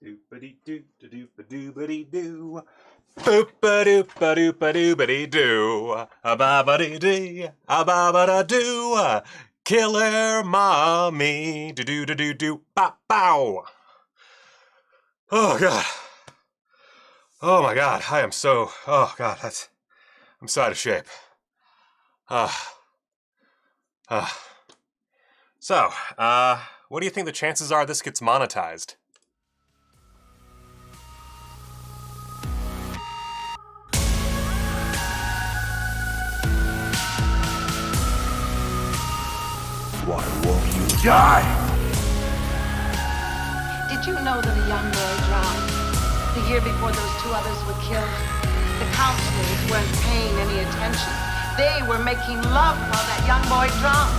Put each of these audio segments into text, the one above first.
Doopity doo doopity doo. Boopa doopa doopa doopity doo. A babadi dee, a babada doo. Killer mommy. Do do do do do. Bow bow. Oh god. Oh my god. I am so. Oh god. I'm so out of shape. So, what do you think the chances are this gets monetized? Why won't you die? Did you know that a young boy drowned the year before those two others were killed? The counselors weren't paying any attention. They were making love while that young boy drowned.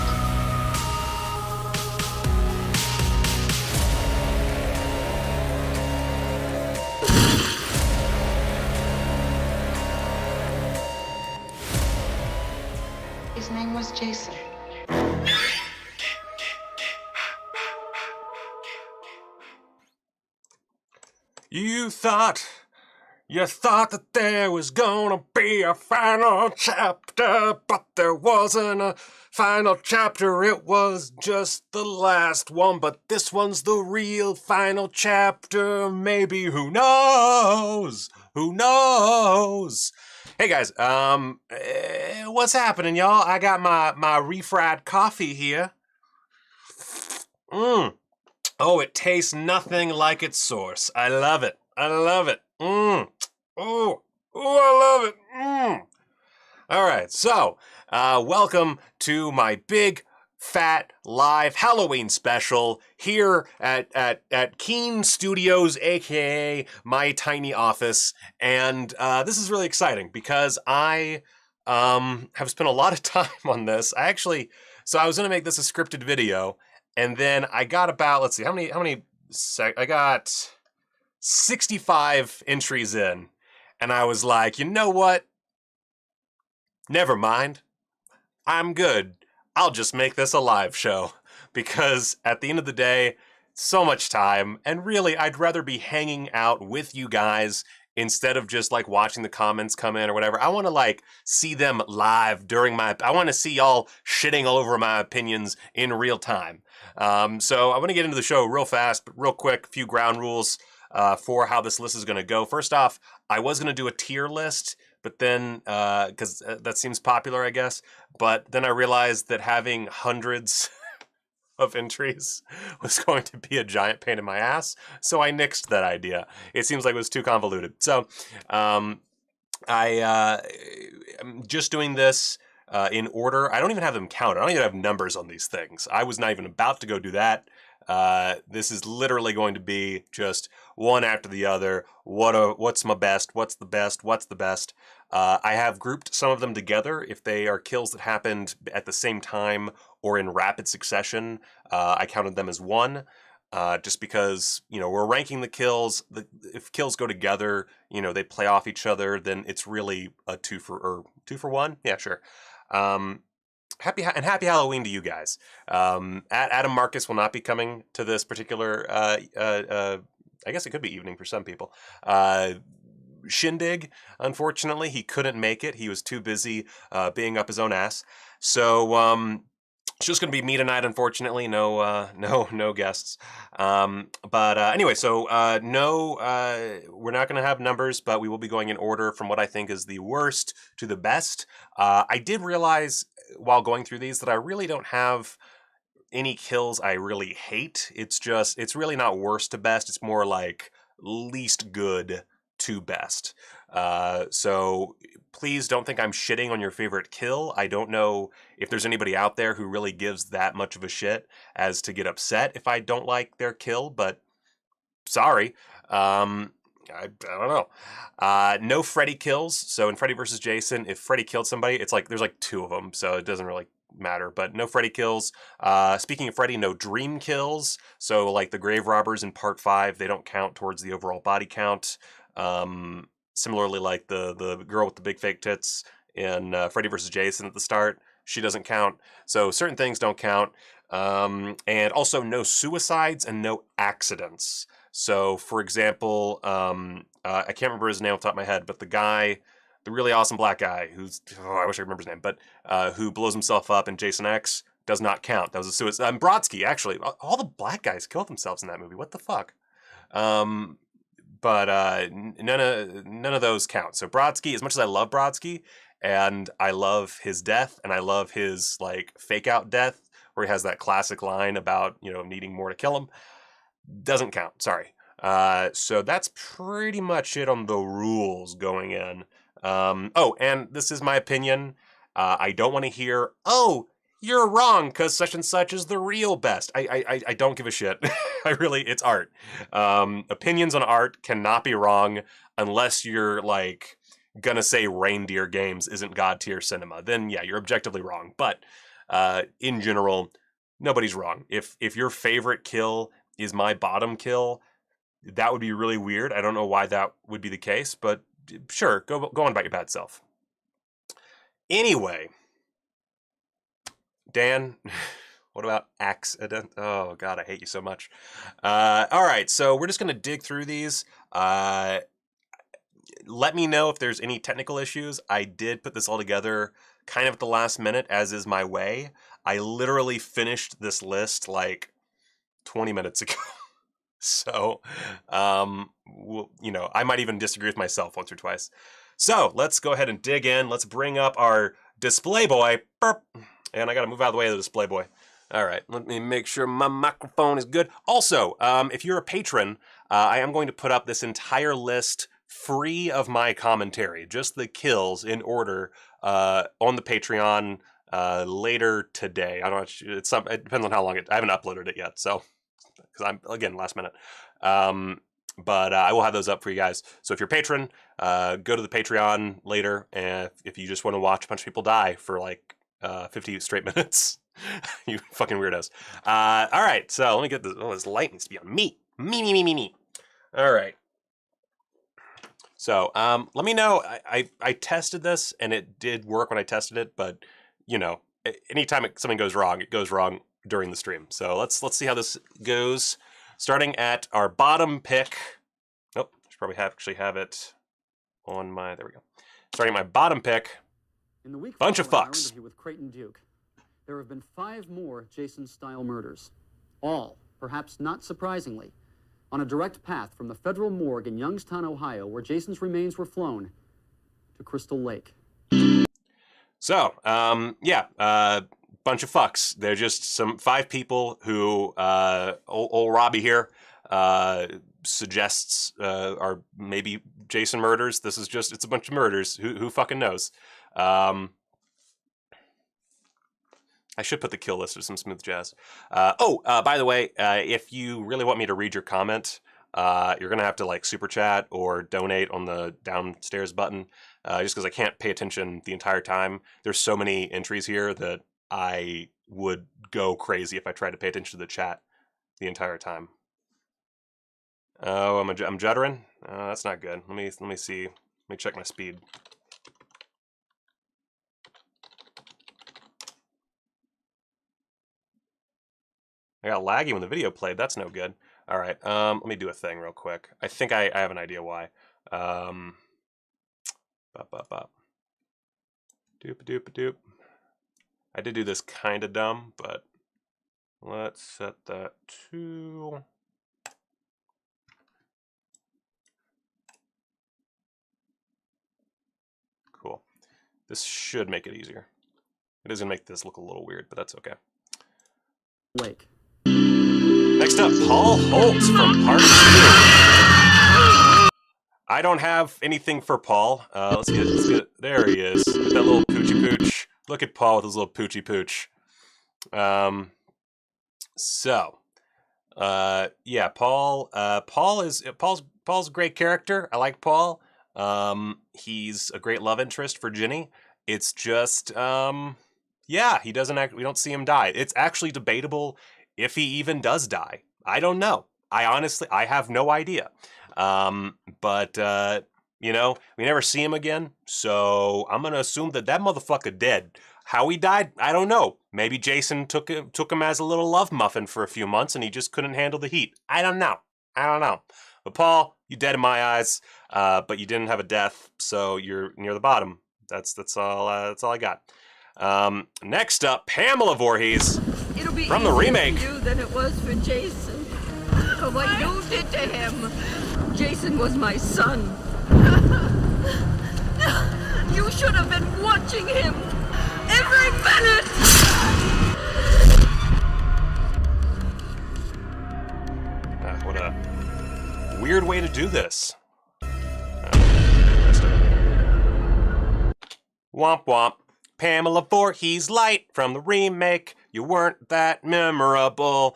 His name was Jason. You thought that there was gonna be a final chapter, but there wasn't a final chapter. It was just the last one, but this one's the real final chapter. Maybe, who knows? Who knows? Hey guys, what's happening, y'all? I got my refried coffee here. Oh, it tastes nothing like its source. I love it. I love it. Oh, I love it. All right, so welcome to my big, fat, live Halloween special here at Keene Studios, aka my tiny office, and this is really exciting because I have spent a lot of time on this. I was gonna make this a scripted video. And then I got about, let's see, I got 65 entries in. And I was like, you know what? Never mind. I'm good. I'll just make this a live show. Because at the end of the day, so much time. And really, I'd rather be hanging out with you guys instead of just like watching the comments come in or whatever. I want to like see them live I want to see y'all shitting all over my opinions in real time. So I want to get into the show real fast, but real quick, a few ground rules for how this list is going to go. First off, I was going to do a tier list, but then, because that seems popular, I guess, but then I realized that having hundreds of entries was going to be a giant pain in my ass, so I nixed that idea. It seems like it was too convoluted. So I'm just doing this in order. I don't even have them counted. I don't even have numbers on these things. I was not even about to go do that. This is literally going to be just one after the other. What's my best? What's the best? What's the best? I have grouped some of them together if they are kills that happened at the same time or in rapid succession. I counted them as one, just because, we're ranking the kills. If kills go together, they play off each other, then it's really a two for one. Yeah, sure. Happy Halloween to you guys. Adam Marcus will not be coming to this particular, I guess it could be evening for some people. Shindig, unfortunately, he couldn't make it. He was too busy being up his own ass. So it's just going to be me tonight, unfortunately. No guests. But anyway, so we're not going to have numbers, but we will be going in order from what I think is the worst to the best. I did realize while going through these that I really don't have any kills I really hate. It's really not worst to best. It's more like least good to best. So please don't think I'm shitting on your favorite kill. I don't know if there's anybody out there who really gives that much of a shit as to get upset if I don't like their kill, but sorry. I don't know. No Freddy kills. So in Freddy vs. Jason, if Freddy killed somebody, it's like there's like two of them, so it doesn't really matter, but no Freddy kills. Speaking of Freddy, no Dream kills. So like the grave robbers in part 5, they don't count towards the overall body count. Similarly, like the girl with the big fake tits in Freddy vs. Jason at the start, she doesn't count. So certain things don't count. And also no suicides and no accidents. So, for example, I can't remember his name off the top of my head, but the guy, the really awesome black guy I wish I remember his name, but who blows himself up in Jason X does not count. That was a suicide. Brodsky, actually. All the black guys killed themselves in that movie. What the fuck? But none of those count. So Brodsky, as much as I love Brodsky, and I love his death, and I love his like fake out death, where he has that classic line about needing more to kill him, doesn't count. Sorry. So that's pretty much it on the rules going in. Oh, and this is my opinion. I don't want to hear, oh, you're wrong because such and such is the real best. I don't give a shit. It's art. Opinions on art cannot be wrong unless you're like gonna say Reindeer Games isn't god tier cinema. Then yeah, you're objectively wrong. But in general, nobody's wrong. If your favorite kill is my bottom kill, that would be really weird. I don't know why that would be the case, but sure, go on about your bad self. Anyway, Dan, what about accident? Oh God, I hate you so much. All right, so we're just gonna dig through these. Let me know if there's any technical issues. I did put this all together kind of at the last minute, as is my way. I literally finished this list like 20 minutes ago. So, I might even disagree with myself once or twice. So let's go ahead and dig in. Let's bring up our display boy. Burp. And I got to move out of the way of the display boy. All right, let me make sure my microphone is good. Also, if you're a patron, I am going to put up this entire list free of my commentary, just the kills in order on the Patreon later today. I don't know. It depends on how long I haven't uploaded it yet, so because I'm again last minute. But I will have those up for you guys. So if you're a patron, go to the Patreon later, and if you just want to watch a bunch of people die for like 50 straight minutes, you fucking weirdos. All right, so let me get this. Oh, this light needs to be on me. Me. All right. So let me know. I tested this and it did work when I tested it, but anytime something goes wrong, it goes wrong during the stream. So let's see how this goes. Starting at our bottom pick. Oh, I should probably have it on my. There we go. Starting at my bottom pick. In the week bunch of fucks. Interview with Creighton Duke, there have been 5 more Jason-style murders, all, perhaps not surprisingly, on a direct path from the federal morgue in Youngstown, Ohio, where Jason's remains were flown, to Crystal Lake. So, bunch of fucks. They're just 5 people who old Robbie here suggests are maybe Jason murders. It's a bunch of murders. Who fucking knows? I should put the kill list of some smooth jazz. By the way, if you really want me to read your comment, you're gonna have to like super chat or donate on the downstairs button. Just because I can't pay attention the entire time. There's so many entries here that I would go crazy if I tried to pay attention to the chat the entire time. Oh, I'm juddering. That's not good. Let me see. Let me check my speed. I got laggy when the video played. That's no good. All right. Let me do a thing real quick. I think I have an idea why. Doop. I did do this kind of dumb, but let's set that to. Cool. This should make it easier. It is gonna make this look a little weird, but that's okay. Lake. Next up, Paul Holtz from Part 2. I don't have anything for Paul. Let's get there he is. With that little poochy pooch. Look at Paul with his little poochy pooch. Paul's a great character. I like Paul. He's a great love interest for Ginny. It's just he doesn't act. We don't see him die. It's actually debatable if he even does die. I don't know. I have no idea. But we never see him again. So I'm gonna assume that motherfucker dead. How he died, I don't know. Maybe Jason took him as a little love muffin for a few months, and he just couldn't handle the heat. I don't know. I don't know. But Paul, you dead in my eyes, but you didn't have a death, so you're near the bottom. That's all I got. Next up, Pamela Voorhees It'll be from the easier remake. for you than it was for Jason. For what you did to him. Jason was my son. You should have been watching him every minute. What a weird way to do this. Womp womp. Pamela Voorhees Light from the remake. You weren't that memorable.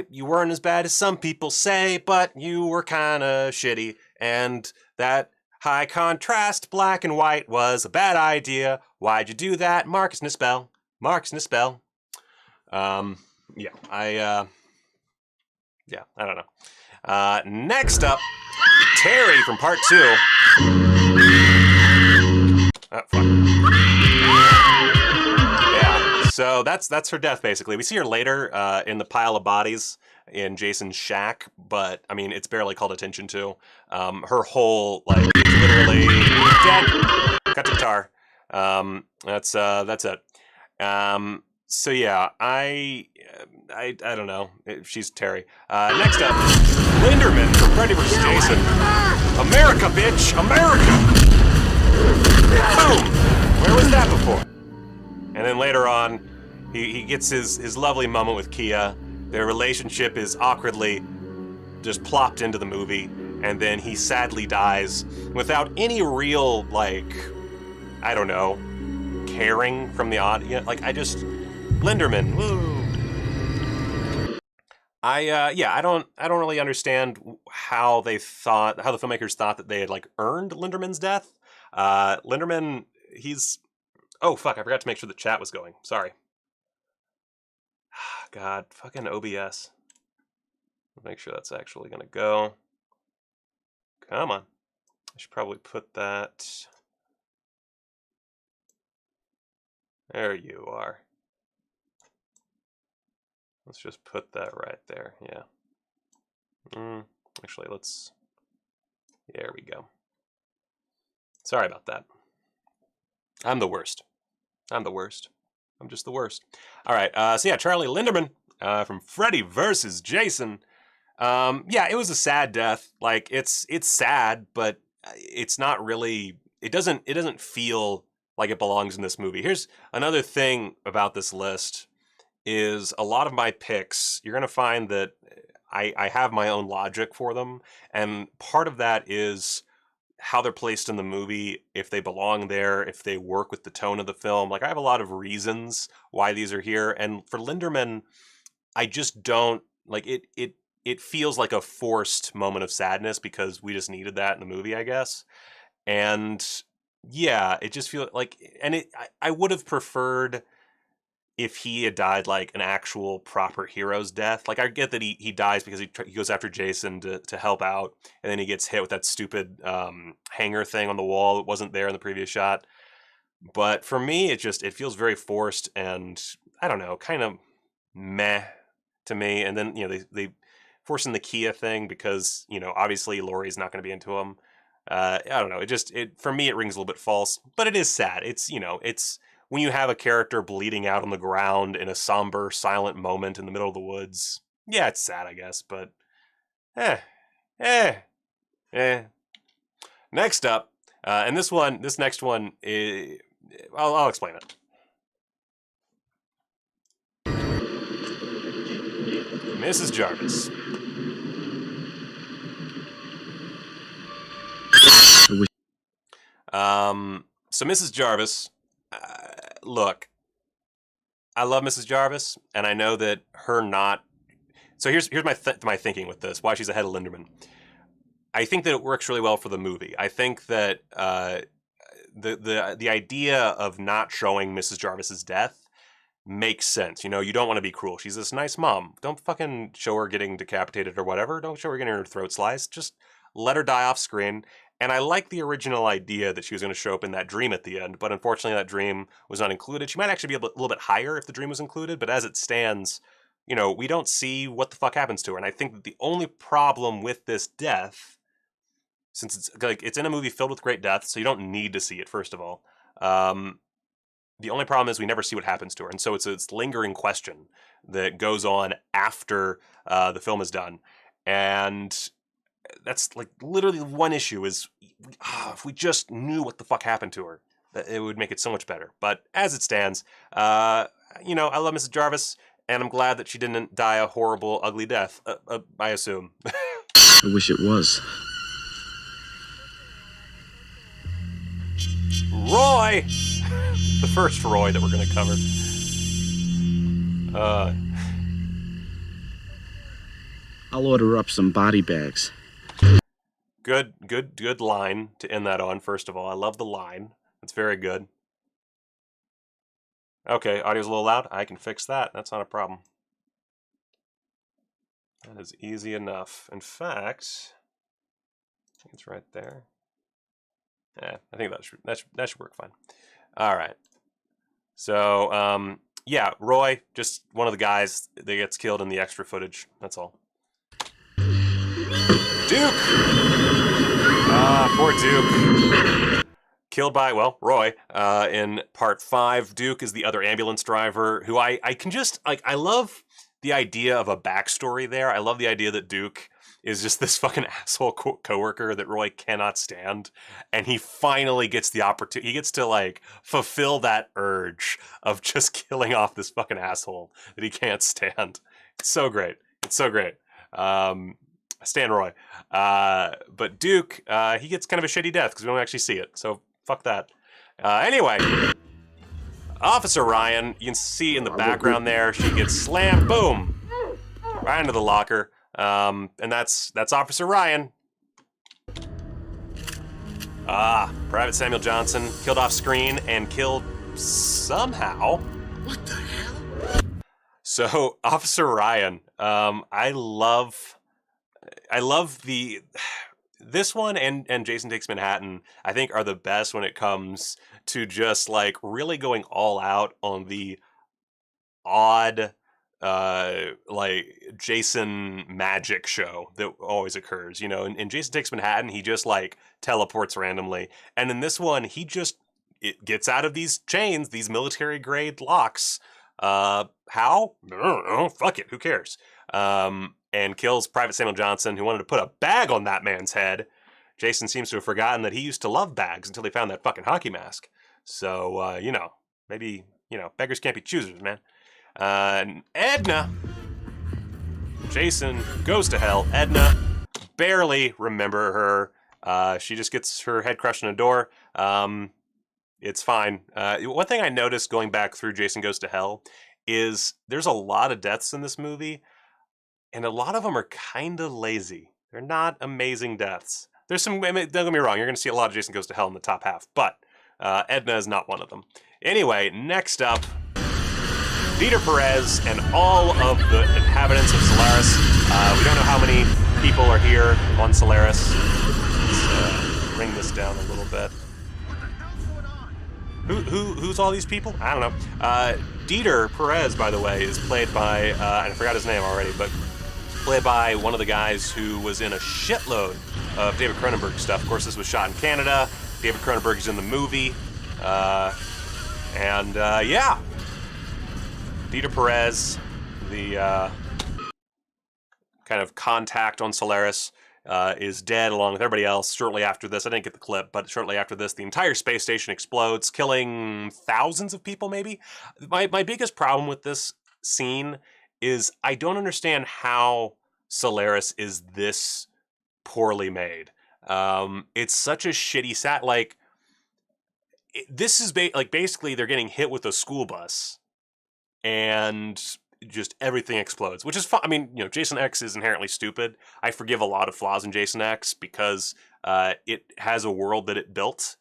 You weren't as bad as some people say, but you were kind of shitty. And that high contrast black and white was a bad idea. Why'd you do that? Marcus Nispel. Marcus Nispel. I don't know. Next up, Terry from part 2. Oh, fuck. Yeah, so that's her death, basically. We see her later in the pile of bodies in Jason's shack, but, I mean, it's barely called attention to. Her whole, like, it's literally dead. Cut to guitar. That's it. So yeah, I don't know. She's Terry. Next up, Linderman from Freddy vs. Jason. America, bitch! America! Boom! Where was that before? And then later on, he gets his lovely moment with Kia. Their relationship is awkwardly just plopped into the movie, and then he sadly dies without any real, like, I don't know, caring from the audience. Like, Linderman, woo. I don't really understand how the filmmakers thought that they had, like, earned Linderman's death. Linderman, oh fuck, I forgot to make sure the chat was going. Sorry. God, fucking OBS. Make sure that's actually gonna go. Come on. I should probably put that. There you are. Let's just put that right there, yeah. Actually, there we go. Sorry about that. I'm the worst. I'm just the worst. All right, so yeah, Charlie Linderman from Freddy vs. Jason. Yeah, it was a sad death. Like, it's sad, but it's not really, it doesn't feel like it belongs in this movie. Here's another thing about this list. Is a lot of my picks, you're going to find that I have my own logic for them, and part of that is how they're placed in the movie, if they belong there, if they work with the tone of the film. Like, I have a lot of reasons why these are here, and for Linderman, I just don't, like, it feels like a forced moment of sadness because we just needed that in the movie, I guess. And yeah, it just feels like, and I would have preferred if he had died like an actual proper hero's death. Like, I get that he dies because he goes after Jason to help out, and then he gets hit with that stupid hanger thing on the wall that wasn't there in the previous shot. But for me, it feels very forced, and I don't know, kind of meh to me. And then, you know, they force in the Kia thing because, you know, obviously Laurie's not going to be into him. I don't know. For me, it rings a little bit false, but it is sad. It's, you know, it's when you have a character bleeding out on the ground in a somber, silent moment in the middle of the woods. Yeah, it's sad, I guess, but Next up, and this next one, I'll explain it. Mrs. Jarvis. So Mrs. Jarvis, look, I love Mrs. Jarvis, and I know that her not. So here's my thinking with this. Why she's ahead of Linderman. I think that it works really well for the movie. I think that the idea of not showing Mrs. Jarvis's death makes sense. You know, you don't want to be cruel. She's this nice mom. Don't fucking show her getting decapitated or whatever. Don't show her getting her throat sliced. Just let her die off screen. And I like the original idea that she was going to show up in that dream at the end, but unfortunately that dream was not included. She might actually be a little bit higher if the dream was included, but as it stands, you know, we don't see what the fuck happens to her. And I think that the only problem with this death, since it's like it's in a movie filled with great death, so you don't need to see it, first of all. The only problem is we never see what happens to her. And so it's a lingering question that goes on after the film is done. And that's like literally one issue is if we just knew what the fuck happened to her, it would make it so much better. But as it stands, you know, I love Mrs. Jarvis, and I'm glad that she didn't die a horrible, ugly death, I assume. I wish it was. Roy! The first Roy that we're going to cover. I'll order up some body bags. Good line to end that on, first of all. I love the line. It's very good. Okay, audio's a little loud. I can fix that. That's not a problem. That is easy enough. In fact, I think it's right there. Yeah, I think that should work fine. All right. So, yeah, Roy, just one of the guys that gets killed in the extra footage. That's all. Duke! Poor Duke. Killed by, well, Roy, in part 5. Duke is the other ambulance driver who I can just, like, I love the idea of a backstory there. I love the idea that Duke is just this fucking asshole coworker that Roy cannot stand. And he finally gets the opportunity. He gets to, like, fulfill that urge of just killing off this fucking asshole that he can't stand. It's so great. It's so great. Stan Roy. But Duke, he gets kind of a shitty death because we don't actually see it. So fuck that. Anyway, Officer Ryan, you can see in the background there, she gets slammed, boom, right into the locker. And that's Officer Ryan. Private Samuel Johnson killed off screen and killed somehow. What the hell? So Officer Ryan, I love this one and Jason Takes Manhattan, I think, are the best when it comes to just like really going all out on the odd like Jason magic show that always occurs. You know, in Jason Takes Manhattan, he just like teleports randomly, and in this one, it gets out of these chains, these military grade locks. How? I don't know. Fuck it. Who cares? And kills Private Samuel Johnson, who wanted to put a bag on that man's head. Jason seems to have forgotten that he used to love bags until he found that fucking hockey mask. So, you know, maybe, you know, beggars can't be choosers, man. Edna. Jason goes to hell. Edna, barely remember her. She just gets her head crushed in a door. It's fine. One thing I noticed going back through Jason Goes to Hell is there's a lot of deaths in this movie, and a lot of them are kind of lazy. They're not amazing deaths. There's some, don't get me wrong, you're going to see a lot of Jason Goes to Hell in the top half, but Edna is not one of them. Anyway, next up, Dieter Perez and all of the inhabitants of Solaris. We don't know how many people are here on Solaris. Let's bring this down a little bit. Who's all these people? I don't know. Dieter Perez, by the way, is played by, I forgot his name already, but played by one of the guys who was in a shitload of David Cronenberg stuff. Of course, this was shot in Canada. David Cronenberg is in the movie. Yeah. Dieter Perez, the kind of contact on Solaris, is dead along with everybody else shortly after this. I didn't get the clip, but shortly after this, the entire space station explodes, killing thousands of people, maybe. My biggest problem with this scene is I don't understand how Solaris is this poorly made. It's such a shitty this is basically they're getting hit with a school bus and just everything explodes, which is fun. I mean, you know, Jason X is inherently stupid. I forgive a lot of flaws in Jason X because it has a world that it built,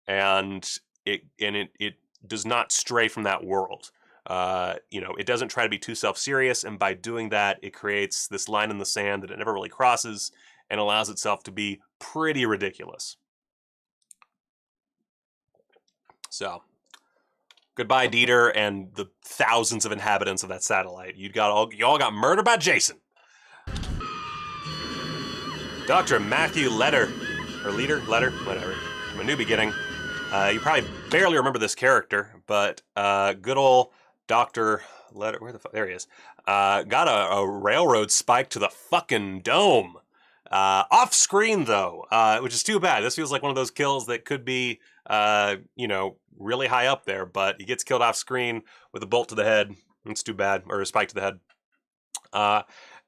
and it does not stray from that world. You know, it doesn't try to be too self-serious, and by doing that, it creates this line in the sand that it never really crosses and allows itself to be pretty ridiculous. So, Goodbye, Dieter, and the thousands of inhabitants of that satellite. You all got murdered by Jason. Dr. Matthew Letter, whatever, from A New Beginning. You probably barely remember this character, but good old Dr. Letter, there he is, got a railroad spike to the fucking dome. Off screen, though, which is too bad. This feels like one of those kills that could be, really high up there, but he gets killed off screen with a bolt to the head. It's too bad, or a spike to the head.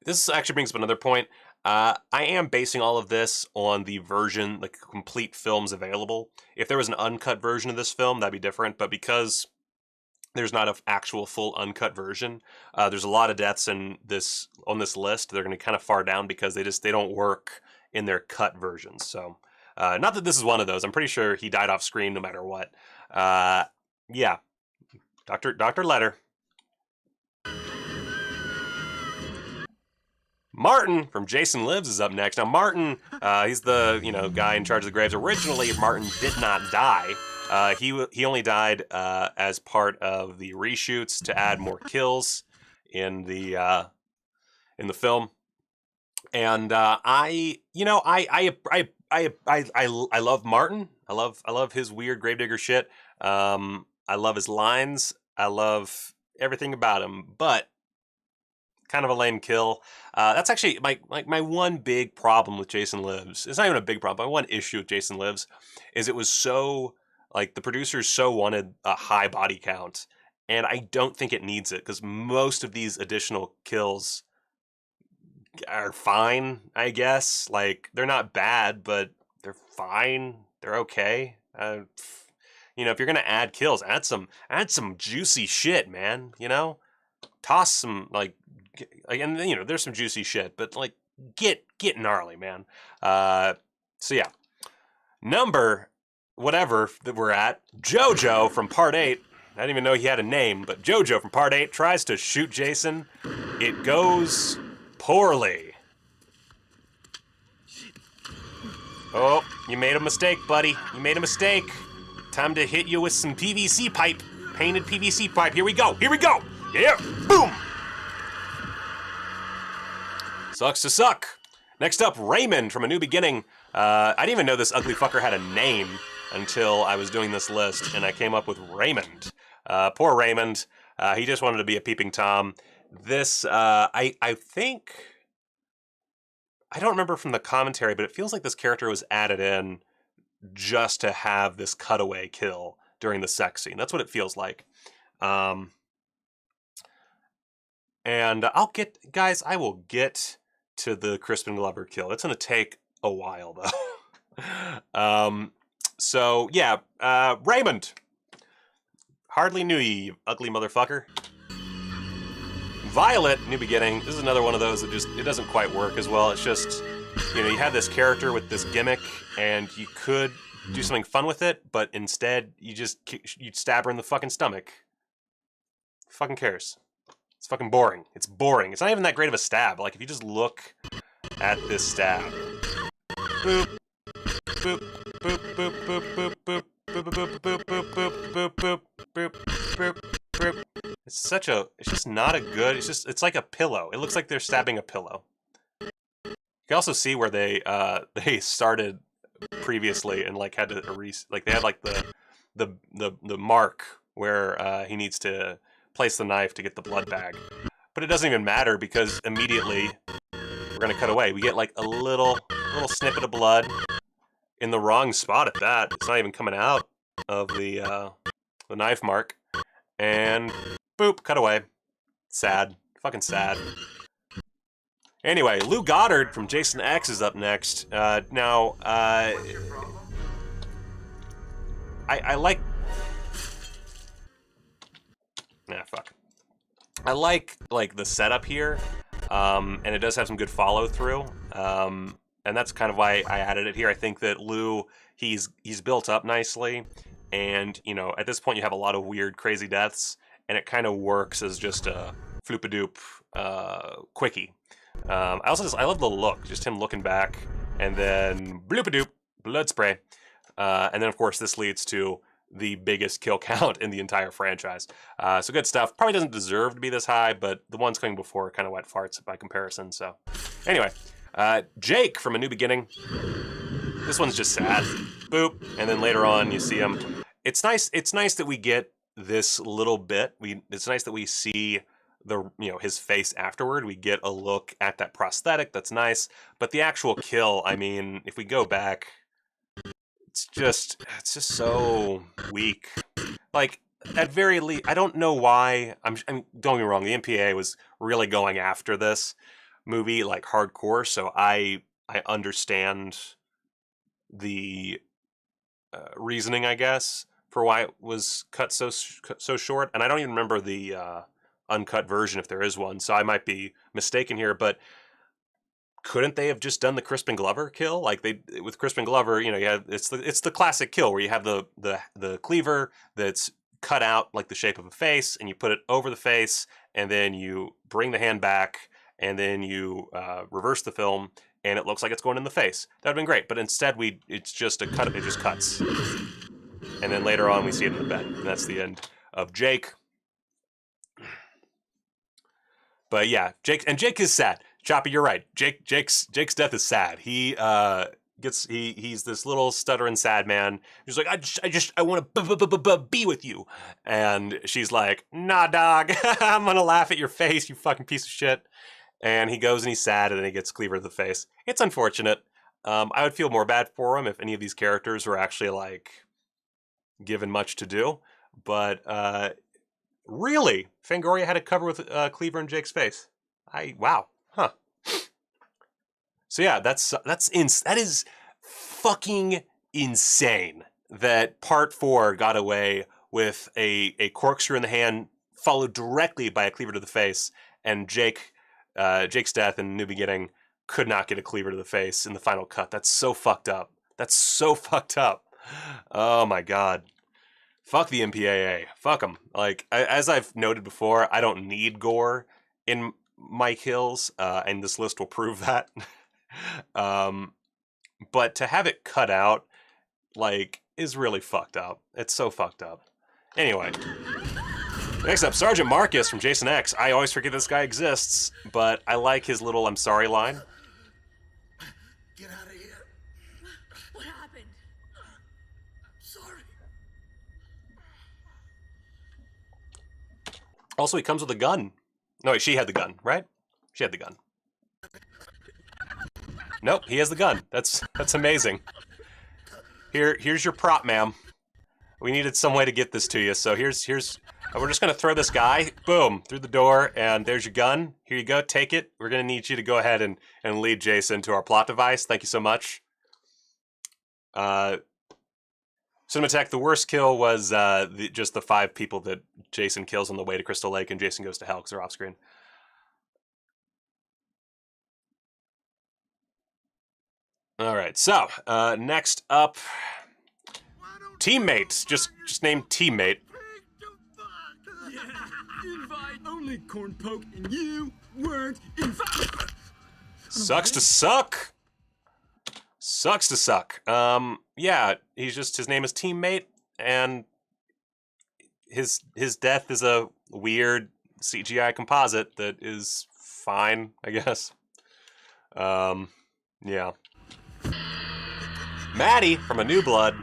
This actually brings up another point. I am basing all of this on the version, like complete films available. If there was an uncut version of this film, that'd be different, but because there's not an actual full uncut version, there's a lot of deaths on this list. They're going to kind of far down because they don't work in their cut versions. So, not that this is one of those. I'm pretty sure he died off screen no matter what. Yeah, Dr. Letter. Martin from Jason Lives is up next. Now, Martin, he's the guy in charge of the graves. Originally, Martin did not die. He only died as part of the reshoots to add more kills in the film. And I love Martin. I love his weird gravedigger shit. I love his lines. I love everything about him. But kind of a lame kill. That's actually my one big problem with Jason Lives. It's not even a big problem. My one issue with Jason Lives is it was so, like, the producers so wanted a high body count, and I don't think it needs it, because most of these additional kills are fine, I guess. Like, they're not bad, but they're fine. They're okay. If you're gonna add kills, add some juicy shit, man. Toss some and there's some juicy shit, but like get gnarly, man. So yeah, number whatever that we're at, Jojo from Part 8. I didn't even know he had a name, but Jojo from Part 8 tries to shoot Jason. It goes poorly. Oh, you made a mistake, buddy. You made a mistake. Time to hit you with some PVC pipe. Painted PVC pipe. Here we go. Yeah, boom. Sucks to suck. Next up, Raymond from A New Beginning. I didn't even know this ugly fucker had a name until I was doing this list, and I came up with Raymond. Poor Raymond. He just wanted to be a peeping Tom. This, I think, I don't remember from the commentary, but it feels like this character was added in just to have this cutaway kill during the sex scene. That's what it feels like. And I will get to the Crispin Glover kill. It's going to take a while, though. So, yeah, Raymond. Hardly knew you ugly motherfucker. Violet, New Beginning. This is another one of those that it doesn't quite work as well. It's just, you have this character with this gimmick, and you could do something fun with it, but instead, you'd stab her in the fucking stomach. Who fucking cares? It's fucking boring. It's boring. It's not even that great of a stab. Like, if you just look at this stab. Boop. Boop. Boop. Boop. Boop. Boop. Boop. Boop. Boop. Boop. Boop. Boop. Boop. Boop. Boop. Boop. It's just not a good, it's like a pillow. It looks like they're stabbing a pillow. You can also see where they started previously and like had to erase, like they had like the mark where he needs to place the knife to get the blood bag. But it doesn't even matter because immediately we're gonna cut away. We get like a little snippet of blood in the wrong spot at that. It's not even coming out of the knife mark. And boop, cut away. Sad. Fucking sad. Anyway, Lou Goddard from Jason X is up next. Now, I like... fuck. I like the setup here, and it does have some good follow-through, and that's kind of why I added it here. I think that Lou, he's built up nicely, and, at this point you have a lot of weird, crazy deaths, and it kind of works as just a floop-a-doop quickie. I love the look, just him looking back, and then bloop-a-doop, blood spray. And then, of course, this leads to the biggest kill count in the entire franchise. So good stuff. Probably doesn't deserve to be this high, but the ones coming before are kind of wet farts by comparison. So anyway, Jake from A New Beginning. This one's just sad. Boop. And then later on you see him. It's nice that we get this little bit. It's nice that we see his face afterward. We get a look at that prosthetic. That's nice. But the actual kill, I mean, if we go back, it's just so weak. Like, at very least, I don't know why. I mean, don't get me wrong, the MPAA was really going after this movie like hardcore, so I understand the reasoning, I guess, for why it was cut so short. And I don't even remember the uncut version, if there is one, so I might be mistaken here, but couldn't they have just done the Crispin Glover kill? Like, with Crispin Glover, you have it's the classic kill where you have the cleaver that's cut out like the shape of a face, and you put it over the face, and then you bring the hand back, and then you reverse the film, and it looks like it's going in the face. That would have been great, but instead it's just a cut. It just cuts, and then later on we see it in the bed, and that's the end of Jake. But yeah, Jake is sad. Choppy, you're right. Jake's death is sad. He's this little stuttering sad man. He's like, I want to be with you, and she's like, nah, dog, I'm gonna laugh at your face, you fucking piece of shit. And he goes and he's sad, and then he gets cleaver to the face. It's unfortunate. I would feel more bad for him if any of these characters were actually like given much to do, but really, Fangoria had a cover with cleaver in Jake's face. Wow. Huh. So yeah, that is fucking insane that part 4 got away with a corkscrew in the hand followed directly by a cleaver to the face, and Jake's death in New Beginning could not get a cleaver to the face in the final cut. That's so fucked up. Oh my god. Fuck the MPAA. Fuck them. Like, as I've noted before, I don't need gore in my kills, and this list will prove that. But to have it cut out, like, is really fucked up. It's so fucked up. Anyway. Next up, Sergeant Marcus from Jason X. I always forget this guy exists, but I like his little "I'm sorry" line. Get out of here. What happened? Sorry. Also, he comes with a gun. No, wait, she had the gun, right? She had the gun. Nope, he has the gun. That's amazing. Here's your prop, ma'am. We needed some way to get this to you, so here's we're just gonna throw this guy, boom, through the door, and there's your gun. Here you go, take it. We're gonna need you to go ahead and lead Jason to our plot device. Thank you so much. Cinematech, the worst kill was just the 5 people that Jason kills on the way to Crystal Lake, and Jason goes to hell because they're off screen. All right, so next up, teammates. Just named teammate. Yeah, invite only corn poke, and you weren't invited. Sucks to suck. Sucks to suck. Yeah, his name is Teammate, and his death is a weird CGI composite that is fine, I guess. Yeah. Maddie from A New Blood.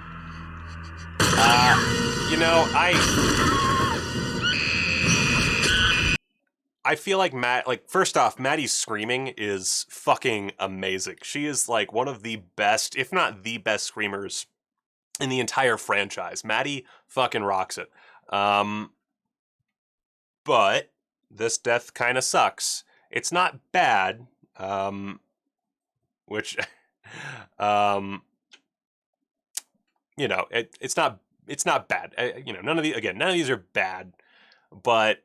I feel like first off, Maddie's screaming is fucking amazing. She is like one of the best, if not the best screamers in the entire franchise. Maddie fucking rocks it. But this death kind of sucks. It's not bad, which, it's not bad. None of these are bad, but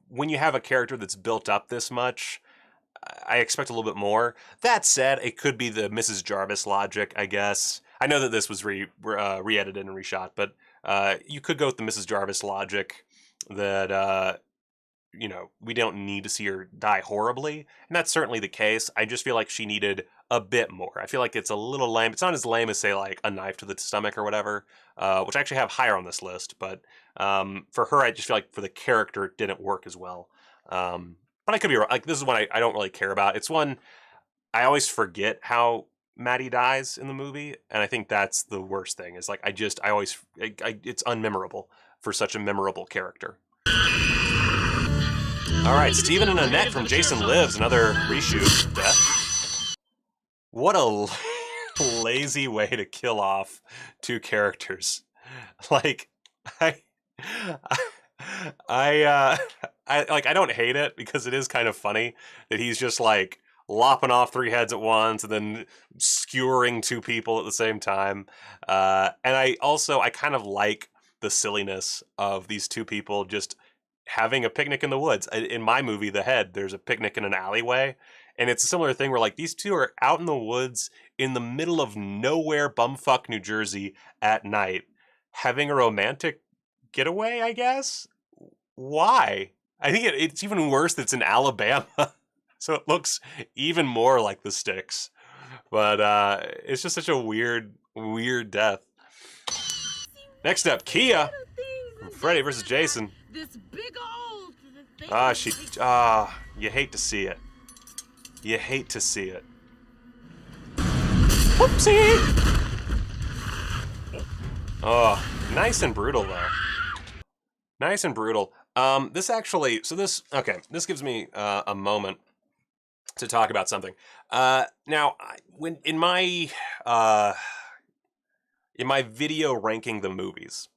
when you have a character that's built up this much, I expect a little bit more. That said, it could be the Mrs. Jarvis logic, I guess. I know that this was re-edited and reshot, but you could go with the Mrs. Jarvis logic that, we don't need to see her die horribly. And that's certainly the case. I just feel like she needed a bit more. I feel like it's a little lame. It's not as lame as, say, like a knife to the stomach or whatever, which I actually have higher on this list. But for her, I just feel like for the character, it didn't work as well. But I could be wrong. Like, this is one I don't really care about. It's one I always forget how Maddie dies in the movie, and I think that's the worst thing. Is like it's unmemorable for such a memorable character. All right, Steven and Annette from Jason Lives, another reshoot death. What a lazy way to kill off two characters. Like, I don't hate it because it is kind of funny that he's just like lopping off 3 heads at once and then skewering 2 people at the same time. And I kind of like the silliness of these 2 people just having a picnic in the woods. In my movie, The Head, there's a picnic in an alleyway. And it's a similar thing where like these 2 are out in the woods in the middle of nowhere, bumfuck New Jersey at night, having a romantic getaway, I guess? Why? I think it's even worse that it's in Alabama. So it looks even more like The Sticks. But it's just such a weird death. Next up, Kia from Freddy vs. Jason. This big old thing. You hate to see it. You hate to see it. Whoopsie! Oh, nice and brutal though. Nice and brutal. This gives me a moment to talk about something. Now, when in my video ranking the movies,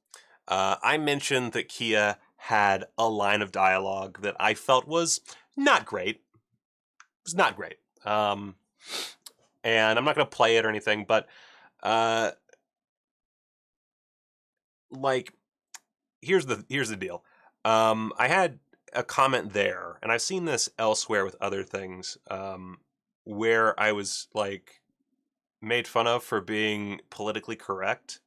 I mentioned that Kia had a line of dialogue that I felt was not great. It was not great. And I'm not going to play it or anything, but here's the deal. I had a comment there, and I've seen this elsewhere with other things, where I was like made fun of for being politically correct.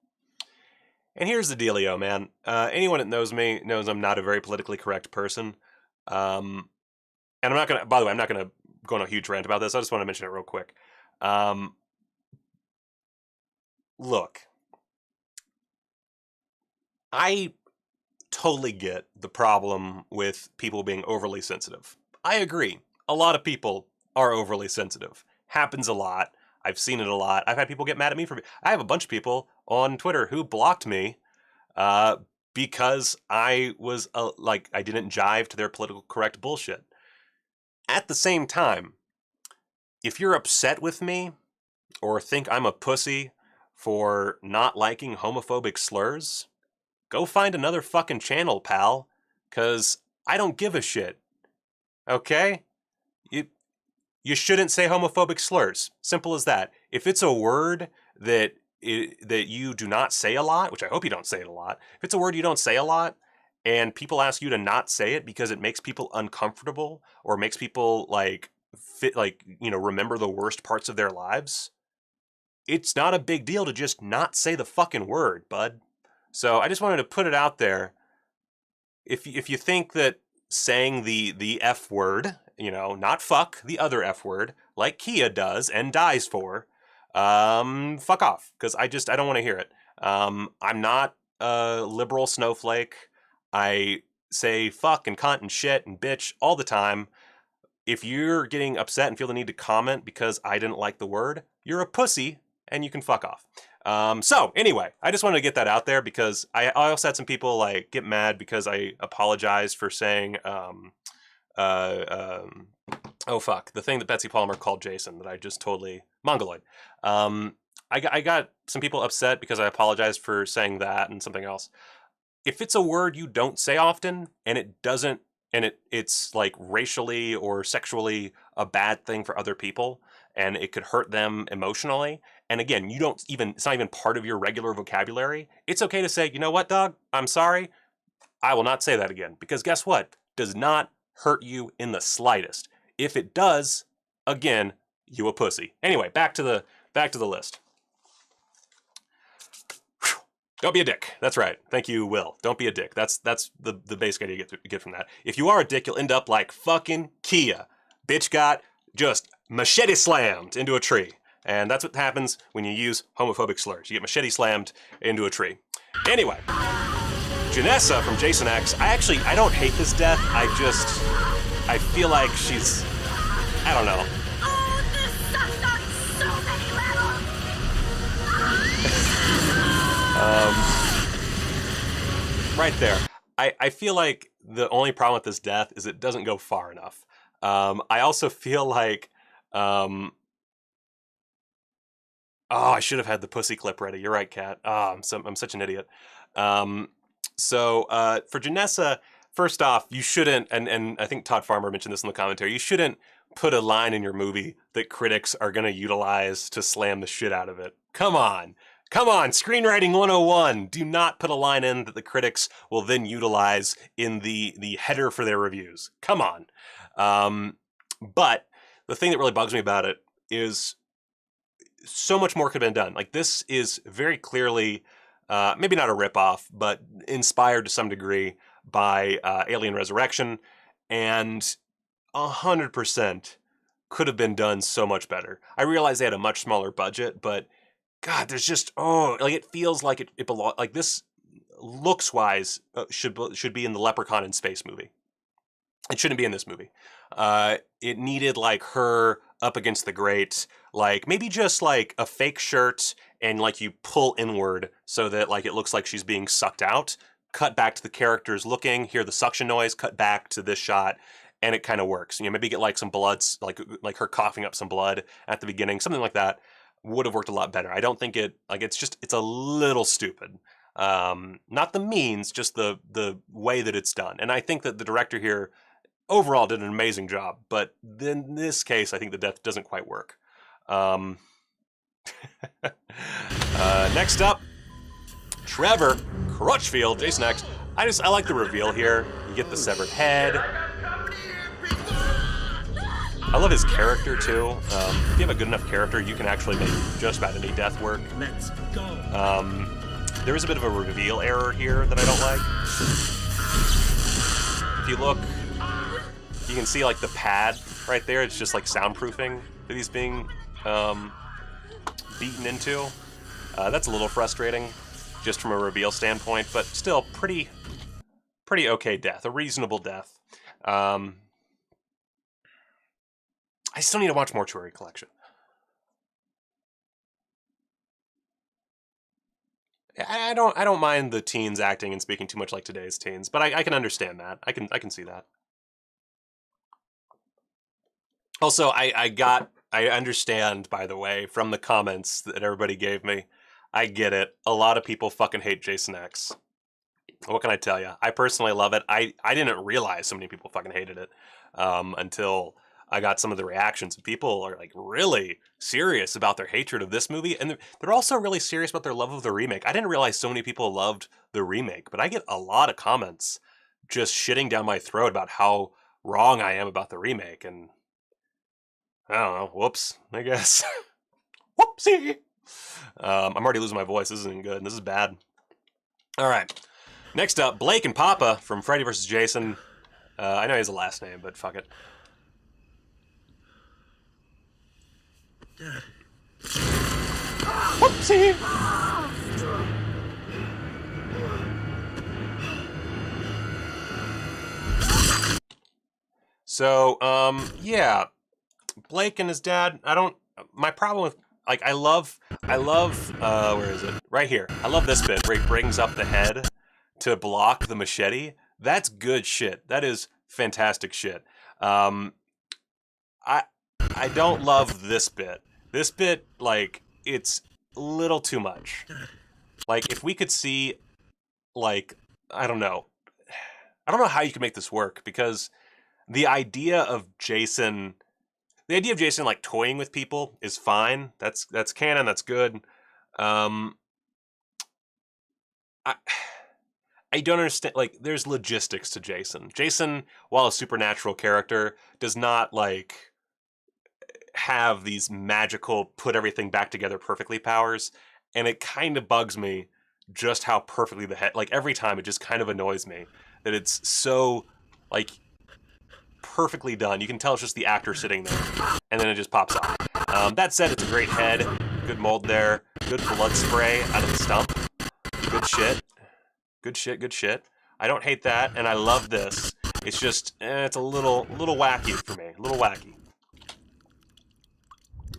And here's the dealio, man. Anyone that knows me knows I'm not a very politically correct person. And I'm not gonna, by the way, I'm not gonna go on a huge rant about this. I just want to mention it real quick. Look, I totally get the problem with people being overly sensitive. I agree. A lot of people are overly sensitive. Happens a lot. I've seen it a lot. I've had people get mad at me for... I have a bunch of people on Twitter who blocked me because I was, I didn't jive to their political correct bullshit. At the same time, if you're upset with me or think I'm a pussy for not liking homophobic slurs, go find another fucking channel, pal, because I don't give a shit. Okay? You shouldn't say homophobic slurs. Simple as that. If it's a word that you do not say a lot, which I hope you don't say it a lot, if it's a word you don't say a lot, and people ask you to not say it because it makes people uncomfortable or makes people remember the worst parts of their lives, it's not a big deal to just not say the fucking word, bud. So I just wanted to put it out there. If you think that saying the F word, not fuck, the other F word, like Kia does and dies for, fuck off, because I don't want to hear it. I'm not a liberal snowflake. I say fuck and cunt and shit and bitch all the time. If you're getting upset and feel the need to comment because I didn't like the word, you're a pussy and you can fuck off. So anyway, I just wanted to get that out there because I also had some people get mad because I apologized for saying, oh fuck, the thing that Betsy Palmer called Jason that I just totally mongoloid. I got some people upset because I apologized for saying that and something else. If it's a word you don't say often and it doesn't, and it's like racially or sexually a bad thing for other people and it could hurt them emotionally, and again, it's not even part of your regular vocabulary, it's okay to say, you know what, dog, I'm sorry, I will not say that again, because guess what? Does not hurt you in the slightest. If it does, again, you a pussy. Anyway, back to the list. Whew. Don't be a dick. That's right. Thank you, Will. Don't be a dick. That's the basic idea you get from that. If you are a dick, you'll end up like fucking Kia. Bitch got just machete slammed into a tree. And that's what happens when you use homophobic slurs. You get machete slammed into a tree. Anyway, Janessa from Jason X, I don't hate this death. I feel like she's, I don't know. Oh, this sucks on so many levels! Right there. I feel like the only problem with this death is it doesn't go far enough. I also feel like, oh, I should have had the pussy clip ready. You're right, Kat. Oh, I'm such an idiot. So for Janessa, first off, you shouldn't, and I think Todd Farmer mentioned this in the commentary, you shouldn't put a line in your movie that critics are going to utilize to slam the shit out of it. Come on. Come on, screenwriting 101. Do not put a line in that the critics will then utilize in the header for their reviews. Come on. But the thing that really bugs me about it is so much more could have been done. Like, this is very clearly, maybe not a ripoff, but inspired to some degree by Alien Resurrection, and 100% could have been done so much better. I realize they had a much smaller budget, but God, there's just, like, it feels like it belongs, like, this looks-wise should be in the Leprechaun in Space movie. It shouldn't be in this movie. It needed, like, her up against the grate, like, maybe just, like, a fake shirt, and, like, you pull inward so that, like, it looks like she's being sucked out, cut back to the characters looking, hear the suction noise, cut back to this shot, and it kind of works. You know, maybe get, like, some blood, like her coughing up some blood at the beginning, something like that would have worked a lot better. I don't think it, like, it's a little stupid. Not the means, just the way that it's done. And I think that the director here overall did an amazing job, but in this case, I think the death doesn't quite work. Next up, Trevor Crutchfield, Jason X. I like the reveal here. You get the severed head. I love his character too. If you have a good enough character, you can actually make just about any death work. Let's go. There is a bit of a reveal error here that I don't like. If you look, you can see, like, the pad right there. It's just like soundproofing that he's being beaten into. That's a little frustrating, just from a reveal standpoint, but still pretty okay death, a reasonable death. I still need to watch Mortuary Collection. I don't mind the teens acting and speaking too much like today's teens, but I can understand that. I can see that. Also, I understand, by the way, from the comments that everybody gave me, I get it. A lot of people fucking hate Jason X. What can I tell you? I personally love it. I didn't realize so many people fucking hated it until I got some of the reactions. People are, like, really serious about their hatred of this movie, and they're also really serious about their love of the remake. I didn't realize so many people loved the remake, but I get a lot of comments just shitting down my throat about how wrong I am about the remake, and I don't know, whoops, I guess. Whoopsie! I'm already losing my voice. This isn't good. This is bad. All right. Next up, Blake and Papa from Freddy vs. Jason. I know he has a last name, but fuck it. Whoopsie! So, yeah. Blake and his dad, my problem with, like, I love, where is it? Right here. I love this bit where he brings up the head to block the machete. That's good shit. That is fantastic shit. I don't love this bit. This bit, like, it's a little too much. Like, if we could see, like, I don't know how you can make this work, because the idea of Jason, like, toying with people is fine. That's canon. That's good. I don't understand. Like, there's logistics to Jason. Jason, while a supernatural character, does not, like, have these magical put everything back together perfectly powers, and it kind of bugs me just how perfectly the head, like, every time it just kind of annoys me that it's so, like, perfectly done. You can tell it's just the actor sitting there, and then it just pops off. That said, it's a great head. Good mold there. Good blood spray out of the stump. Good shit. Good shit, good shit. I don't hate that, and I love this. It's just, it's a little wacky for me. A little wacky.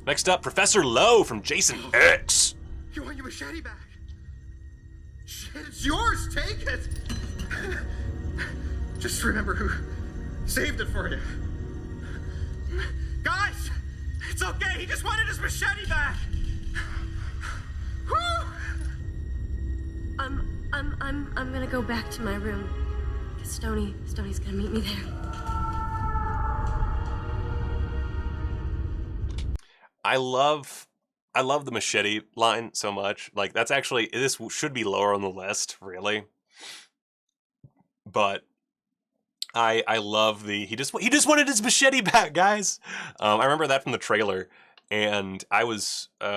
Next up, Professor Lowe from Jason X. You want your machete back? Shit, it's yours. Take it. Just remember who saved it for you. Guys, it's okay. He just wanted his machete back. Whew. I'm gonna go back to my room. Stoney's gonna meet me there. I love the machete line so much. Like, that's actually, this should be lower on the list, really. But I love the, he just wanted his machete back, guys. I remember that from the trailer, and I was 11,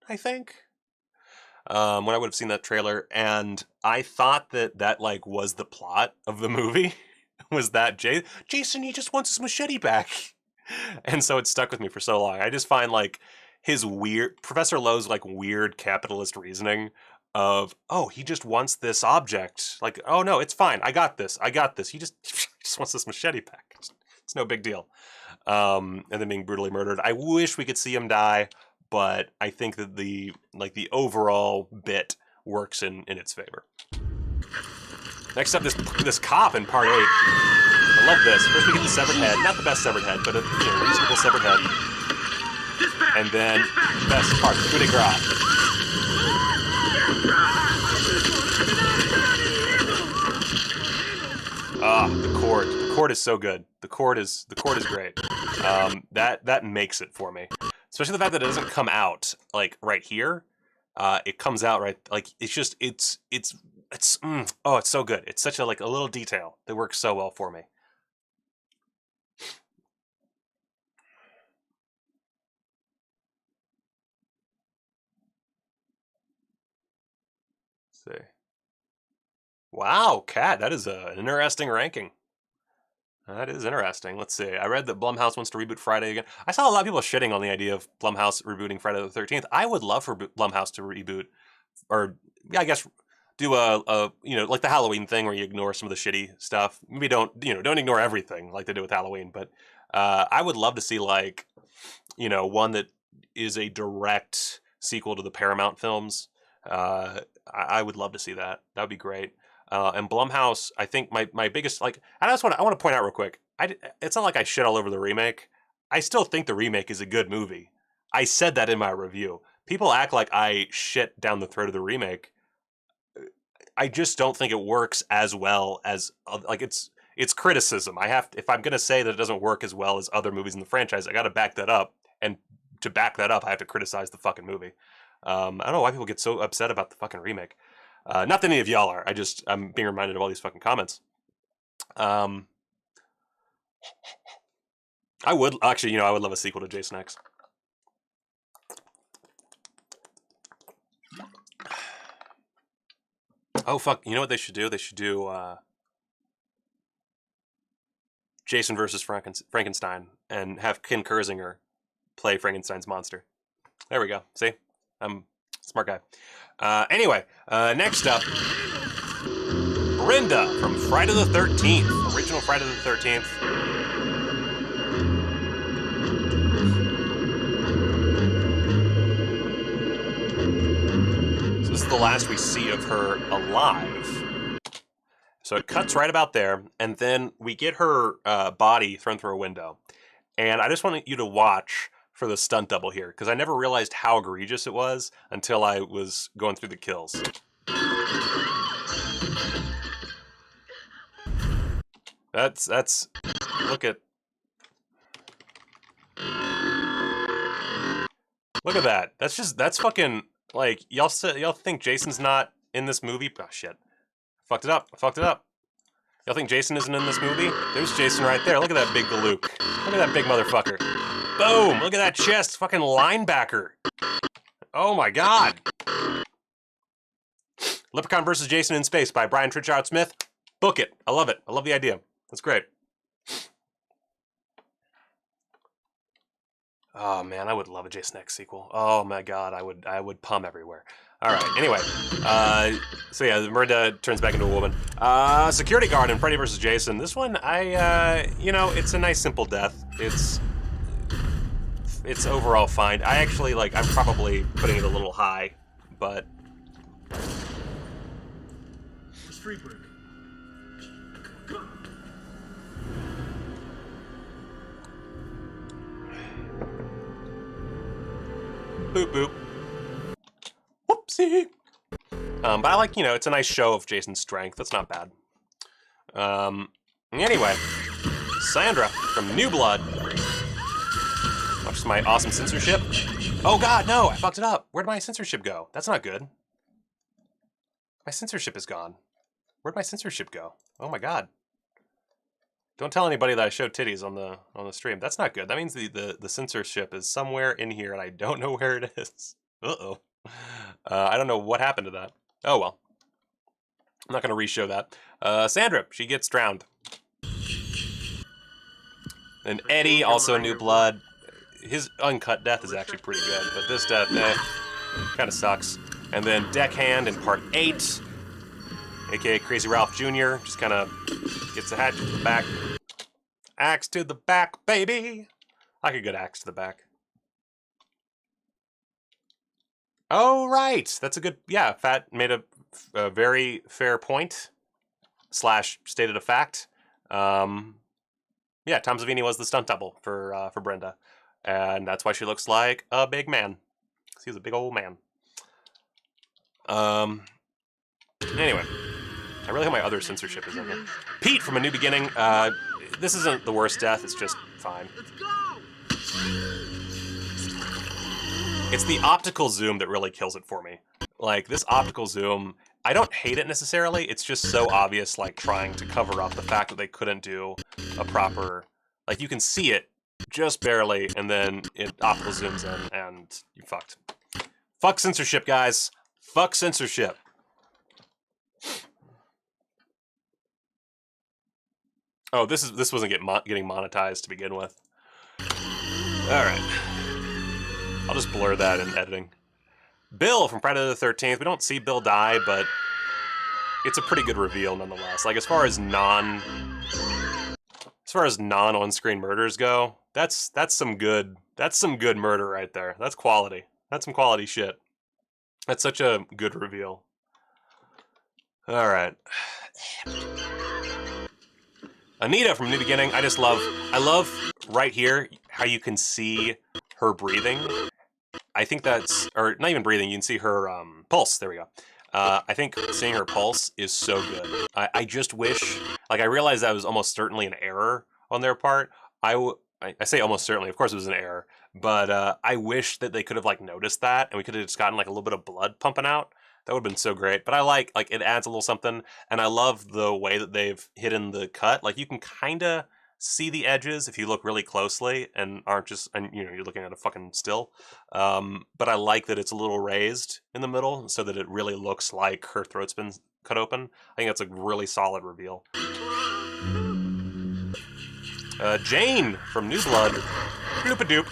I think, when I would have seen that trailer, and I thought that like was the plot of the movie. Was that Jason, he just wants his machete back. And so it stuck with me for so long. I just find like his Professor Lowe's like weird capitalist reasoning of, oh, he just wants this object. Like, oh no, it's fine. I got this. He just wants this machete back. It's no big deal. And then being brutally murdered. I wish we could see him die, but I think that the overall bit works in its favor. Next up, this cop in part 8. I love this. First we get the severed head. Not the best severed head, but a reasonable severed head. And then, best part, coup de grace. The chord. The chord is so good. The chord is great. That makes it for me. Especially the fact that it doesn't come out, like, right here. It comes out right, like, it's so good. It's such a little detail that works so well for me. Let's see. Wow, Kat, that is an interesting ranking. That is interesting. Let's see. I read that Blumhouse wants to reboot Friday again. I saw a lot of people shitting on the idea of Blumhouse rebooting Friday the 13th. I would love for Blumhouse to reboot, or I guess do a like the Halloween thing where you ignore some of the shitty stuff. Maybe don't ignore everything like they do with Halloween, but I would love to see one that is a direct sequel to the Paramount films. I would love to see that. That would be great. And Blumhouse, I think my biggest, I want to point out real quick. It's not like I shit all over the remake. I still think the remake is a good movie. I said that in my review. People act like I shit down the throat of the remake. I just don't think it works as well as it's criticism. If I'm gonna say that it doesn't work as well as other movies in the franchise, I got to back that up. And to back that up, I have to criticize the fucking movie. I don't know why people get so upset about the fucking remake. Not that any of y'all are. I'm being reminded of all these fucking comments. I would love a sequel to Jason X. Oh fuck! You know what they should do? They should do Jason versus Frankenstein and have Ken Kersinger play Frankenstein's monster. There we go. See, I'm a smart guy. Anyway, next up, Brenda from Friday the 13th, original Friday the 13th. So this is the last we see of her alive. So it cuts right about there, and then we get her body thrown through a window. And I just want you to watch for the stunt double here, because I never realized how egregious it was until I was going through the kills. That's look at that. That's fucking, like, y'all think Jason's not in this movie? Oh shit. I fucked it up. Y'all think Jason isn't in this movie? There's Jason right there. Look at that big galook. Look at that big motherfucker. Boom! Look at that chest. Fucking linebacker. Oh my god. Leprechaun vs. Jason in Space by Brian Tritchard Smith. Book it. I love it. I love the idea. That's great. Oh man, I would love a Jason X sequel. Oh my god, I would pum everywhere. All right. Anyway, so yeah, Miranda turns back into a woman. Security guard in Freddy vs. Jason. This one, you know, it's a nice simple death. It's overall fine. I actually I'm probably putting it a little high, but. Street break. Boop boop. Whoopsie. But I like, you know, it's a nice show of Jason's strength. That's not bad. Anyway, Sandra from New Blood. Watch my awesome censorship. Oh god, no, I fucked it up. Where'd my censorship go? That's not good. My censorship is gone. Where'd my censorship go? Oh my god. Don't tell anybody that I showed titties on the stream. That's not good. That means the censorship is somewhere in here and I don't know where it is. Uh-oh. I don't know what happened to that. Oh well. I'm not going to re-show that. Sandra, she gets drowned. And Eddie, also New Blood. His uncut death is actually pretty good, but this death, kind of sucks. And then Deckhand in part 8, aka Crazy Ralph Jr., just kind of gets a hatchet to the back. Axe to the back, baby! I could get axe to the back. Oh, right! That's a good, yeah, Fat made a very fair point, / stated a fact. Yeah, Tom Savini was the stunt double for Brenda. And that's why she looks like a big man. He's a big old man. Anyway, I really hope my other censorship is in here. Pete from A New Beginning. This isn't the worst death. It's just fine. Let's go! It's the optical zoom that really kills it for me. Like, this optical zoom, I don't hate it necessarily. It's just so obvious, like, trying to cover up the fact that they couldn't do a proper... Like, you can see it just barely, and then it optical zooms in, and you fucked. Fuck censorship, guys. Fuck censorship. Oh, this wasn't getting monetized to begin with. All right. I'll just blur that in editing. Bill from Friday the 13th. We don't see Bill die, but it's a pretty good reveal nonetheless. Like, as far as non-on-screen murders go, that's some good murder right there. That's quality. That's some quality shit. That's such a good reveal. All right. Anita from New Beginning. I love right here how you can see her breathing. I think that's, or not even breathing, you can see her pulse. There we go. I think seeing her pulse is so good. I just wish, like, I realized that was almost certainly an error on their part. I say almost certainly, of course it was an error, but I wish that they could have, like, noticed that, and we could have just gotten, like, a little bit of blood pumping out. That would have been so great. But I like it adds a little something, and I love the way that they've hidden the cut. Like, you can kind of see the edges if you look really closely and aren't just, and you know, you're looking at a fucking still. But I like that it's a little raised in the middle so that it really looks like her throat's been cut open. I think that's a really solid reveal. Jane from New Blood. Bloop-a-doop.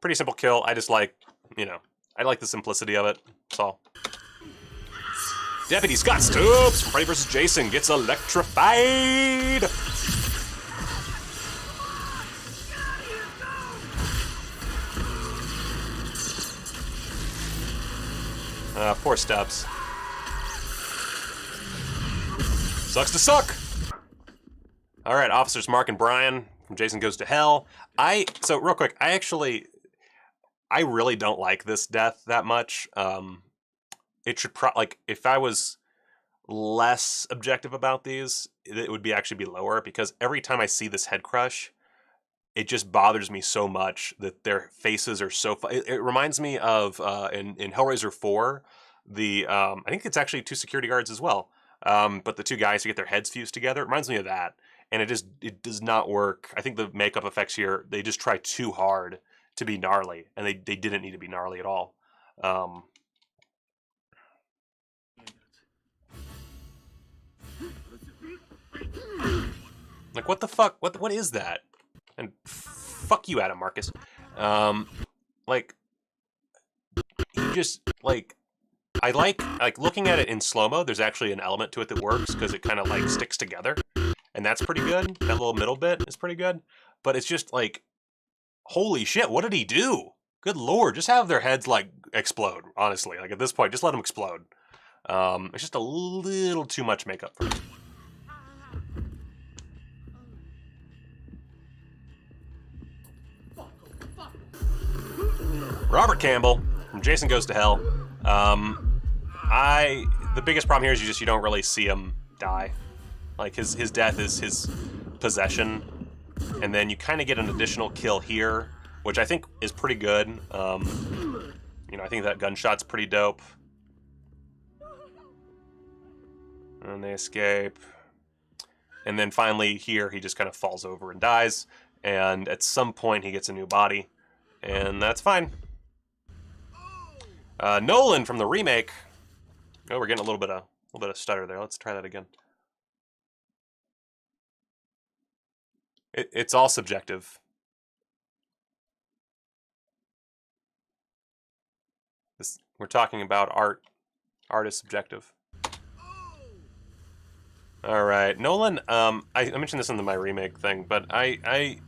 Pretty simple kill. I just like, you know, I like the simplicity of it. That's all. Deputy Scott Stubbs from Freddy vs. Jason gets electrified. Poor Stubbs. Sucks to suck. All right, officers Mark and Brian from Jason Goes to Hell. So real quick, I really don't like this death that much. It should like, if I was less objective about these, it would actually be lower, because every time I see this head crush, it just bothers me so much that their faces are so. It reminds me of in Hellraiser 4, I think it's actually 2 security guards as well. But the 2 guys who get their heads fused together, it reminds me of that, and it does not work. I think the makeup effects here, they just try too hard to be gnarly, and they didn't need to be gnarly at all. Like, what the fuck? What is that? And fuck you, Adam Marcus. Like, you just, like, I like looking at it in slow-mo, there's actually an element to it that works, because it kind of, like, sticks together. And that's pretty good. That little middle bit is pretty good. But it's just, like, holy shit, what did he do? Good lord, just have their heads, like, explode, honestly. Like, at this point, just let them explode. It's just a little too much makeup for me. Robert Campbell from Jason Goes to Hell. The biggest problem here is you don't really see him die. Like, his death is his possession, and then you kind of get an additional kill here, which I think is pretty good. You know, I think that gunshot's pretty dope. And they escape. And then finally here, he just kind of falls over and dies, and at some point he gets a new body, and that's fine. Nolan from the remake. Oh, we're getting a little bit of stutter there. Let's try that again. It's all subjective. We're talking about art. Art is subjective. All right, Nolan. I mentioned this in my remake thing, but I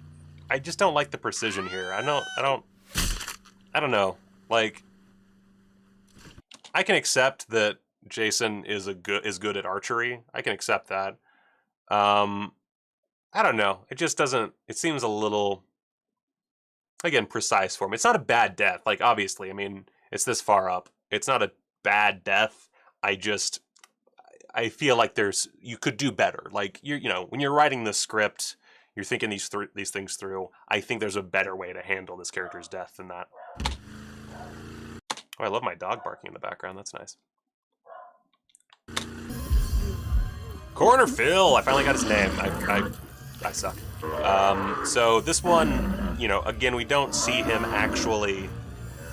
just don't like the precision here. I don't know. Like, I can accept that Jason is good at archery. I can accept that. I don't know. It just doesn't. It seems a little, again, precise for me. It's not a bad death. Like, obviously, I mean, it's this far up. It's not a bad death. I feel like you could do better. Like, you know, when you're writing the script, you're thinking these things through. I think there's a better way to handle this character's death than that. Oh, I love my dog barking in the background. That's nice. Corner Phil. I finally got his name. I suck. So this one, you know, again, we don't see him actually,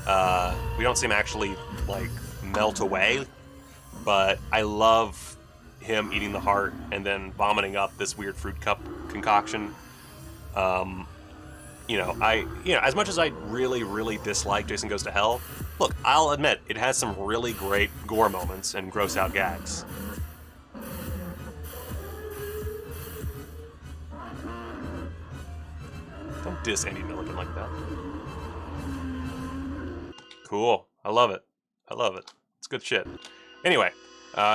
like, melt away, but I love him eating the heart and then vomiting up this weird fruit cup concoction. You know, as much as I really, really dislike Jason Goes to Hell, look, I'll admit, it has some really great gore moments and gross out gags. Don't diss Andy Milligan like that. Cool. I love it. I love it. It's good shit. Anyway,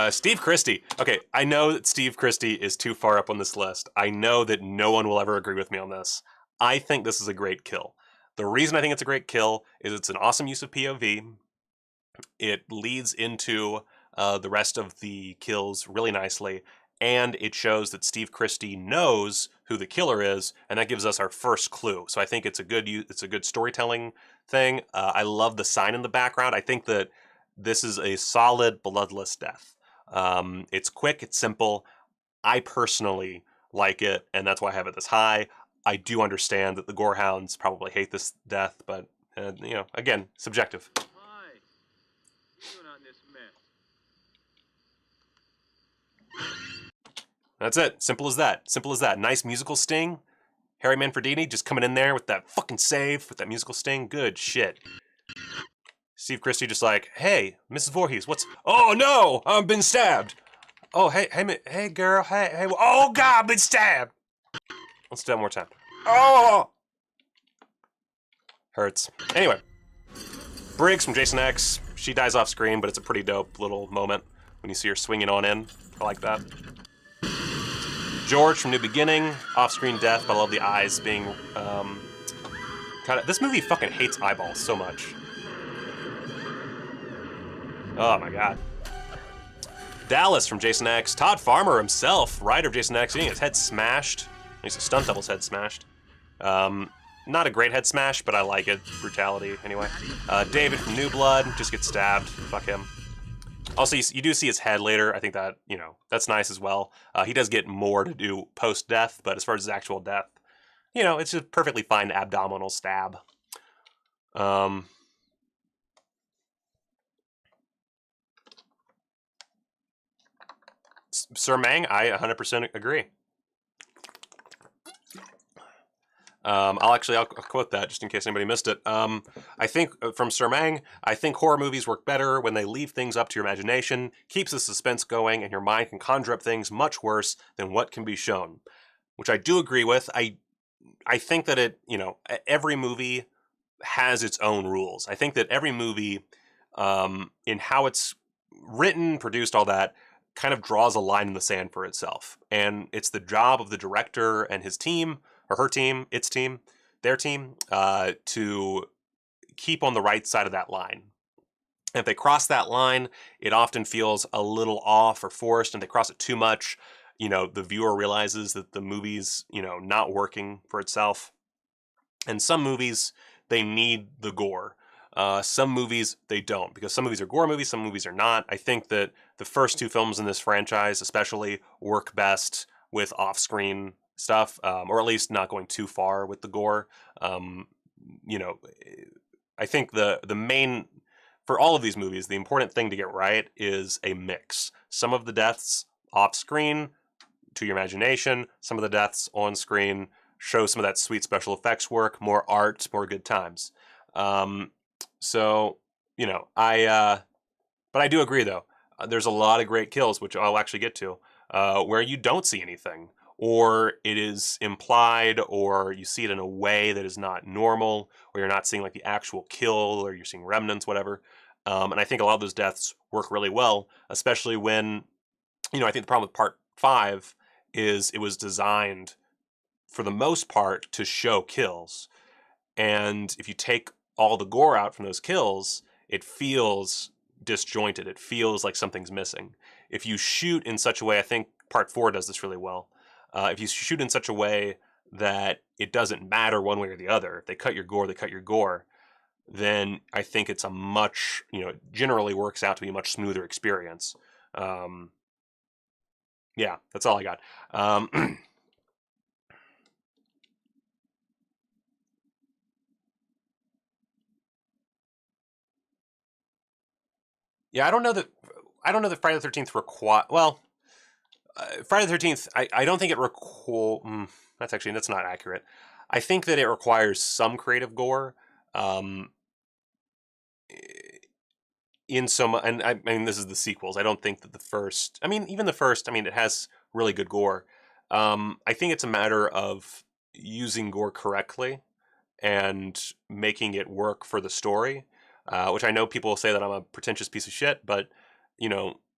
Steve Christie. Okay, I know that Steve Christie is too far up on this list. I know that no one will ever agree with me on this. I think this is a great kill. The reason I think it's a great kill is it's an awesome use of POV. It leads into the rest of the kills really nicely, and it shows that Steve Christie knows who the killer is, and that gives us our first clue. So I think it's a good storytelling thing. I love the sign in the background. I think that this is a solid bloodless death. It's quick, it's simple. I personally like it, and that's why I have it this high. I do understand that the gorehounds probably hate this death, but you know, again, subjective. Hi. What are you doing on this mess? That's it. Simple as that. Simple as that. Nice musical sting. Harry Manfredini just coming in there with that fucking save, with that musical sting. Good shit. Steve Christie just like, hey, Mrs. Voorhees, what's... Oh, no! I've been stabbed! Oh, hey, girl, hey, oh, God, I've been stabbed! Let's do that one more time. Oh! Hurts. Anyway. Briggs from Jason X. She dies off screen, but it's a pretty dope little moment when you see her swinging on in. I like that. George from New Beginning. Off-screen death, but I love the eyes being... This movie fucking hates eyeballs so much. Oh my god. Dallas from Jason X. Todd Farmer himself, writer of Jason X, getting his head smashed. At least a stunt double's head smashed. Not a great head smash, but I like it. Brutality, anyway. David from New Blood just gets stabbed. Fuck him. Also, you do see his head later. I think that, you know, that's nice as well. He does get more to do post-death, but as far as his actual death, you know, it's just perfectly fine abdominal stab. Sir Mang, I 100% agree. I'll quote that just in case anybody missed it. I think from Sir Mang, I think horror movies work better when they leave things up to your imagination, keeps the suspense going, and your mind can conjure up things much worse than what can be shown. Which I do agree with. I think that every movie has its own rules. I think that every movie, in how it's written, produced, all that, kind of draws a line in the sand for itself. And it's the job of the director and his team, or her team, its team, their team, to keep on the right side of that line. And if they cross that line, it often feels a little off or forced, and if they cross it too much, the viewer realizes that the movie's, not working for itself. And some movies, they need the gore. Some movies, they don't, because some movies are gore movies, some movies are not. I think that the first two films in this franchise especially work best with off-screen stuff, or at least not going too far with the gore. I think the main, for all of these movies, the important thing to get right is a mix. Some of the deaths off-screen, to your imagination. Some of the deaths on screen show some of that sweet special effects work, more art, more good times. But I do agree though. There's a lot of great kills, which I'll actually get to, where you don't see anything, or it is implied, or you see it in a way that is not normal, or you're not seeing like the actual kill, or you're seeing remnants, whatever. And I think a lot of those deaths work really well, especially when, I think the problem with Part 5 is it was designed for the most part to show kills. And if you take all the gore out from those kills, it feels disjointed. It feels like something's missing. If you shoot in such a way, I think Part 4 does this really well. If you shoot in such a way that it doesn't matter one way or the other, if they cut your gore, they cut your gore, then I think it's a much, generally works out to be a much smoother experience. Yeah, that's all I got. Yeah, I don't know that Friday the 13th Friday the 13th, I don't think it that's not accurate. I think that it requires some creative gore. In so much, and I mean, this is the sequels. I don't think that even the first, it has really good gore. I think it's a matter of using gore correctly and making it work for the story, which I know people will say that I'm a pretentious piece of shit, but,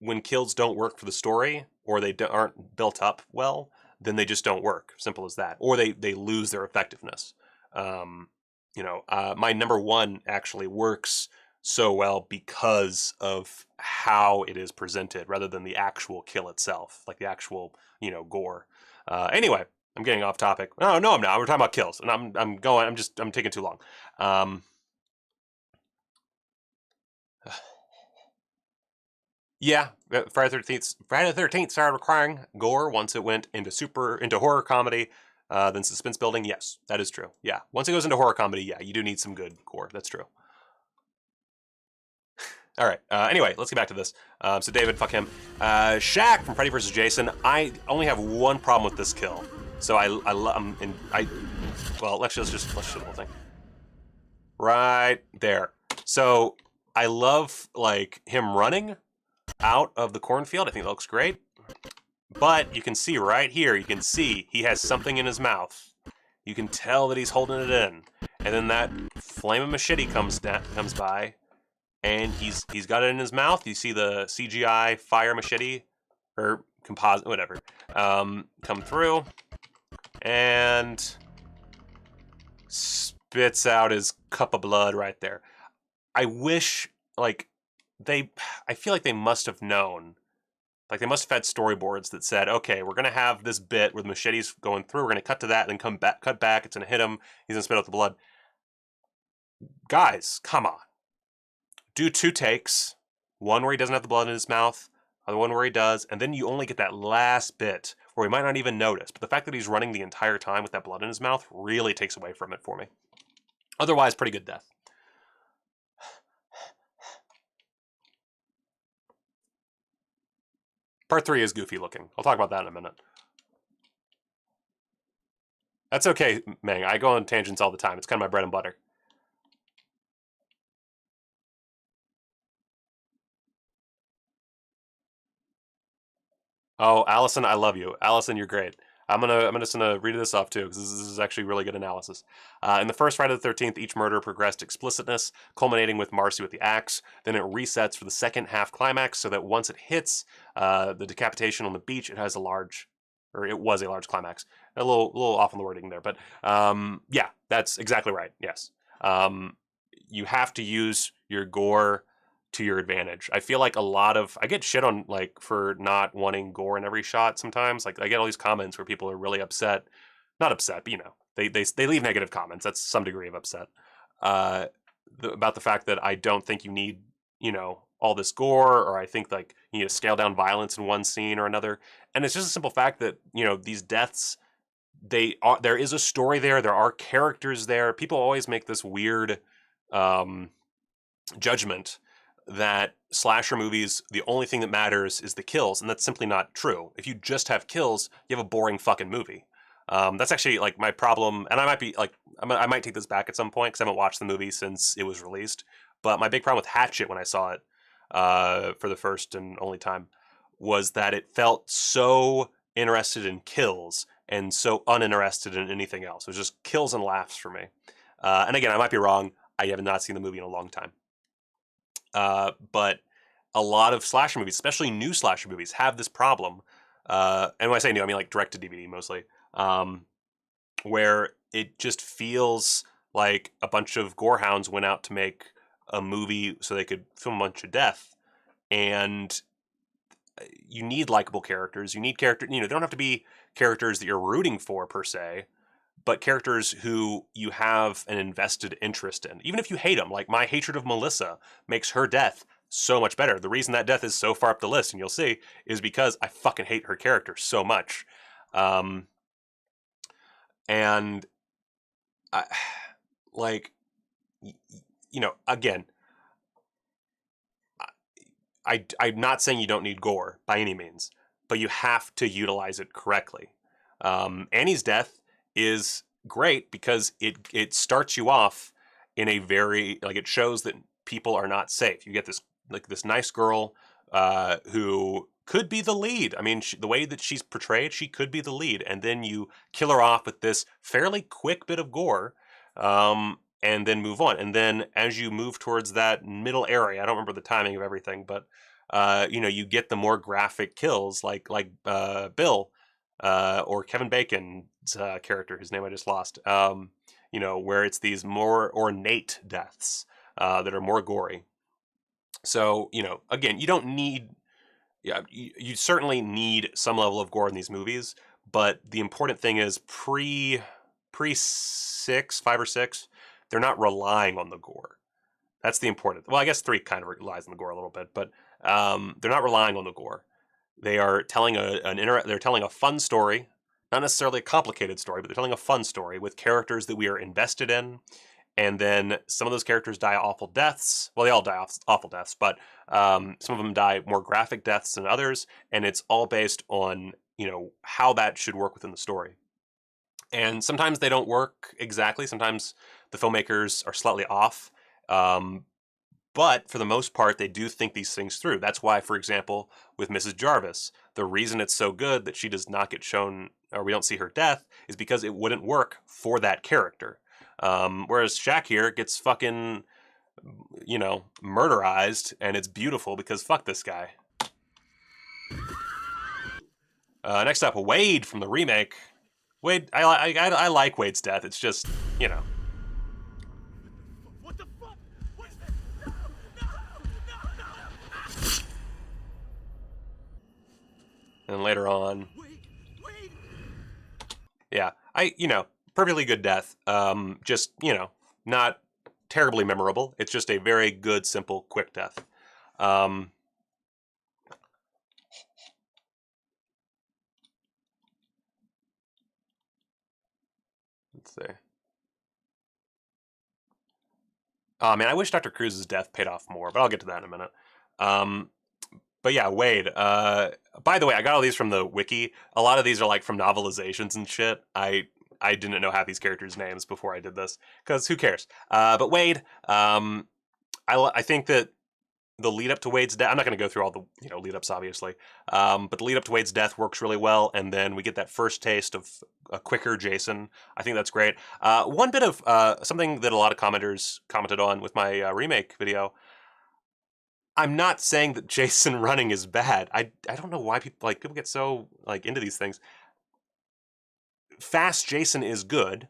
when kills don't work for the story, or they aren't built up well, then they just don't work. Simple as that. Or they lose their effectiveness. My number one actually works so well because of how it is presented rather than the actual kill itself, like the actual, gore. Anyway, I'm getting off topic. No, I'm not. We're talking about kills, and I'm taking too long. Yeah, Friday the 13th started requiring gore once it went into horror comedy, then suspense building. Yes, that is true. Yeah, once it goes into horror comedy, yeah, you do need some good gore. That's true. All right. Anyway, let's get back to this. So David, fuck him. Shaq from Freddy vs. Jason. I only have one problem with this kill. So let's show the whole thing. Right there. So I love him running out of the cornfield. I think that looks great. But you can see right here, he has something in his mouth. You can tell that he's holding it in. And then that flame of machete comes by, and he's got it in his mouth. You see the CGI fire machete, or composite, whatever, come through, and spits out his cup of blood right there. I wish, I feel like they must have known. They must have had storyboards that said, okay, we're going to have this bit where the machete's going through, we're going to cut to that, and then cut back, it's going to hit him, he's going to spit out the blood. Guys, come on. Do 2 takes. One where he doesn't have the blood in his mouth, other one where he does, and then you only get that last bit where he might not even notice. But the fact that he's running the entire time with that blood in his mouth really takes away from it for me. Otherwise, pretty good death. Part 3 is goofy looking. I'll talk about that in a minute. That's okay, Meng. I go on tangents all the time. It's kind of my bread and butter. Oh, Allison, I love you. Allison, you're great. I'm just gonna read this off too because this is actually really good analysis. In the first Friday the 13th, each murder progressed explicitness, culminating with Marcy with the axe. Then it resets for the second half climax, so that once it hits the decapitation on the beach, it was a large climax. A little off on the wording there, but yeah, that's exactly right. Yes, you have to use your gore to your advantage. I feel like I get shit on like for not wanting gore in every shot sometimes. Like I get all these comments where people are really upset, not upset, but they leave negative comments. That's some degree of upset about the fact that I don't think you need all this gore, or I think like you need to scale down violence in one scene or another. And it's just a simple fact that these deaths, there is a story there. There are characters there. People always make this weird judgment that slasher movies, the only thing that matters is the kills, and that's simply not true. If you just have kills, you have a boring fucking movie. That's actually like my problem, and I might be like, I might take this back at some point because I haven't watched the movie since it was released. But my big problem with Hatchet when I saw it for the first and only time was that it felt so interested in kills and so uninterested in anything else. It was just kills and laughs for me. And again, I might be wrong. I have not seen the movie in a long time. But a lot of slasher movies, especially new slasher movies, have this problem. And when I say new, I mean like direct to DVD mostly, where it just feels like a bunch of gorehounds went out to make a movie so they could film a bunch of death. And you need likable characters. You need characters, they don't have to be characters that you're rooting for per se, but characters who you have an invested interest in. Even if you hate them, like my hatred of Melissa makes her death so much better. The reason that death is so far up the list, and you'll see, is because I fucking hate her character so much. And again, I'm not saying you don't need gore by any means, but you have to utilize it correctly. Annie's death is great because it starts you off in a very, like, it shows that people are not safe. You get this nice girl who could be the lead. I mean, the way that she's portrayed, she could be the lead, and then you kill her off with this fairly quick bit of gore, and then move on. And then as you move towards that middle area, I don't remember the timing of everything, but you get the more graphic kills like Bill or Kevin Bacon's character, whose name I just lost. Where it's these more ornate deaths that are more gory. So again, you don't need. Yeah, you certainly need some level of gore in these movies, but the important thing is pre 5 or 6, they're not relying on the gore. That's the important. Well, I guess 3 kind of relies on the gore a little bit, but they're not relying on the gore. They are telling they're telling a fun story, not necessarily a complicated story, but they're telling a fun story with characters that we are invested in. And then some of those characters die awful deaths. Well, they all die awful deaths, but some of them die more graphic deaths than others. And it's all based on, how that should work within the story. And sometimes they don't work exactly. Sometimes the filmmakers are slightly off. But for the most part, they do think these things through. That's why, for example, with Mrs. Jarvis, the reason it's so good that she does not get shown, or we don't see her death, is because it wouldn't work for that character. Whereas Shaq here gets fucking, murderized, and it's beautiful because fuck this guy. Next up, Wade from the remake. Wade, I like Wade's death. It's just, What the fuck? What is that? No! No! And later on, Wait! yeah, perfectly good death. Just, not terribly memorable. It's just a very good, simple, quick death. Let's see. Oh, man, I wish Dr. Cruz's death paid off more, but I'll get to that in a minute. But yeah, Wade. By the way, I got all these from the wiki. A lot of these are like from novelizations and shit. I I didn't know half these characters' names before I did this, because who cares? But Wade, I think that the lead up to Wade's death, I'm not going to go through all the lead ups, obviously, but the lead up to Wade's death works really well, and then we get that first taste of a quicker Jason. I think that's great. One bit of something that a lot of commenters commented on with my remake video. I'm not saying that Jason running is bad. I don't know why people get so into these things. Fast Jason is good,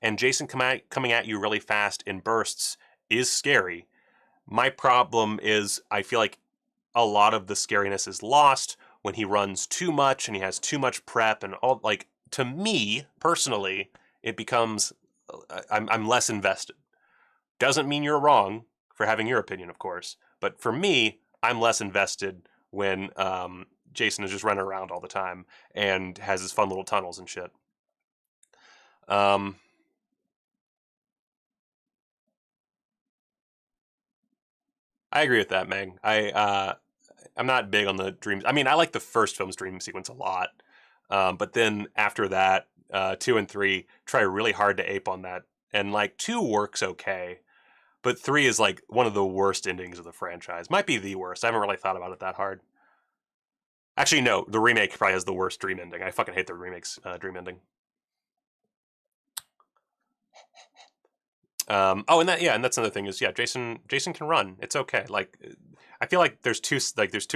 and Jason coming at you really fast in bursts is scary. My problem is I feel like a lot of the scariness is lost when he runs too much and he has too much prep and all. To me personally, it becomes I'm less invested. Doesn't mean you're wrong for having your opinion, of course, but for me, I'm less invested when Jason is just running around all the time and has his fun little tunnels and shit. I agree with that, Meg. I'm not big on the dreams. I mean, I like the first film's dream sequence a lot, but then after that, 2 and 3 try really hard to ape on that, and 2 works okay, but 3 is one of the worst endings of the franchise. Might be the worst. I haven't really thought about it that hard. Actually, no, the remake probably has the worst dream ending. I fucking hate the remake's dream ending. And that's another thing is, Jason can run. It's okay. I feel like there's two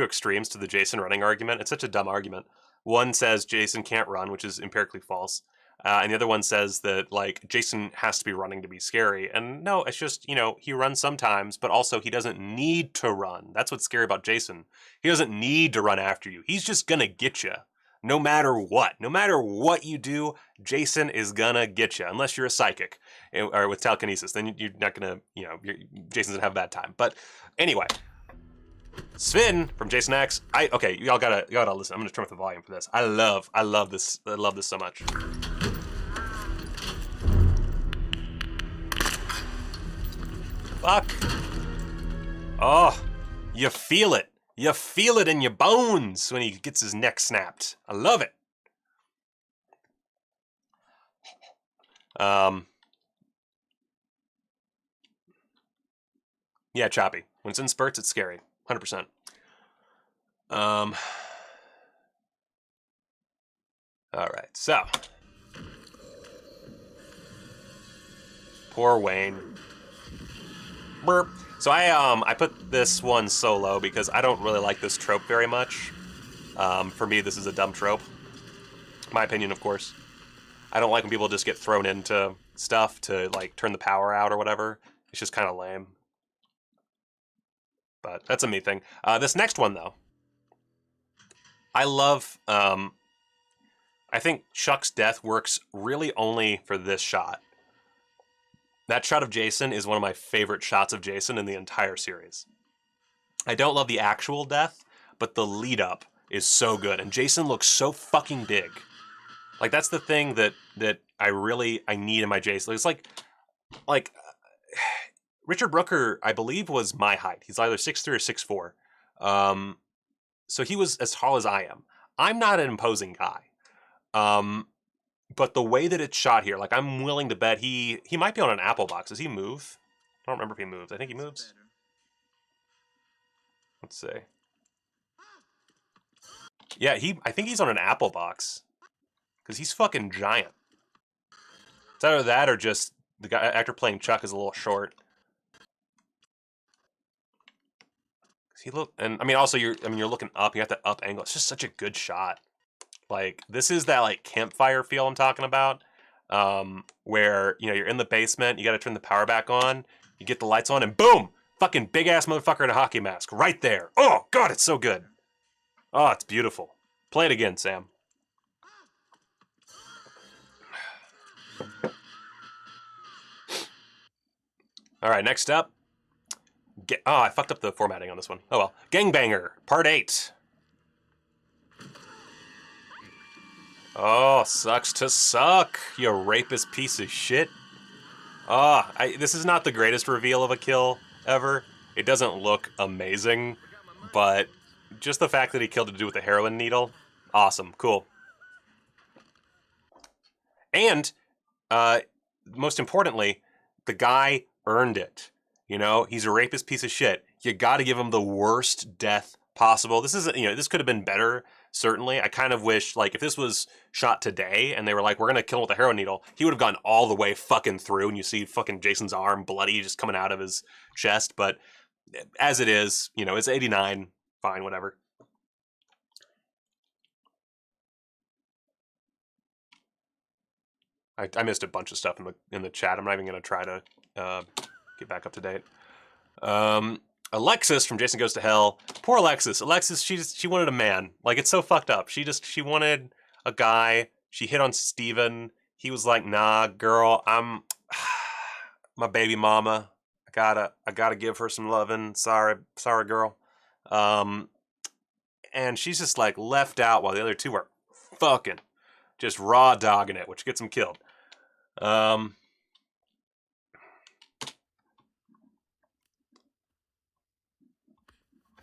extremes to the Jason running argument. It's such a dumb argument. One says Jason can't run, which is empirically false. And the other one says that Jason has to be running to be scary. And no, it's just, he runs sometimes, but also he doesn't need to run. That's what's scary about Jason. He doesn't need to run after you. He's just gonna get you. No matter what. No matter what you do, Jason is gonna get you. Unless you're a psychic or with telekinesis, then you're not gonna, Jason's gonna have a bad time. But anyway, Sven from Jason X. Y'all gotta listen. I'm gonna turn up the volume for this. I love this. I love this so much. Fuck. Oh, you feel it. You feel it in your bones when he gets his neck snapped. I love it. Yeah, choppy. When it's in spurts, it's scary. 100%. All right, so. Poor Wayne. Burp. So I put this one solo because I don't really like this trope very much. For me, this is a dumb trope. My opinion, of course. I don't like when people just get thrown into stuff to turn the power out or whatever. It's just kind of lame. But that's a me thing. This next one, though. I love... I think Chuck's death works really only for this shot. That shot of Jason is one of my favorite shots of Jason in the entire series. I don't love the actual death, but the lead up is so good. And Jason looks so fucking big. That's the thing that I need in my Jason. It's like Richard Brooker, I believe, was my height. He's either 6'3" or 6'4". So he was as tall as I am. I'm not an imposing guy. But the way that it's shot here, I'm willing to bet he might be on an apple box. Does he move? I don't remember if he moves. I think he moves. Let's see. Yeah, I think he's on an apple box. Because he's fucking giant. It's either that or just the actor playing Chuck is a little short. Also you're looking up. You got that up angle. It's just such a good shot. This is that campfire feel I'm talking about, where you're in the basement, you got to turn the power back on, you get the lights on, and boom, fucking big ass motherfucker in a hockey mask right there. Oh god, it's so good. Oh, it's beautiful. Play it again, Sam. All right, next up. I fucked up the formatting on this one. Oh well. Gangbanger, Part 8. Oh, sucks to suck, you rapist piece of shit. This is not the greatest reveal of a kill ever. It doesn't look amazing, but just the fact that he killed to do with a heroin needle, awesome, cool. And most importantly, the guy earned it. You know, he's a rapist piece of shit. You got to give him the worst death possible. This isn't, you know, this could have been better, certainly. I kind of wish, like, if this was shot today and they were like, we're going to kill him with a heroin needle, he would have gone all the way fucking through, and you see fucking Jason's arm bloody just coming out of his chest. But as it is, you know, it's 89, fine, whatever. I missed a bunch of stuff in the chat. I'm not even going to try to get back up to date. Alexis from Jason Goes to Hell. Poor Alexis. Alexis, she wanted a man. Like, it's so fucked up. She wanted a guy. She hit on Steven. He was like, nah, girl, I'm my baby mama. I gotta give her some loving. Sorry, girl. And she's just like left out while the other two are fucking just raw dogging it, which gets them killed. And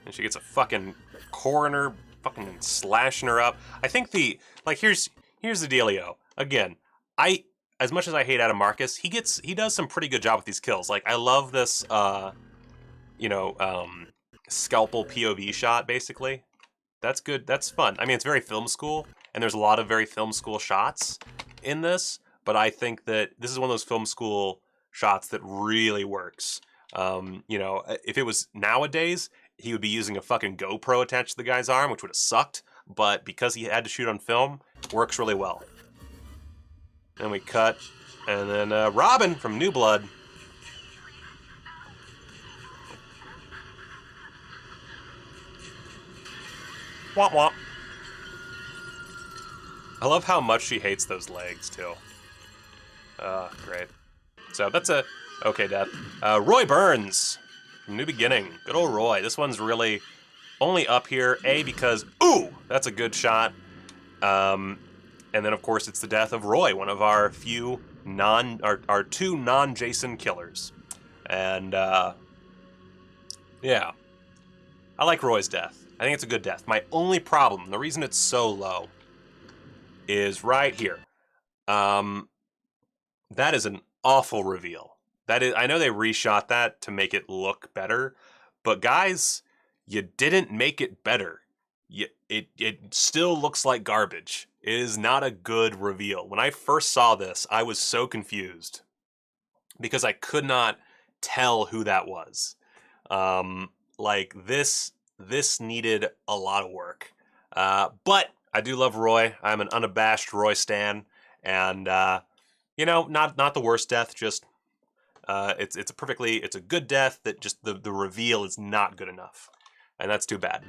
she gets a fucking coroner fucking slashing her up. I think here's the dealio. Again, as much as I hate Adam Marcus, he does some pretty good job with these kills. Like, I love this scalpel POV shot, basically. That's good. That's fun. I mean, it's very film school, and there's a lot of very film school shots in this, but I think that this is one of those film school shots that really works. You know, if it was nowadays, he would be using a fucking GoPro attached to the guy's arm, which would have sucked, but because he had to shoot on film, works really well. Then we cut, and then Robin from New Blood. Womp womp. I love how much she hates those legs, too. Great. So that's a okay death. Roy Burns from New Beginning. Good old Roy. This one's really only up here, A, because, ooh, that's a good shot. And then, of course, it's the death of Roy, one of our few our two non-Jason killers. And, yeah. I like Roy's death. I think it's a good death. My only problem, the reason it's so low, is right here. That is an awful reveal. That is, I know they reshot that to make it look better, but guys, you didn't make it better. It still looks like garbage. It is not a good reveal. When I first saw this, I was so confused because I could not tell who that was. Like, this needed a lot of work. But I do love Roy. I'm an unabashed Roy stan, and you know, not the worst death. Just it's a good death that just the reveal is not good enough, and that's too bad.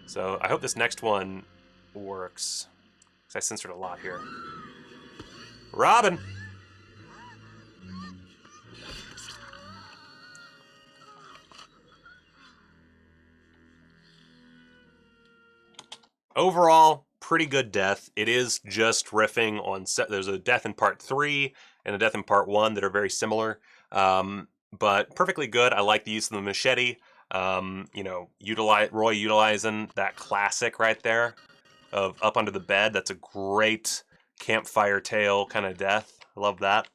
So I hope this next one works, because I censored a lot here. Robin. Overall, pretty good death. It is just riffing on there's a death in part 3 and a death in part 1 that are very similar, but perfectly good. I like the use of the machete. You know, Roy utilizing that classic right there of up under the bed. That's a great campfire tale kind of death. I love that.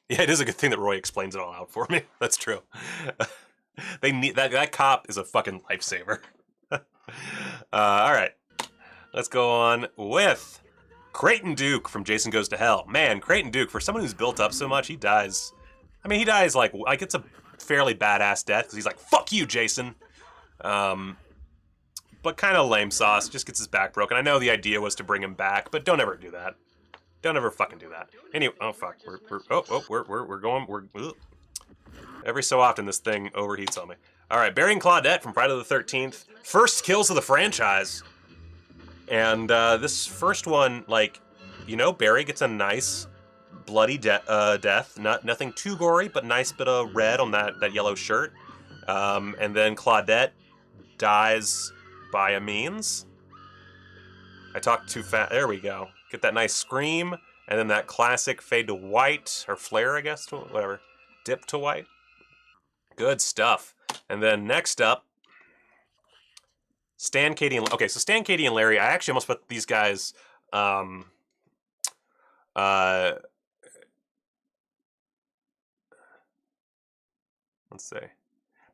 Yeah, it is a good thing that Roy explains it all out for me. That's true. They need that cop is a fucking lifesaver. All right, let's go on with Creighton Duke from Jason Goes to Hell. Man, Creighton Duke, for someone who's built up so much, he dies. I mean, he dies like it's a fairly badass death because he's like, "Fuck you, Jason." But kind of lame sauce. Just gets his back broken. I know the idea was to bring him back, but don't ever do that. Don't ever fucking do that. Anyway, oh fuck, we're going. Ugh. Every so often, this thing overheats on me. All right, Barry and Claudette from Friday the 13th. First kills of the franchise. And this first one, like, you know, Barry gets a nice bloody death. Nothing too gory, but nice bit of red on that yellow shirt. And then Claudette dies by a means. I talked too fast. There we go. Get that nice scream. And then that classic fade to white, or flare, I guess, whatever. Dip to white. Good stuff. And then next up, Stan, Katie, and... Okay, so Stan, Katie, and Larry, I actually almost put these guys... let's see.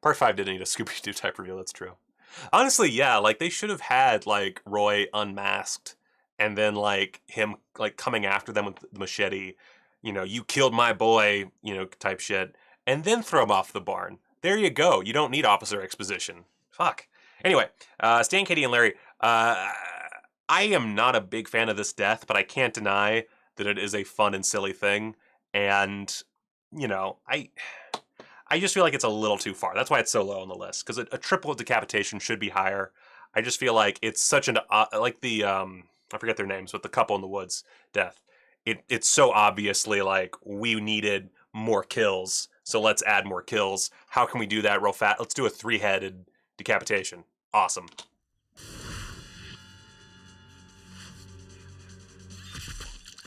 Part 5 didn't need a Scooby-Doo type reveal, that's true. Honestly, yeah, like, they should have had, like, Roy unmasked, and then, like, him, like, coming after them with the machete, you know, you killed my boy, you know, type shit, and then throw him off the barn. There you go. You don't need officer exposition. Fuck. Anyway, Stan, Katie, and Larry, I am not a big fan of this death, but I can't deny that it is a fun and silly thing, and, you know, I just feel like it's a little too far. That's why it's so low on the list, because a triple decapitation should be higher. I just feel like it's such an, like the, I forget their names, but the couple in the woods death. It's so obviously like, we needed more kills, so let's add more kills. How can we do that real fast? Let's do a 3-headed decapitation. Awesome.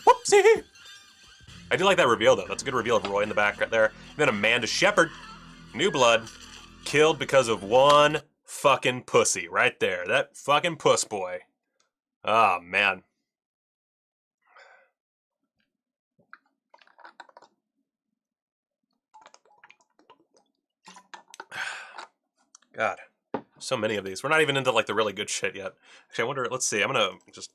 Whoopsie! I do like that reveal, though. That's a good reveal of Roy in the back right there. And then Amanda Shepard, New Blood, killed because of one fucking pussy right there. That fucking puss boy. Oh, man. God, so many of these. We're not even into, like, the really good shit yet. Actually, I wonder, let's see. I'm gonna just...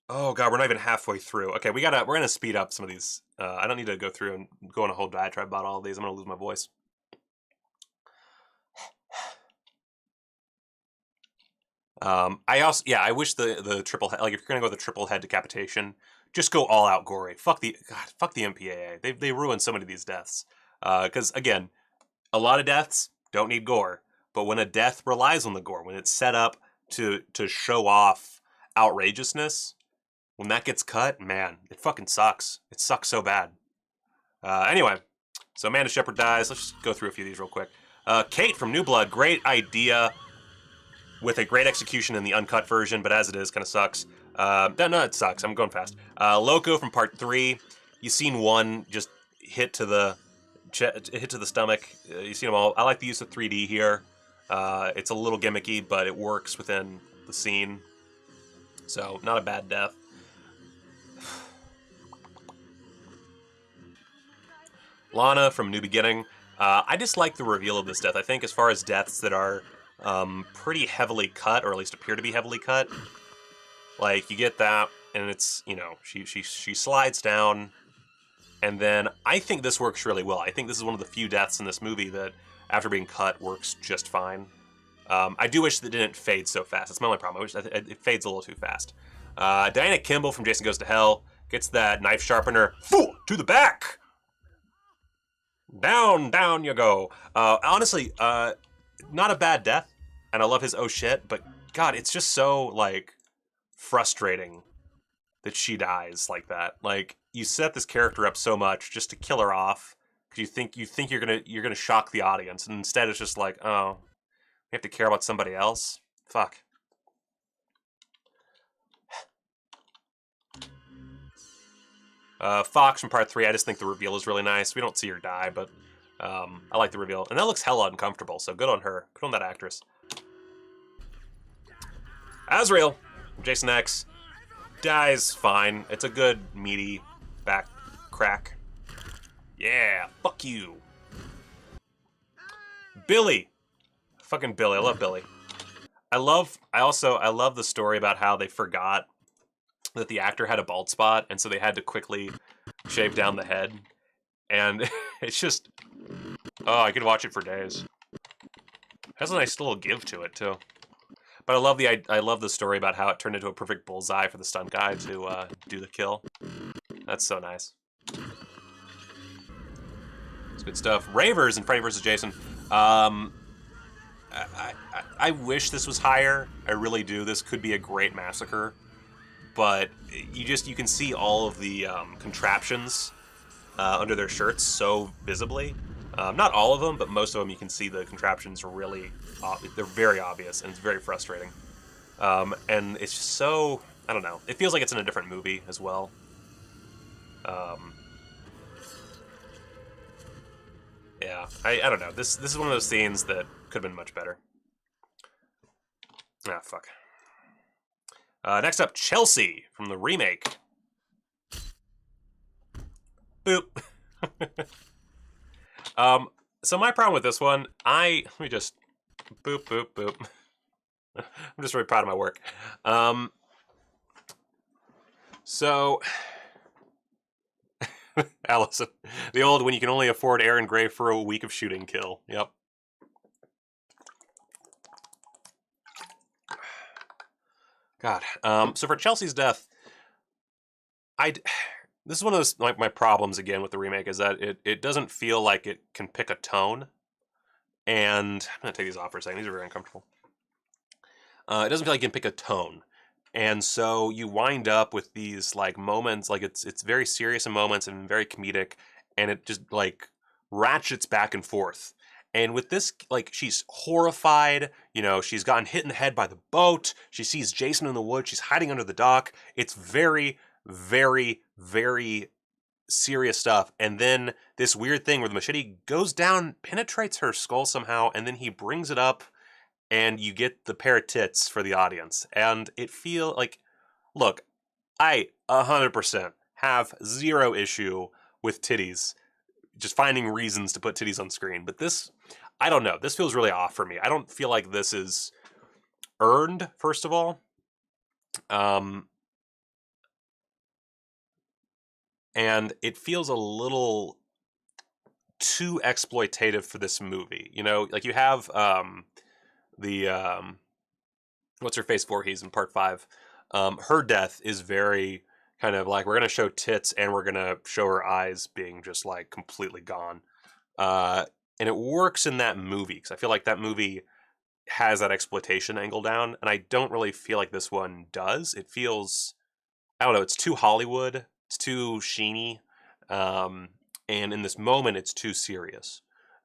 Oh god, we're not even halfway through. Okay, we're gonna speed up some of these. I don't need to go through and go on a whole diatribe about all of these. I'm gonna lose my voice. I wish the triple head, like, if you're gonna go with the triple head decapitation, just go all out gory. Fuck the MPAA. They ruined so many of these deaths. Because again, a lot of deaths don't need gore, but when a death relies on the gore, when it's set up to show off outrageousness. When that gets cut, man, it fucking sucks. It sucks so bad. Anyway, so Amanda Shepard dies. Let's just go through a few of these real quick. Kate from New Blood, great idea with a great execution in the uncut version, but as it is, kind of sucks. No, it sucks. I'm going fast. Loco from Part 3. You've seen one just hit to the stomach. You've seen them all. I like the use of 3D here. It's a little gimmicky, but it works within the scene. So, not a bad death. Lana from New Beginning. I just like the reveal of this death. I think as far as deaths that are pretty heavily cut, or at least appear to be heavily cut, like, you get that, and it's, you know, she slides down, and then I think this works really well. I think this is one of the few deaths in this movie that, after being cut, works just fine. I do wish that it didn't fade so fast. That's my only problem. I wish it fades a little too fast. Diana Kimball from Jason Goes to Hell gets that knife sharpener to the back. Down you go. Honestly, not a bad death, and I love his oh shit, but God, it's just so, like, frustrating that she dies like that. Like, you set this character up so much just to kill her off because you think you're gonna shock the audience, and instead it's just like, oh, we have to care about somebody else. Fuck. Fox from Part 3, I just think the reveal is really nice. We don't see her die, but I like the reveal. And that looks hella uncomfortable, so good on her. Good on that actress. Azrael from Jason X dies fine. It's a good, meaty back crack. Yeah, fuck you. Billy. Fucking Billy. I love Billy. I love the story about how they forgot that the actor had a bald spot, and so they had to quickly shave down the head. And it's just, oh, I could watch it for days. It has a nice little give to it too. But I love the story about how it turned into a perfect bullseye for the stunt guy to do the kill. That's so nice. It's good stuff. Ravers and Freddy vs. Jason. I wish this was higher. I really do. This could be a great massacre. But you can see all of the contraptions under their shirts so visibly. Not all of them, but most of them you can see the contraptions really, they're very obvious, and it's very frustrating. And it's just so, I don't know, it feels like it's in a different movie as well. Yeah, I don't know, this is one of those scenes that could have been much better. Ah, fuck. Next up, Chelsea from the remake. Boop. So my problem with this one, let me just boop, boop, boop. I'm just really proud of my work. So, Allison, the old when you can only afford Aaron Gray for a week of shooting kill. Yep. God. So for Chelsea's death, this is one of those, like, my problems again with the remake is that it doesn't feel like it can pick a tone. And I'm gonna take these off for a second. These are very uncomfortable. It doesn't feel like it can pick a tone. And so you wind up with these like moments, like it's very serious in moments and very comedic, and it just like ratchets back and forth. And with this, like, she's horrified, you know, she's gotten hit in the head by the boat, she sees Jason in the woods, she's hiding under the dock. It's very, very, very serious stuff. And then this weird thing where the machete goes down, penetrates her skull somehow, and then he brings it up, and you get the pair of tits for the audience. And it feel like, look, I 100% have zero issue with titties, just finding reasons to put titties on screen. But this, I don't know, this feels really off for me. I don't feel like this is earned, first of all. And it feels a little too exploitative for this movie. You know, like you have what's her face Voorhees in part 5. Her death is very kind of like, we're gonna show tits and we're gonna show her eyes being just like completely gone. And it works in that movie because I feel like that movie has that exploitation angle down, and I don't really feel like this one does. It feels, I don't know, it's too Hollywood, it's too sheeny, and in this moment it's too serious.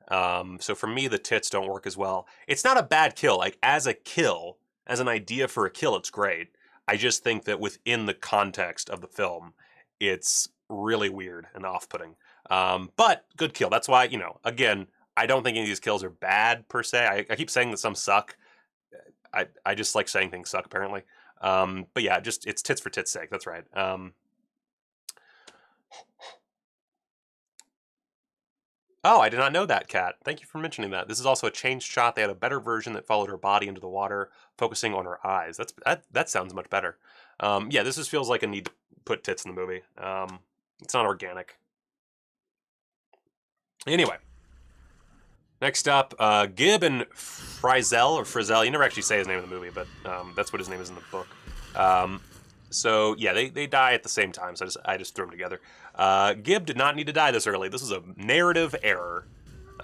So for me, the tits don't work as well. It's not a bad kill. Like, as a kill, as an idea for a kill, it's great. I just think that within the context of the film, it's really weird and off-putting. But good kill. That's why, you know, again, I don't think any of these kills are bad per se. I keep saying that some suck. I just like saying things suck, apparently. But yeah, just it's tits for tits' sake. That's right. Oh, I did not know that, Kat. Thank you for mentioning that. This is also a changed shot. They had a better version that followed her body into the water, focusing on her eyes. That sounds much better. Yeah, this just feels like a need to put tits in the movie. It's not organic. Anyway. Next up, Gibb and Frizzell. You never actually say his name in the movie, but that's what his name is in the book. So yeah, they die at the same time. So I just threw them together. Gibb did not need to die this early. This was a narrative error.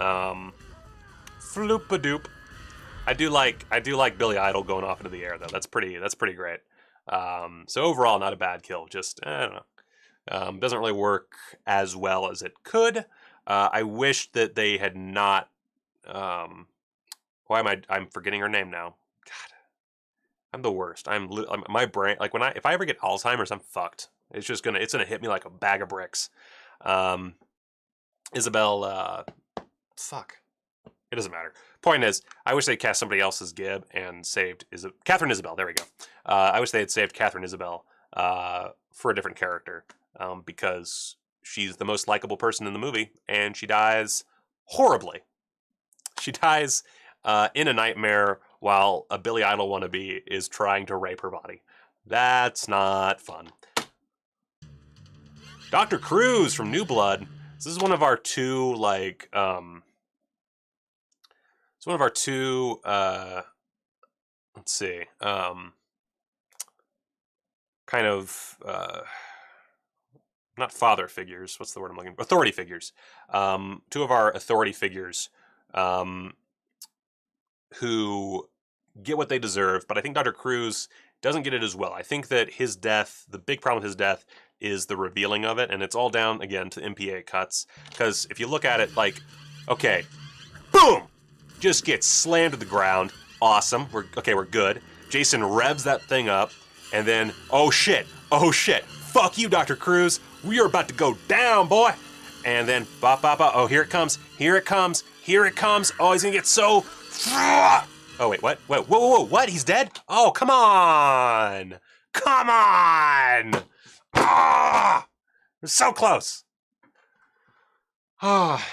Floop-a-doop. I do like Billy Idol going off into the air though. That's pretty great. So overall, not a bad kill. Just I don't know. Doesn't really work as well as it could. I wish that they had not. Why am I'm forgetting her name now? God, I'm the worst. My brain, like if I ever get Alzheimer's, I'm fucked. It's gonna hit me like a bag of bricks. Isabel, fuck. It doesn't matter. Point is, I wish they cast somebody else as Gibb and saved Catherine Isabel. There we go. I wish they had saved Catherine Isabel for a different character because she's the most likable person in the movie, and she dies horribly. She dies in a nightmare while a Billy Idol wannabe is trying to rape her body. That's not fun. Dr. Cruz from New Blood. This is one of our two, like, it's one of our two, let's see, kind of, not father figures, what's the word I'm looking for? Authority figures. Two of our authority figures who get what they deserve, but I think Dr. Cruz doesn't get it as well. I think that his death, the big problem with his death is the revealing of it, and it's all down, again, to MPAA cuts, because if you look at it, like, okay, boom! Just gets slammed to the ground. Awesome. We're good. Jason revs that thing up, and then, oh shit, fuck you, Dr. Cruz, we are about to go down, boy! And then, oh, here it comes, oh, he's gonna get so, Oh, wait, what? Whoa, whoa, whoa, what? He's dead? Oh, come on! Come on! Ah! We're so close! Ah.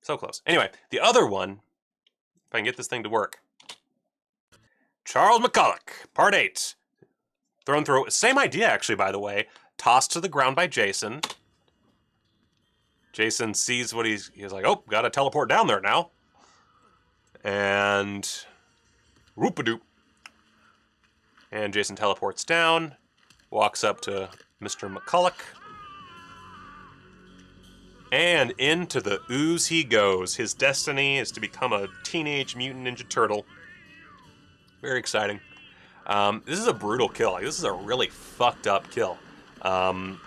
So close. Anyway, the other one, if I can get this thing to work. Charles McCulloch, Part 8. Thrown through. Same idea, actually, by the way. Tossed to the ground by Jason. Jason sees what he's like, oh, gotta teleport down there now. And whoop-a-doop. And Jason teleports down, walks up to Mr. McCulloch. And into the ooze he goes. His destiny is to become a teenage mutant ninja turtle. Very exciting. This is a brutal kill. Like, this is a really fucked up kill. And,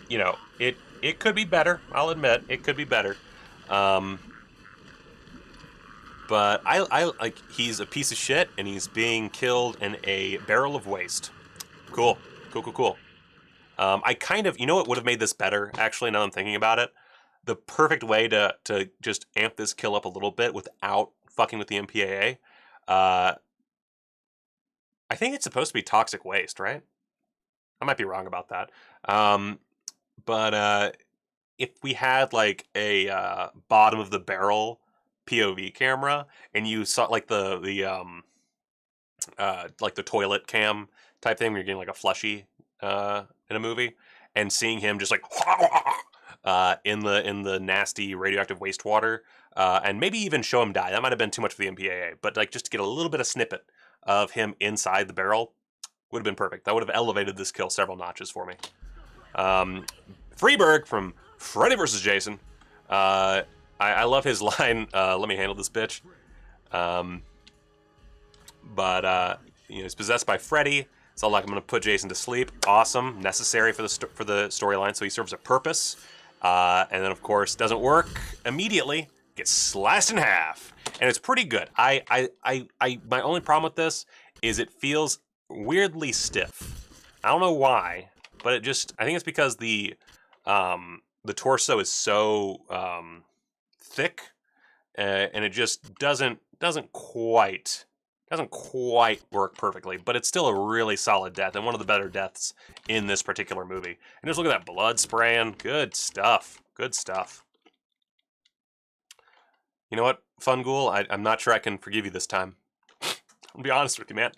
you know, it could be better. I'll admit, it could be better. But I like, he's a piece of shit, and he's being killed in a barrel of waste. Cool. Cool, cool, cool. I kind of, you know what would have made this better, actually, now I'm thinking about it? The perfect way to just amp this kill up a little bit without fucking with the MPAA. I think it's supposed to be toxic waste, right? I might be wrong about that. But if we had like a bottom of the barrel POV camera, and you saw like the toilet cam type thing, where you're getting like a flushy in a movie, and seeing him just like in the nasty radioactive wastewater, and maybe even show him die. That might have been too much for the MPAA, but like just to get a little bit of snippet of him inside the barrel would have been perfect. That would have elevated this kill several notches for me. Freeberg from Freddy vs. Jason. I love his line, let me handle this bitch. But you know, he's possessed by Freddy. It's all like, I'm going to put Jason to sleep. Awesome. Necessary for the storyline, so he serves a purpose. And then, of course, doesn't work immediately. Gets sliced in half. And it's pretty good. My only problem with this is it feels weirdly stiff. I don't know why, but I think it's because the torso is so thick, and it just doesn't quite work perfectly, but it's still a really solid death, and one of the better deaths in this particular movie. And just look at that blood spraying. Good stuff. Good stuff. You know what, Fun Ghoul? I'm not sure I can forgive you this time. I'll be honest with you, man.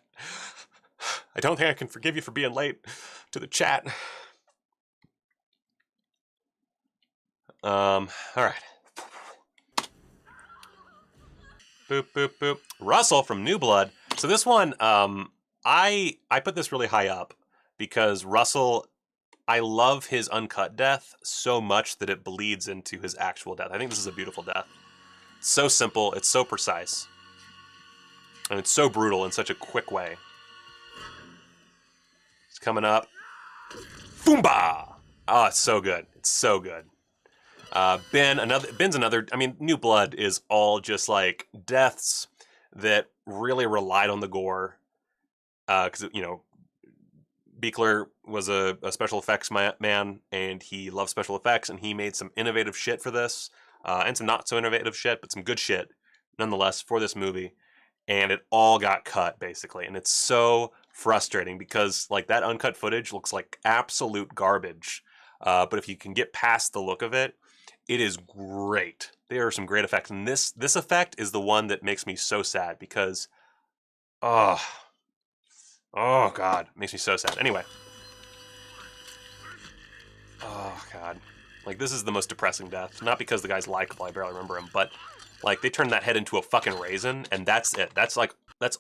I don't think I can forgive you for being late to the chat. All right. Boop, boop, boop. Russell from New Blood. So this one, I put this really high up because Russell, I love his uncut death so much that it bleeds into his actual death. I think this is a beautiful death. It's so simple, it's so precise, and it's so brutal in such a quick way. It's coming up. Boomba! Oh, it's so good. It's so good. Ben's another, I mean, New Blood is all just like deaths that really relied on the gore. Because, you know, Beekler was a special effects man, and he loved special effects, and he made some innovative shit for this, and some not so innovative shit, but some good shit nonetheless for this movie. And it all got cut, basically. And it's so frustrating because, like, that uncut footage looks like absolute garbage. But if you can get past the look of it, it is great. There are some great effects. And this effect is the one that makes me so sad because, oh God, it makes me so sad. Anyway. Oh, God. Like, this is the most depressing death. Not because the guy's likable, I barely remember him, but, like, they turned that head into a fucking raisin, and that's it. That's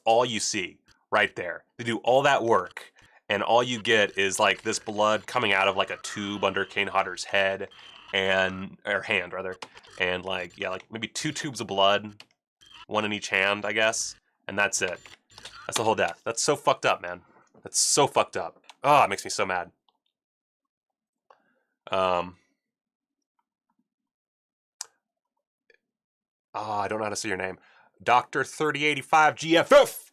all you see right there. They do all that work, and all you get is, like, this blood coming out of, like, a tube under Kane Hodder's head, or hand, rather. And, like, yeah, like, maybe 2 tubes of blood, 1 in each hand, I guess, and that's it. That's the whole death. That's so fucked up, man. That's so fucked up. Oh, it makes me so mad. I don't know how to say your name. Dr. 3085 GFF.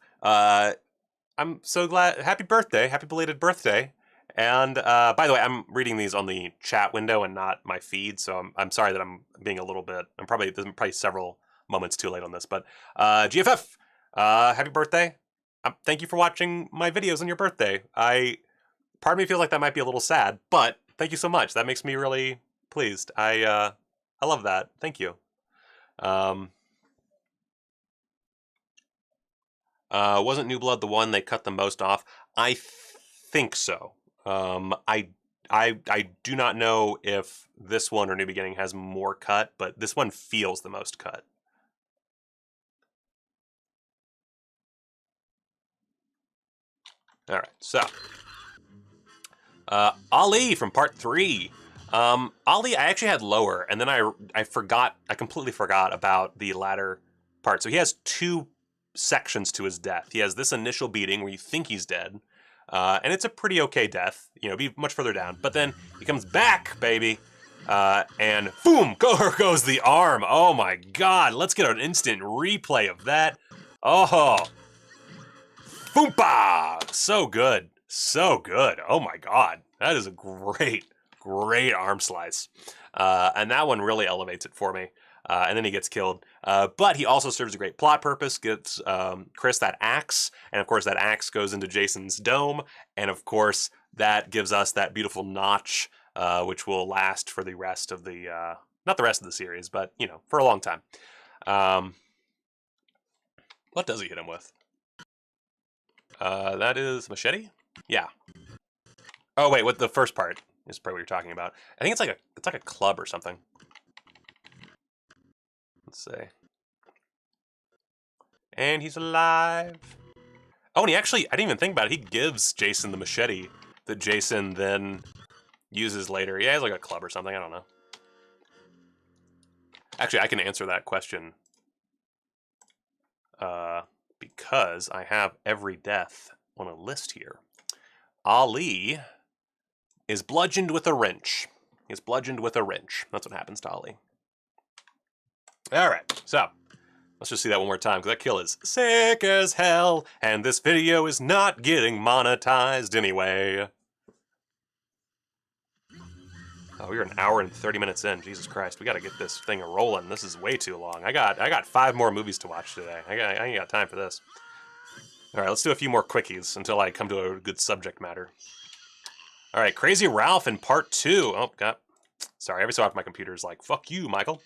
I'm so glad. Happy birthday. Happy belated birthday. And by the way, I'm reading these on the chat window and not my feed, so I'm sorry that I'm being a little bit. There's probably several moments too late on this, but GFF, happy birthday! Thank you for watching my videos on your birthday. Part of me feels like that might be a little sad, but thank you so much. That makes me really pleased. I love that. Thank you. Wasn't New Blood the one they cut the most off? I think so. I do not know if this one or New Beginning has more cut, but this one feels the most cut. All right, so Ali from part 3. Ali, I actually had lower, and then I completely forgot about the latter part. So he has 2 sections to his death. He has this initial beating where you think he's dead, and it's a pretty okay death. You know, be much further down. But then he comes back, baby, and boom, goes the arm. Oh my God! Let's get an instant replay of that. Oh, boompa! So good, so good. Oh my God, that is a great arm slice, and that one really elevates it for me. And then he gets killed. But he also serves a great plot purpose, gets Chris that axe, and of course that axe goes into Jason's dome, and of course that gives us that beautiful notch, which will last for the rest of the, not the rest of the series, but, you know, for a long time. What does he hit him with? That is machete? Yeah. Oh wait, what the first part is probably what you're talking about. I think it's like a club or something. Let's see. And he's alive. Oh, and he actually, I didn't even think about it. He gives Jason the machete that Jason then uses later. Yeah, he has like a club or something. I don't know. Actually, I can answer that question. Because I have every death on a list here. Ali is bludgeoned with a wrench. He's bludgeoned with a wrench. That's what happens to Ali. All right, so let's just see that one more time, because that kill is sick as hell, and this video is not getting monetized anyway. Oh, we're an hour and 30 minutes in. Jesus Christ, we got to get this thing rolling. This is way too long. I got 5 more movies to watch today. I ain't got time for this. All right, let's do a few more quickies until I come to a good subject matter. All right, Crazy Ralph in part 2. Oh, God. Sorry, every so often my computer's like, fuck you, Michael.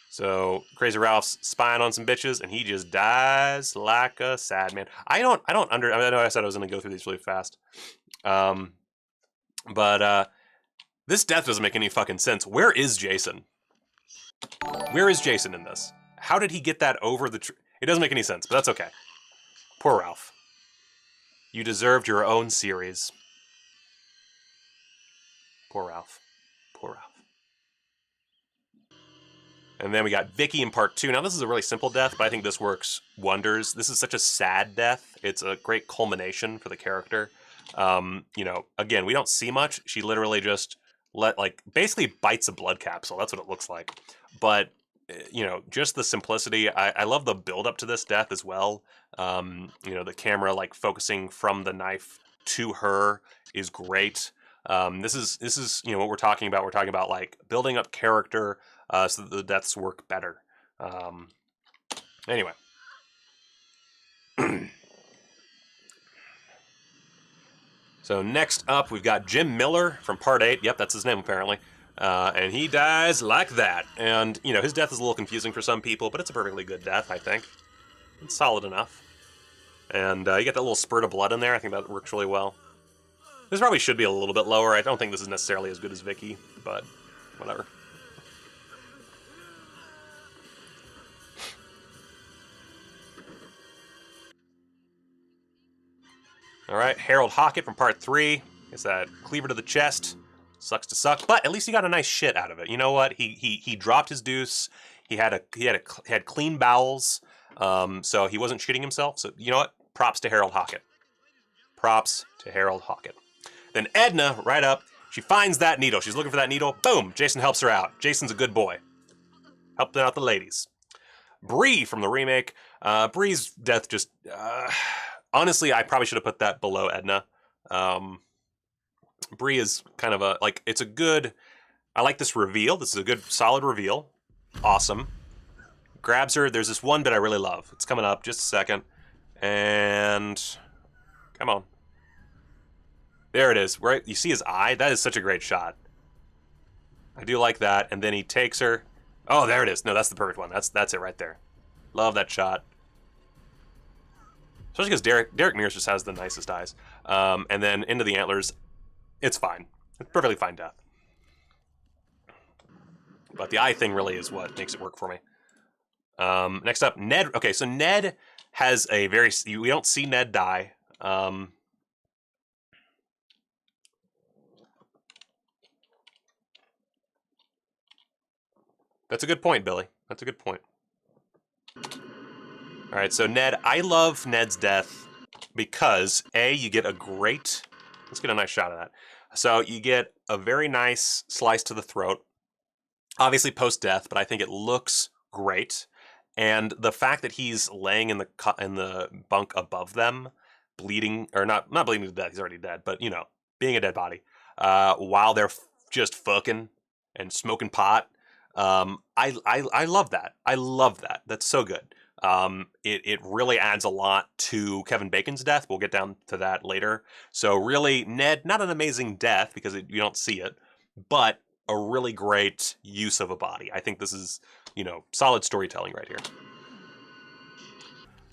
So Crazy Ralph's spying on some bitches, and he just dies like a sad man. I know I said I was going to go through these really fast, but this death doesn't make any fucking sense. Where is Jason? Where is Jason in this? How did he get that over the tree? It doesn't make any sense, but that's okay. Poor Ralph. You deserved your own series. Poor Ralph. Poor Ralph. And then we got Vicky in part 2. Now, this is a really simple death, but I think this works wonders. This is such a sad death. It's a great culmination for the character. You know, again, we don't see much. She literally just basically bites a blood capsule. That's what it looks like. But, you know, just the simplicity. I love the build up to this death as well. You know, the camera like focusing from the knife to her is great. This is, you know, what we're talking about. We're talking about like building up character, so that the deaths work better. Anyway. So next up, we've got Jim Miller from part 8. Yep, that's his name apparently. And he dies like that. And, you know, his death is a little confusing for some people, but it's a perfectly good death, I think. It's solid enough. And you get that little spurt of blood in there. I think that works really well. This probably should be a little bit lower. I don't think this is necessarily as good as Vicky, but whatever. All right, Harold Hockett from part 3. It's that cleaver to the chest. Sucks to suck, but at least he got a nice shit out of it. You know what? He dropped his deuce. He had clean bowels, so he wasn't shitting himself. So you know what? Props to Harold Hockett. Props to Harold Hockett. Then Edna, right up. She finds that needle. She's looking for that needle. Boom! Jason helps her out. Jason's a good boy. Helping out the ladies. Bree from the remake. Bree's death just... honestly, I probably should have put that below Edna. Bree is kind of a, like, it's a good, I like this reveal. This is a good, solid reveal. Awesome. Grabs her. There's this one bit I really love. It's coming up, just a second. And, come on. There it is, right? You see his eye? That is such a great shot. I do like that. And then he takes her. Oh, there it is. No, that's the perfect one. That's it right there. Love that shot. Especially because Derek Mears just has the nicest eyes. And then into the antlers. It's fine. It's perfectly fine death. But the eye thing really is what makes it work for me. Next up, Ned. Okay, so Ned has a very... We don't see Ned die. That's a good point, Billy. That's a good point. All right, so Ned, I love Ned's death because, A, you get a great... Let's get a nice shot of that. So you get a very nice slice to the throat. Obviously post-death, but I think it looks great. And the fact that he's laying in the bunk above them, bleeding, or not bleeding to death, he's already dead, but, you know, being a dead body, while they're just fucking and smoking pot, I love that. I love that. That's so good. It really adds a lot to Kevin Bacon's death. We'll get down to that later. So really, Ned, not an amazing death because you don't see it, but a really great use of a body. I think this is, you know, solid storytelling right here.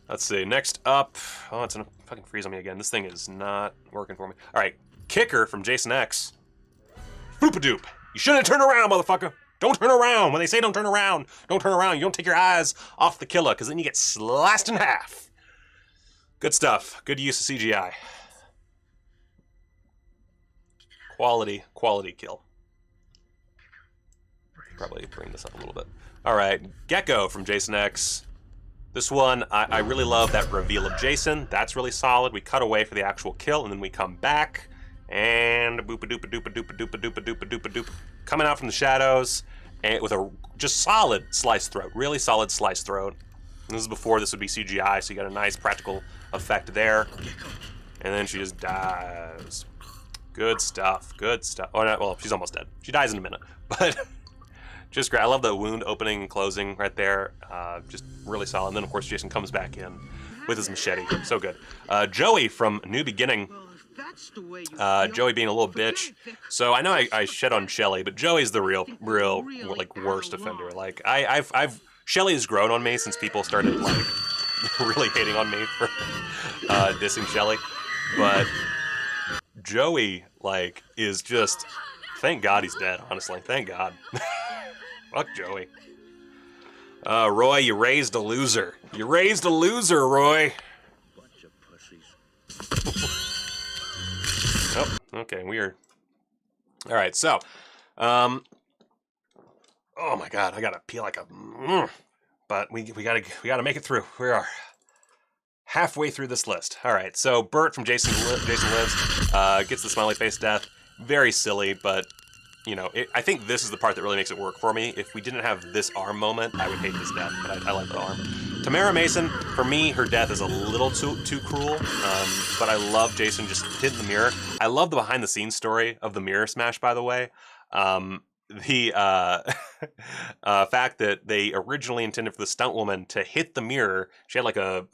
Let's see. Next up, oh, it's gonna fucking freeze on me again. This thing is not working for me. All right, Kicker from Jason X. Boop-a-doop. You shouldn't turn around, motherfucker. Don't turn around. When they say don't turn around, don't turn around. You don't take your eyes off the killer, because then you get sliced in half. Good stuff. Good use of CGI. Quality kill. Probably bring this up a little bit. All right, Gecko from Jason X. This one, I really love that reveal of Jason. That's really solid. We cut away for the actual kill, and then we come back. And boop-a-doop-a-doop-a-doop-a-doop-a-doop-a-doop. Coming out from the shadows, and with a just solid sliced throat. Really solid sliced throat. And this is before this would be CGI, so you got a nice practical effect there. And then she just dies. Good stuff. Good stuff. Oh, no, well, she's almost dead. She dies in a minute. But just great. I love the wound opening and closing right there. Just really solid. And then, of course, Jason comes back in with his machete. So good. Joey from New Beginning. Joey being a little bitch. So I know I shed on Shelly, but Joey's the real like worst offender. Like Shelly has grown on me since people started like really hating on me for dissing Shelly. But Joey like is just, thank God he's dead, honestly. Thank God. Fuck Joey. Roy, you raised a loser. You raised a loser, Roy. Bunch of pussies. Oh, okay, weird. All right, so, oh my God, I gotta pee like a, but we gotta make it through. We are halfway through this list. All right, so Bert from Jason Lives gets the smiley face death. Very silly, but you know, I think this is the part that really makes it work for me. If we didn't have this arm moment, I would hate this death, but I like the arm. Tamara Mason, for me, her death is a little too cruel, but I love Jason just hitting the mirror. I love the behind-the-scenes story of the mirror smash, by the way. The fact that they originally intended for the stunt woman to hit the mirror. She had like a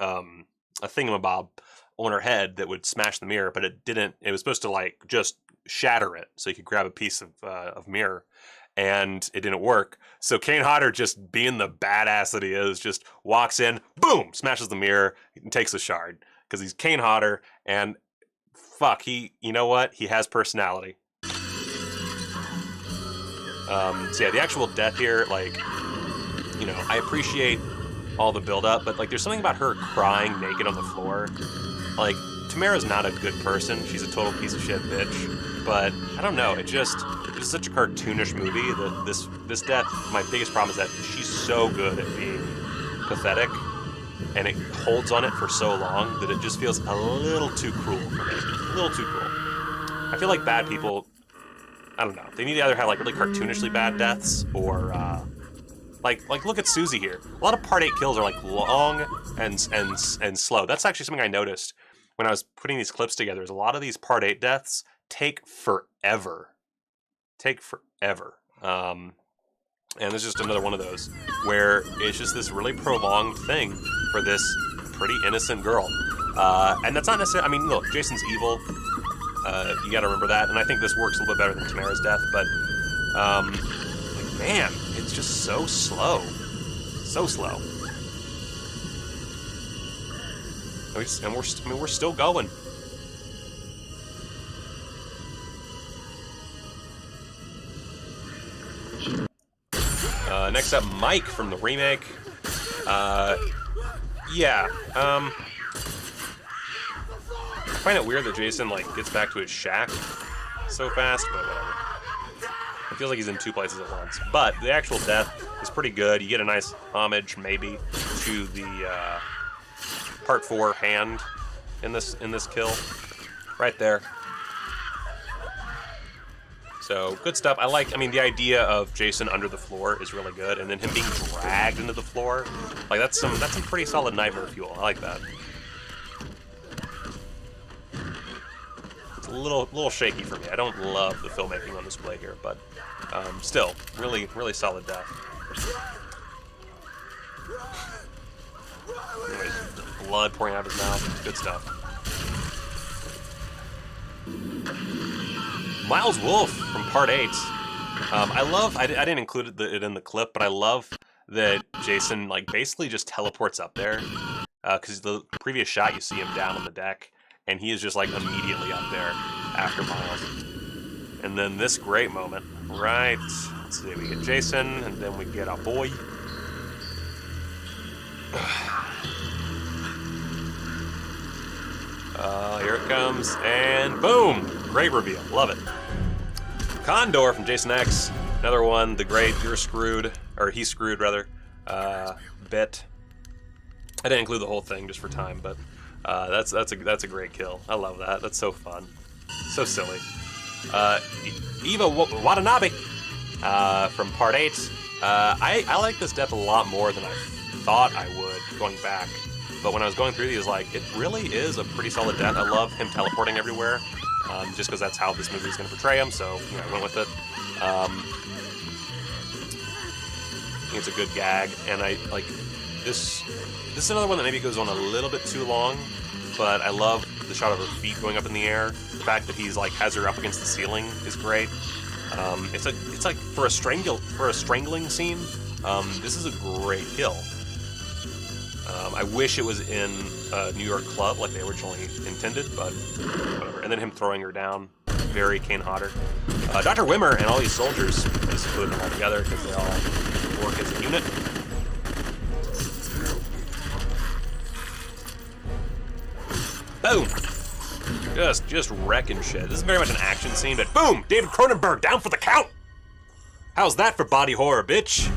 thingamabob on her head that would smash the mirror, but it didn't. It was supposed to like just shatter it so you could grab a piece of mirror, and it didn't work. So Kane Hodder, just being the badass that he is, just walks in, boom, smashes the mirror, and takes the shard because he's Kane Hodder, and fuck, you know what? He has personality. So yeah, the actual death here, like, you know, I appreciate all the build up, but like, there's something about her crying naked on the floor. Like, Tamara's not a good person. She's a total piece of shit bitch. But I don't know. It's such a cartoonish movie that this death, my biggest problem is that she's so good at being pathetic, and it holds on it for so long that it just feels a little too cruel for me. A little too cruel. I feel like bad people, I don't know. They need to either have like really cartoonishly bad deaths or like look at Susie here. A lot of Part 8 kills are like long and slow. That's actually something I noticed when I was putting these clips together. Is a lot of these Part 8 deaths take forever. And it's just another one of those where it's just this really prolonged thing for this pretty innocent girl. And that's not necessarily, I mean, look, Jason's evil. You gotta remember that. And I think this works a little bit better than Tamara's death, but, like, man, it's just so slow. So slow. And we're still going. Next up, Mike from the remake. Yeah. I find it weird that Jason like gets back to his shack so fast, but whatever. It feels like he's in two places at once. But the actual death is pretty good. You get a nice homage, maybe, to the Part 4 hand in this kill, right there. So, good stuff. I mean, the idea of Jason under the floor is really good, and then him being dragged into the floor, like, that's some pretty solid nightmare fuel. I like that. It's a little shaky for me. I don't love the filmmaking on display here, but still, really, really solid death. Anyways, blood pouring out of his mouth. Good stuff. Miles Wolf from Part 8. I didn't include it in the clip, but I love that Jason like basically just teleports up there, because the previous shot you see him down on the deck, and he is just like immediately up there after Miles. And then this great moment, right? Let's see, we get Jason, and then we get our boy. Here it comes, and boom! Great reveal, love it. Condor from Jason X, another one, the great "you're screwed," or "he's screwed" rather, bit. I didn't include the whole thing just for time, but that's a great kill. I love that. That's so fun, so silly. Eva Watanabe from Part 8. I like this death a lot more than I thought I would going back. But when I was going through these, like, it really is a pretty solid death. I love him teleporting everywhere, just because that's how this movie is going to portray him, so, you know, I went with it. I think it's a good gag, and I, like, this is another one that maybe goes on a little bit too long, but I love the shot of her feet going up in the air. The fact that he's, like, has her up against the ceiling is great. It's like, for a strangling scene, this is a great kill. I wish it was in a New York club like they originally intended, but whatever. And then him throwing her down, very Kane Hodder. Dr. Wimmer and all these soldiers, I just included them all together because they all work as a unit. Boom! Just wrecking shit. This is very much an action scene, but boom! David Cronenberg down for the count! How's that for body horror, bitch?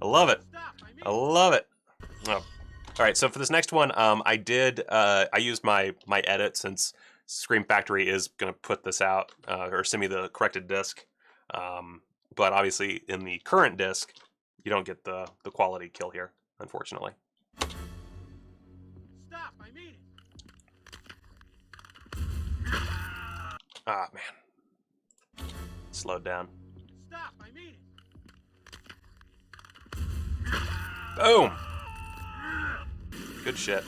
I love it. I love it. Oh. All right, so for this next one, I used my edit since Scream Factory is going to put this out, or send me the corrected disc. But obviously, in the current disc, you don't get the quality kill here, unfortunately. Stop, I mean it. Ah, man. Slowed down. Stop, I mean it. Boom! Good shit.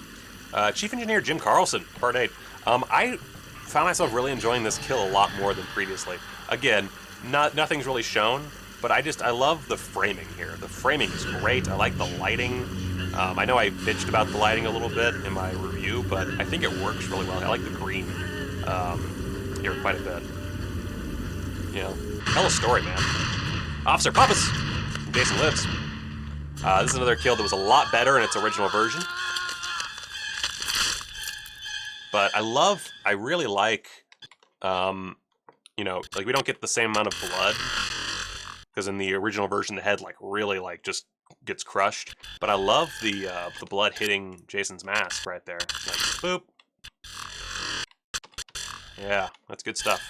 Chief Engineer Jim Carlson, Part 8. I found myself really enjoying this kill a lot more than previously. Again, nothing's really shown, but I love the framing here. The framing is great. I like the lighting. I know I bitched about the lighting a little bit in my review, but I think it works really well. I like the green here quite a bit. You know, tell a story, man. Officer Pappas, Jason Lives. This is another kill that was a lot better in its original version. But I really like, you know, like we don't get the same amount of blood, because in the original version the head like really like just gets crushed. But I love the blood hitting Jason's mask right there. Like, boop. Yeah, that's good stuff.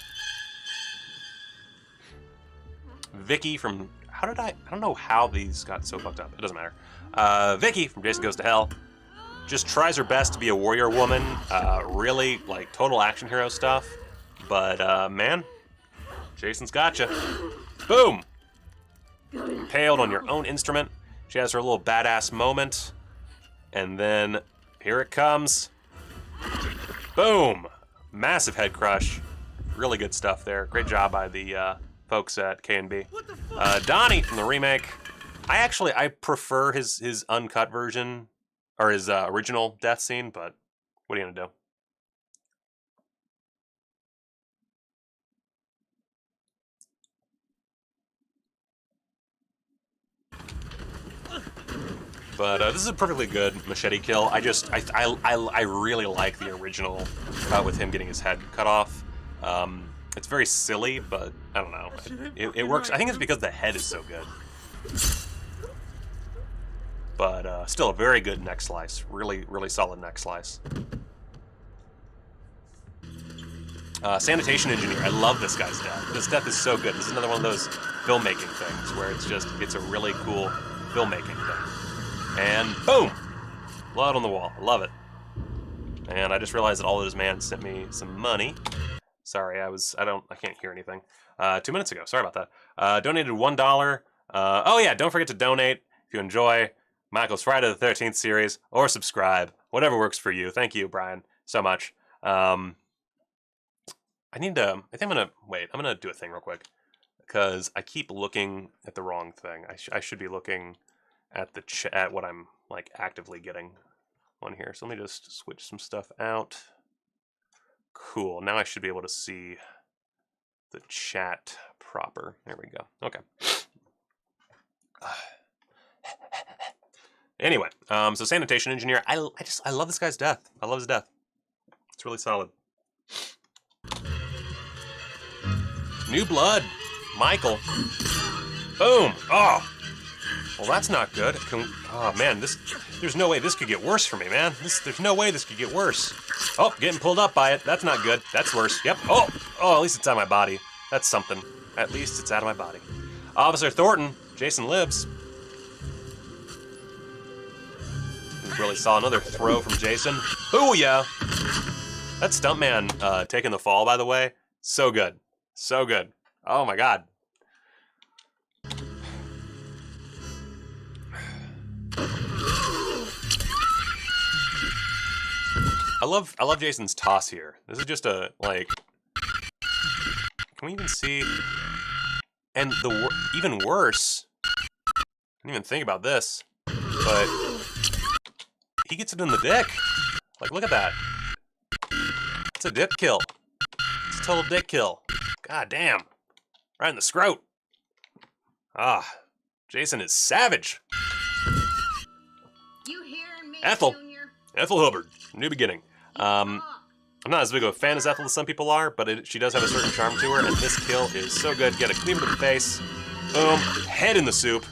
Vicky from, I don't know how these got so fucked up. It doesn't matter. Vicky from Jason Goes to Hell just tries her best to be a warrior woman. Really, like, total action hero stuff. But, man, Jason's gotcha. Boom! Impaled on your own instrument. She has her little badass moment. And then, here it comes. Boom! Massive head crush. Really good stuff there. Great job by the folks at K&B. Donnie from the remake. I prefer his uncut version, or his original death scene, but what are you gonna do? But this is a perfectly good machete kill. I really like the original with him getting his head cut off. It's very silly, but I don't know. It works. I think it's because the head is so good. But still a very good neck slice. Really, really solid neck slice. Sanitation engineer. I love this guy's death. This death is so good. This is another one of those filmmaking things where it's a really cool filmmaking thing. And boom! Blood on the wall. I love it. And I just realized that all those man sent me some money. Sorry, I can't hear anything. 2 minutes ago. Sorry about that. Donated $1. Oh yeah, don't forget to donate if you enjoy Michael's Friday the 13th series, or subscribe. Whatever works for you. Thank you, Brian, so much. I'm gonna do a thing real quick, because I keep looking at the wrong thing. I should be looking at at what I'm like actively getting on here. So let me just switch some stuff out. Cool. Now I should be able to see the chat proper. There we go. Okay. Anyway, so sanitation engineer. I love this guy's death. I love his death. It's really solid. New blood. Michael. Boom. Oh. Well, that's not good. Oh, man, there's no way this could get worse for me, man. There's no way this could get worse. Oh, getting pulled up by it. That's not good. That's worse. Yep. Oh, at least it's out of my body. That's something. At least it's out of my body. Officer Thornton. Jason lives. Really saw another throw from Jason. Booyah! That stuntman taking the fall, by the way. So good. So good. Oh, my God. I love Jason's toss here. This is just a, like... Can we even see... And even worse... I didn't even think about this. But... He gets it in the dick. Like, look at that. It's a dick kill. It's a total dick kill. God damn. Right in the scrot. Ah. Jason is savage. You hearing me, Ethel. Junior? Ethel Hubbard. New beginning. I'm not as big of a fan as Ethel as some people are, but she does have a certain charm to her, and this kill is so good. Get a cleaver to the face. Boom. Head in the soup.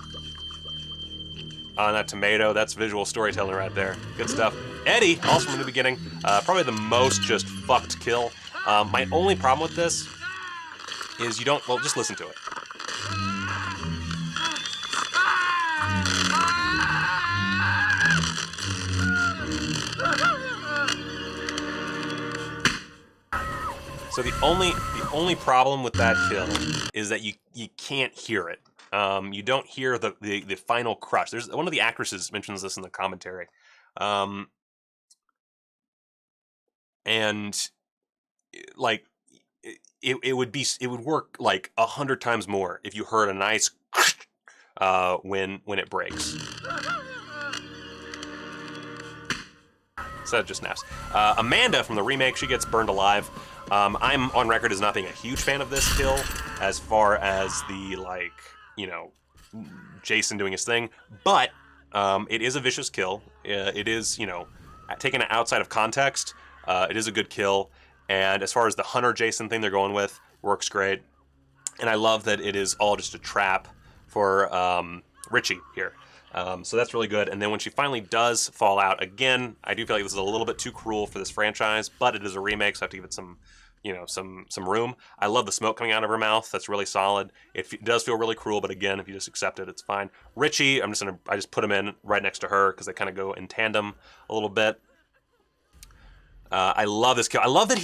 On that tomato, that's visual storytelling right there. Good stuff. Eddie, also from the beginning, probably the most just fucked kill. My only problem with this is you don't, well, just listen to it. So the only problem with that kill is that you can't hear it. You don't hear the final crush. There's one of the actresses mentions this in the commentary, and like it would work like 100 times more if you heard a nice when it breaks. So that just snaps. Amanda from the remake, she gets burned alive. I'm on record as not being a huge fan of this kill, as far as the, like, you know, Jason doing his thing, but it is a vicious kill. It is, you know, taken outside of context, it is a good kill, and as far as the Hunter Jason thing they're going with, works great. And I love that it is all just a trap for Richie here. So that's really good. And then when she finally does fall out, again, I do feel like this is a little bit too cruel for this franchise, but it is a remake, so I have to give it some, you know, some room. I love the smoke coming out of her mouth. That's really solid. It does feel really cruel, but again, if you just accept it, it's fine. Richie, I just put him in right next to her because they kind of go in tandem a little bit. I love this kill. I love that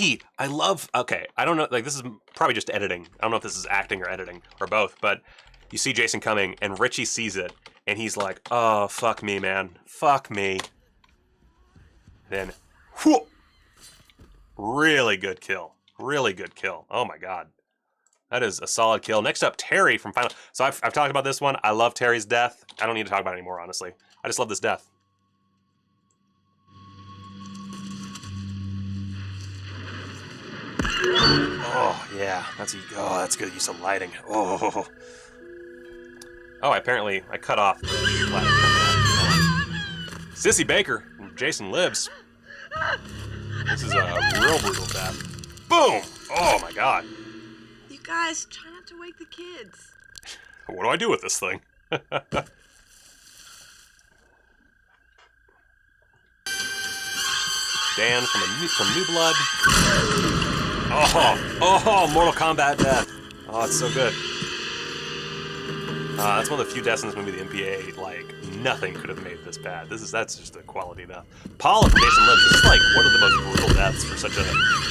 okay, I don't know, like, this is probably just editing. I don't know if this is acting or editing, or both, but you see Jason coming, and Richie sees it, and he's like, oh, fuck me, man. Fuck me. Then, whoo! Really good kill. Really good kill. Oh my god. That is a solid kill. Next up, Terry from Final... So I've talked about this one. I love Terry's death. I don't need to talk about it anymore, honestly. I just love this death. Oh, yeah. That's good use of lighting. Oh. Oh, apparently I cut off the lighting coming out. Sissy Baker from Jason Lives. This is a real brutal death. Boom! Oh my god. You guys, try not to wake the kids. What do I do with this thing? Dan from New Blood. Oh, Mortal Kombat death. Oh, it's so good. That's one of the few deaths in this movie the MPAA, like, nothing could have made this bad. That's just a quality death. Paula from Jason Lives, this is like one of the most brutal deaths for such a,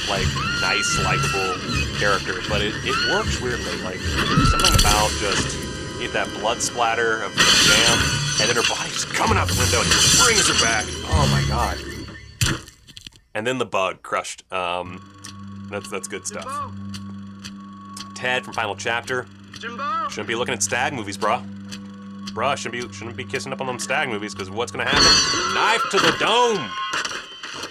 like, nice, likable character, but it works weirdly. Like, something about just, you get that blood splatter of the jam, and then her body just coming out the window and just brings her back. Oh my god. And then the bug crushed. That's good stuff. Ted from Final Chapter. Shouldn't be looking at stag movies, bruh. Shouldn't be kissing up on them stag movies, because what's gonna happen? Knife to the dome!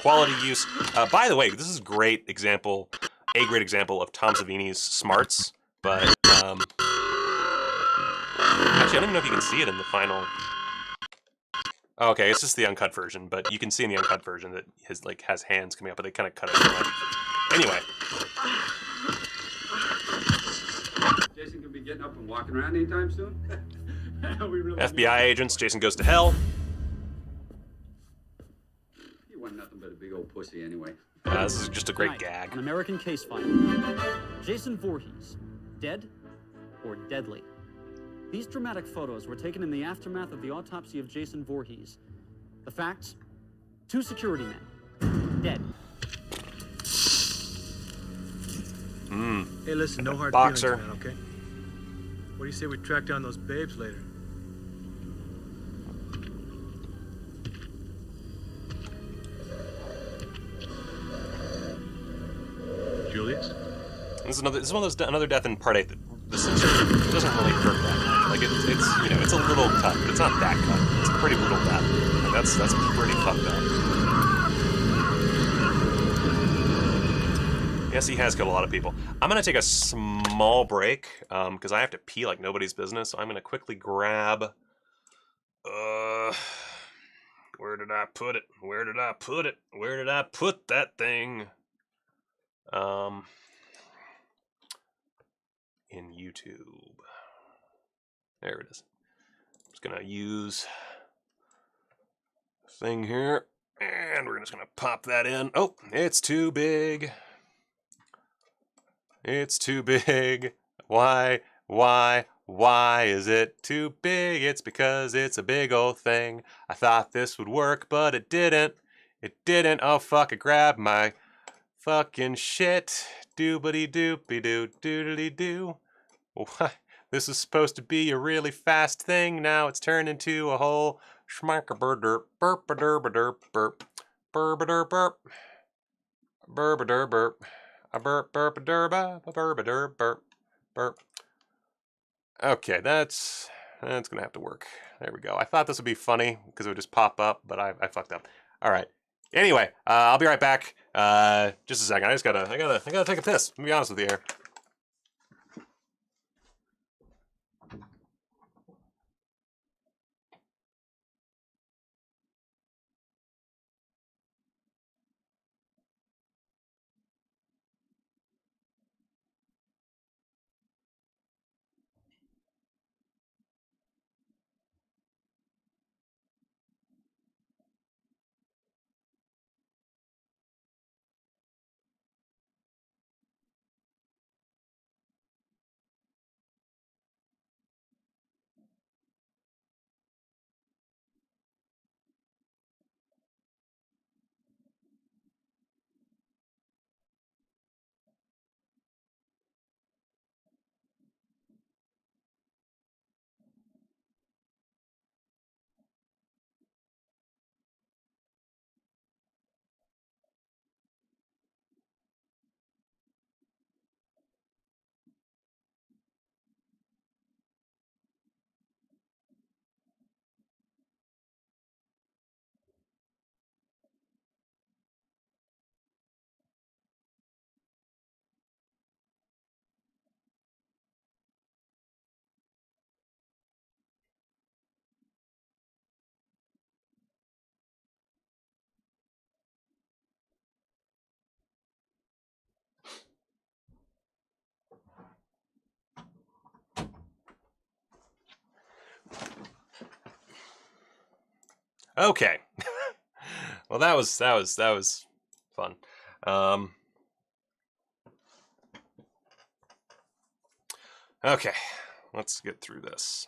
Quality use. By the way, this is a great example, A-grade example of Tom Savini's smarts, but, actually, I don't even know if you can see it in the final... Okay, it's just the uncut version, but you can see in the uncut version that has hands coming up, but they kind of cut it too much. Anyway. Jason could be getting up and walking around anytime soon. FBI agents, Jason Goes to Hell. He wasn't nothing but a big old pussy anyway. This is just a great Tonight, gag. An American case file. Jason Voorhees, dead or deadly? These dramatic photos were taken in the aftermath of the autopsy of Jason Voorhees. The facts: 2 security men, dead. Hey, listen, no hard Boxer. feelings, man, okay? What do you say we track down those babes later? Julius? This is one of those another death in part 8 that the censor doesn't really hurt that much. Like it's it's a little cut, but it's not that cut. It's a pretty brutal death. Like that's pretty fucked up. Yes, he has killed a lot of people. I'm gonna take a small break because I have to pee like nobody's business. So I'm gonna quickly grab. Where did I put it? Where did I put it? Where did I put that thing? In YouTube. There it is. I'm just gonna use the thing here, and we're just gonna pop that in. Oh, it's too big. It's too big. Why is it too big? It's because it's a big old thing. I thought this would work, but it didn't. It didn't. Oh, fuck, I grabbed my fucking shit. Doobity doopy doo doodly doo. This is supposed to be a really fast thing. Now it's turned into a whole schmankerburder burp burp burp burp burp burp burp a burp burp derba burp burp burp. Okay, that's gonna have to work. There we go. I thought this would be funny because it would just pop up, but I fucked up. All right. Anyway, I'll be right back. Just a second. I gotta take a piss. Let me be honest with you here. Okay. Well, that was fun. Okay, let's get through this.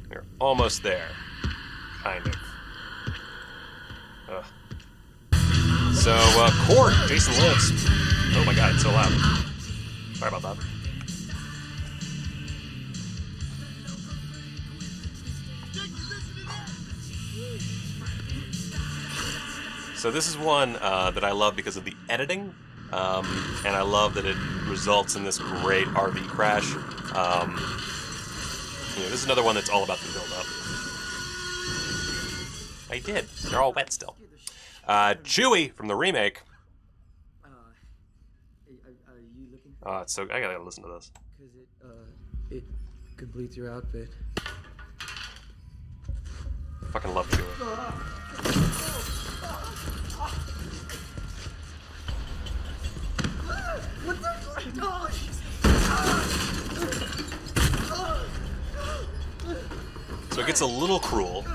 We're almost there, kind of. So, Court, Jason lives. Oh my god, it's so loud. Sorry about that. So this is one that I love because of the editing, and I love that it results in this great RV crash. This is another one that's all about the build-up. I did. They're all wet still. Chewie from the remake. Are you looking? So I gotta listen to this. Because it completes your outfit. Fucking love Chewie. What the? So it gets a little cruel.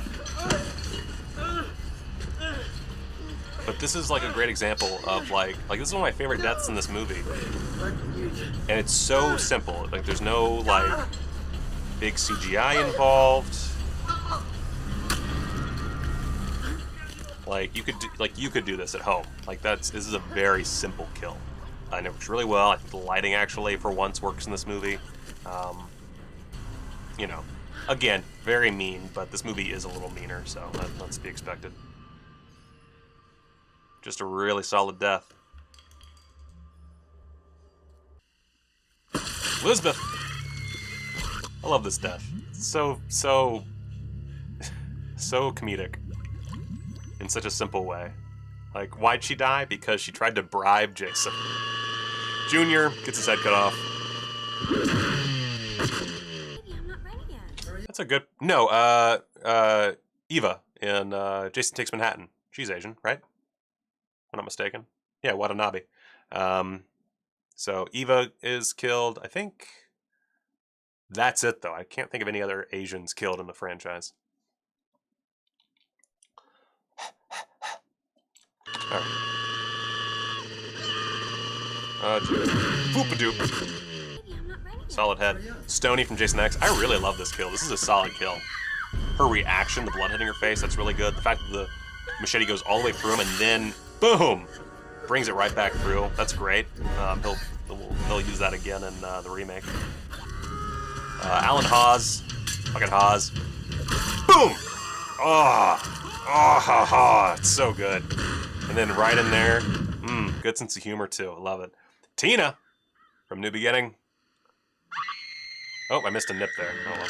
But this is like a great example of like this is one of my favorite deaths in this movie. And it's so simple. Like there's no like big CGI involved. Like you could do this at home. Like this is a very simple kill. And it works really well. I think the lighting actually for once works in this movie. Again, very mean, but this movie is a little meaner, so that's to be expected. Just a really solid death. Elizabeth! I love this death. It's so comedic. In such a simple way. Like, why'd she die? Because she tried to bribe Jason. Junior gets his head cut off. That's a good... No, Eva in Jason Takes Manhattan. She's Asian, right? If I'm not mistaken. Yeah, Watanabe. So Eva is killed. I think that's it, though. I can't think of any other Asians killed in the franchise. All right. Boop-a-doop. Solid head. Stoney from Jason X. I really love this kill. This is a solid kill. Her reaction, the blood hitting her face, that's really good. The fact that the machete goes all the way through him and then, boom, brings it right back through. That's great. He'll use that again in the remake. Alan Hawes. Fucking Hawes. Boom! Oh, it's so good. And then right in there, good sense of humor too. I love it. Tina from New Beginning. Oh, I missed a nip there. Oh, well.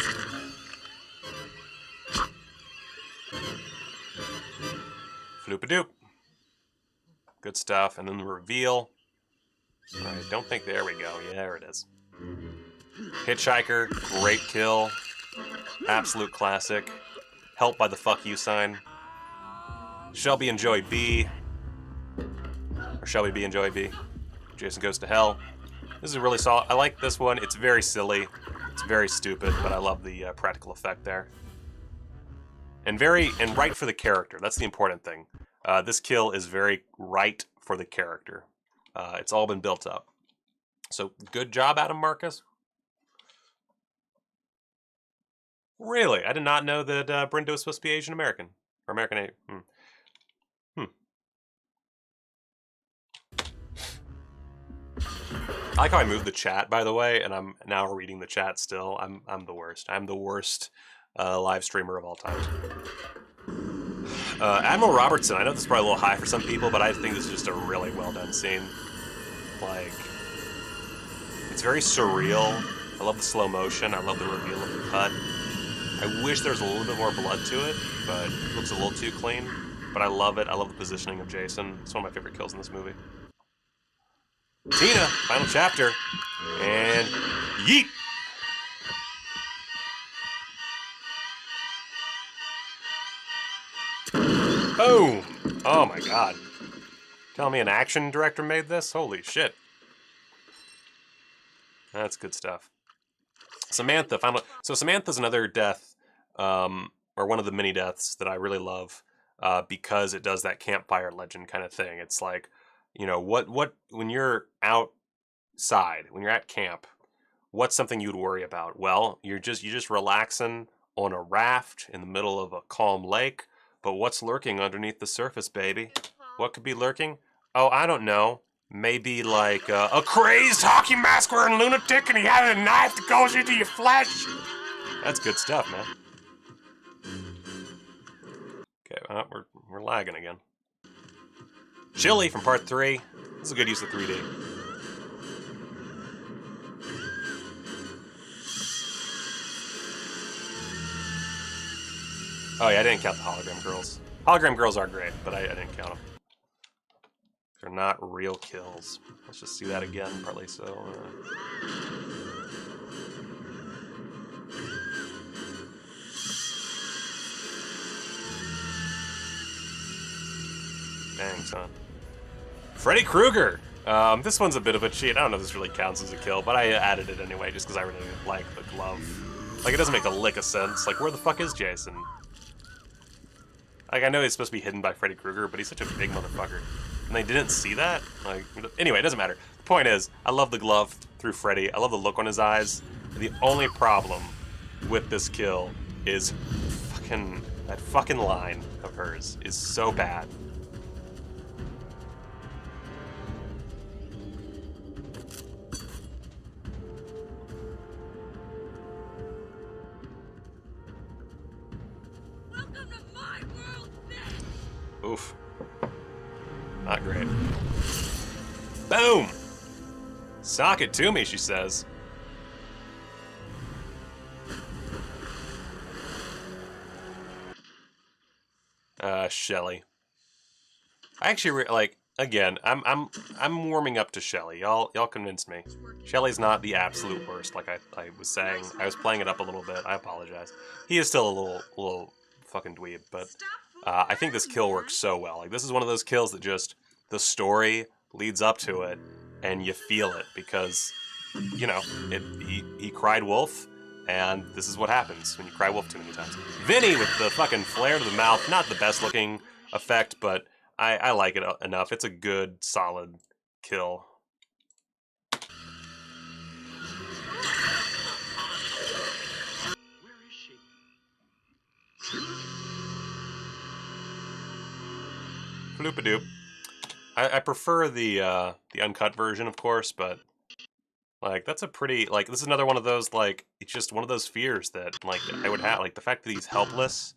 Floop-a-doop. Good stuff. And then the reveal. I don't think, there we go. Yeah, there it is. Hitchhiker, great kill. Absolute classic. Helped by the fuck you sign. Shelby and Joey B. Or Shelby B and Joey B. Jason Goes to Hell. This is really solid. I like this one. It's very silly. It's very stupid, but I love the practical effect there. And right for the character. That's the important thing. This kill is very right for the character. It's all been built up. So good job, Adam Marcus. Really? I did not know that Brenda was supposed to be Asian American. Or American. I like how I moved the chat, by the way, and I'm now reading the chat still. I'm the worst. I'm the worst live streamer of all time. Admiral Robertson, I know this is probably a little high for some people, but I think this is just a really well done scene. Like, it's very surreal. I love the slow motion. I love the reveal of the cut. I wish there was a little bit more blood to it, but it looks a little too clean. But I love it. I love the positioning of Jason. It's one of my favorite kills in this movie. Tina, final chapter, and yeet! Boom! Oh my god. Tell me an action director made this? Holy shit. That's good stuff. Samantha, final. So Samantha's another death, or or one of the mini deaths that I really love, because it does that campfire legend kind of thing. It's like, you know, what when you're outside, when you're at camp, what's something you'd worry about? Well, you're just relaxing on a raft in the middle of a calm lake, but what's lurking underneath the surface, baby? What could be lurking? Oh, I don't know. Maybe like a crazed hockey mask wearing lunatic, and he has a knife that goes into your flesh. That's good stuff, man. Okay, we're lagging again. Chili from part 3. This is a good use of 3D. Oh yeah, I didn't count the hologram girls. Hologram girls are great, but I didn't count them. They're not real kills. Let's just see that again, partly so. Dang, son. Freddy Krueger! This one's a bit of a cheat. I don't know if this really counts as a kill, but I added it anyway just because I really like the glove. Like, it doesn't make a lick of sense. Like, where the fuck is Jason? Like, I know he's supposed to be hidden by Freddy Krueger, but he's such a big motherfucker. And they didn't see that? Like, anyway, it doesn't matter. The point is, I love the glove through Freddy. I love the look on his eyes. The only problem with this kill is that fucking line of hers is so bad. Oof. Not great. Boom! Sock it to me, she says. Shelly. I actually like, again, I'm warming up to Shelly. Y'all convinced me. Shelly's not the absolute worst, like I was saying. I was playing it up a little bit. I apologize. He is still a little fucking dweeb, but I think this kill works so well. Like, this is one of those kills that just, the story leads up to it, and you feel it, because, you know, he cried wolf, and this is what happens when you cry wolf too many times. Vinny with the fucking flare to the mouth, not the best looking effect, but I like it enough. It's a good, solid kill. Where is she? Floopadoop. I prefer the uncut version, of course, but like, that's a pretty, like, this is another one of those, like, it's just one of those fears that, like, I would have, like, the fact that he's helpless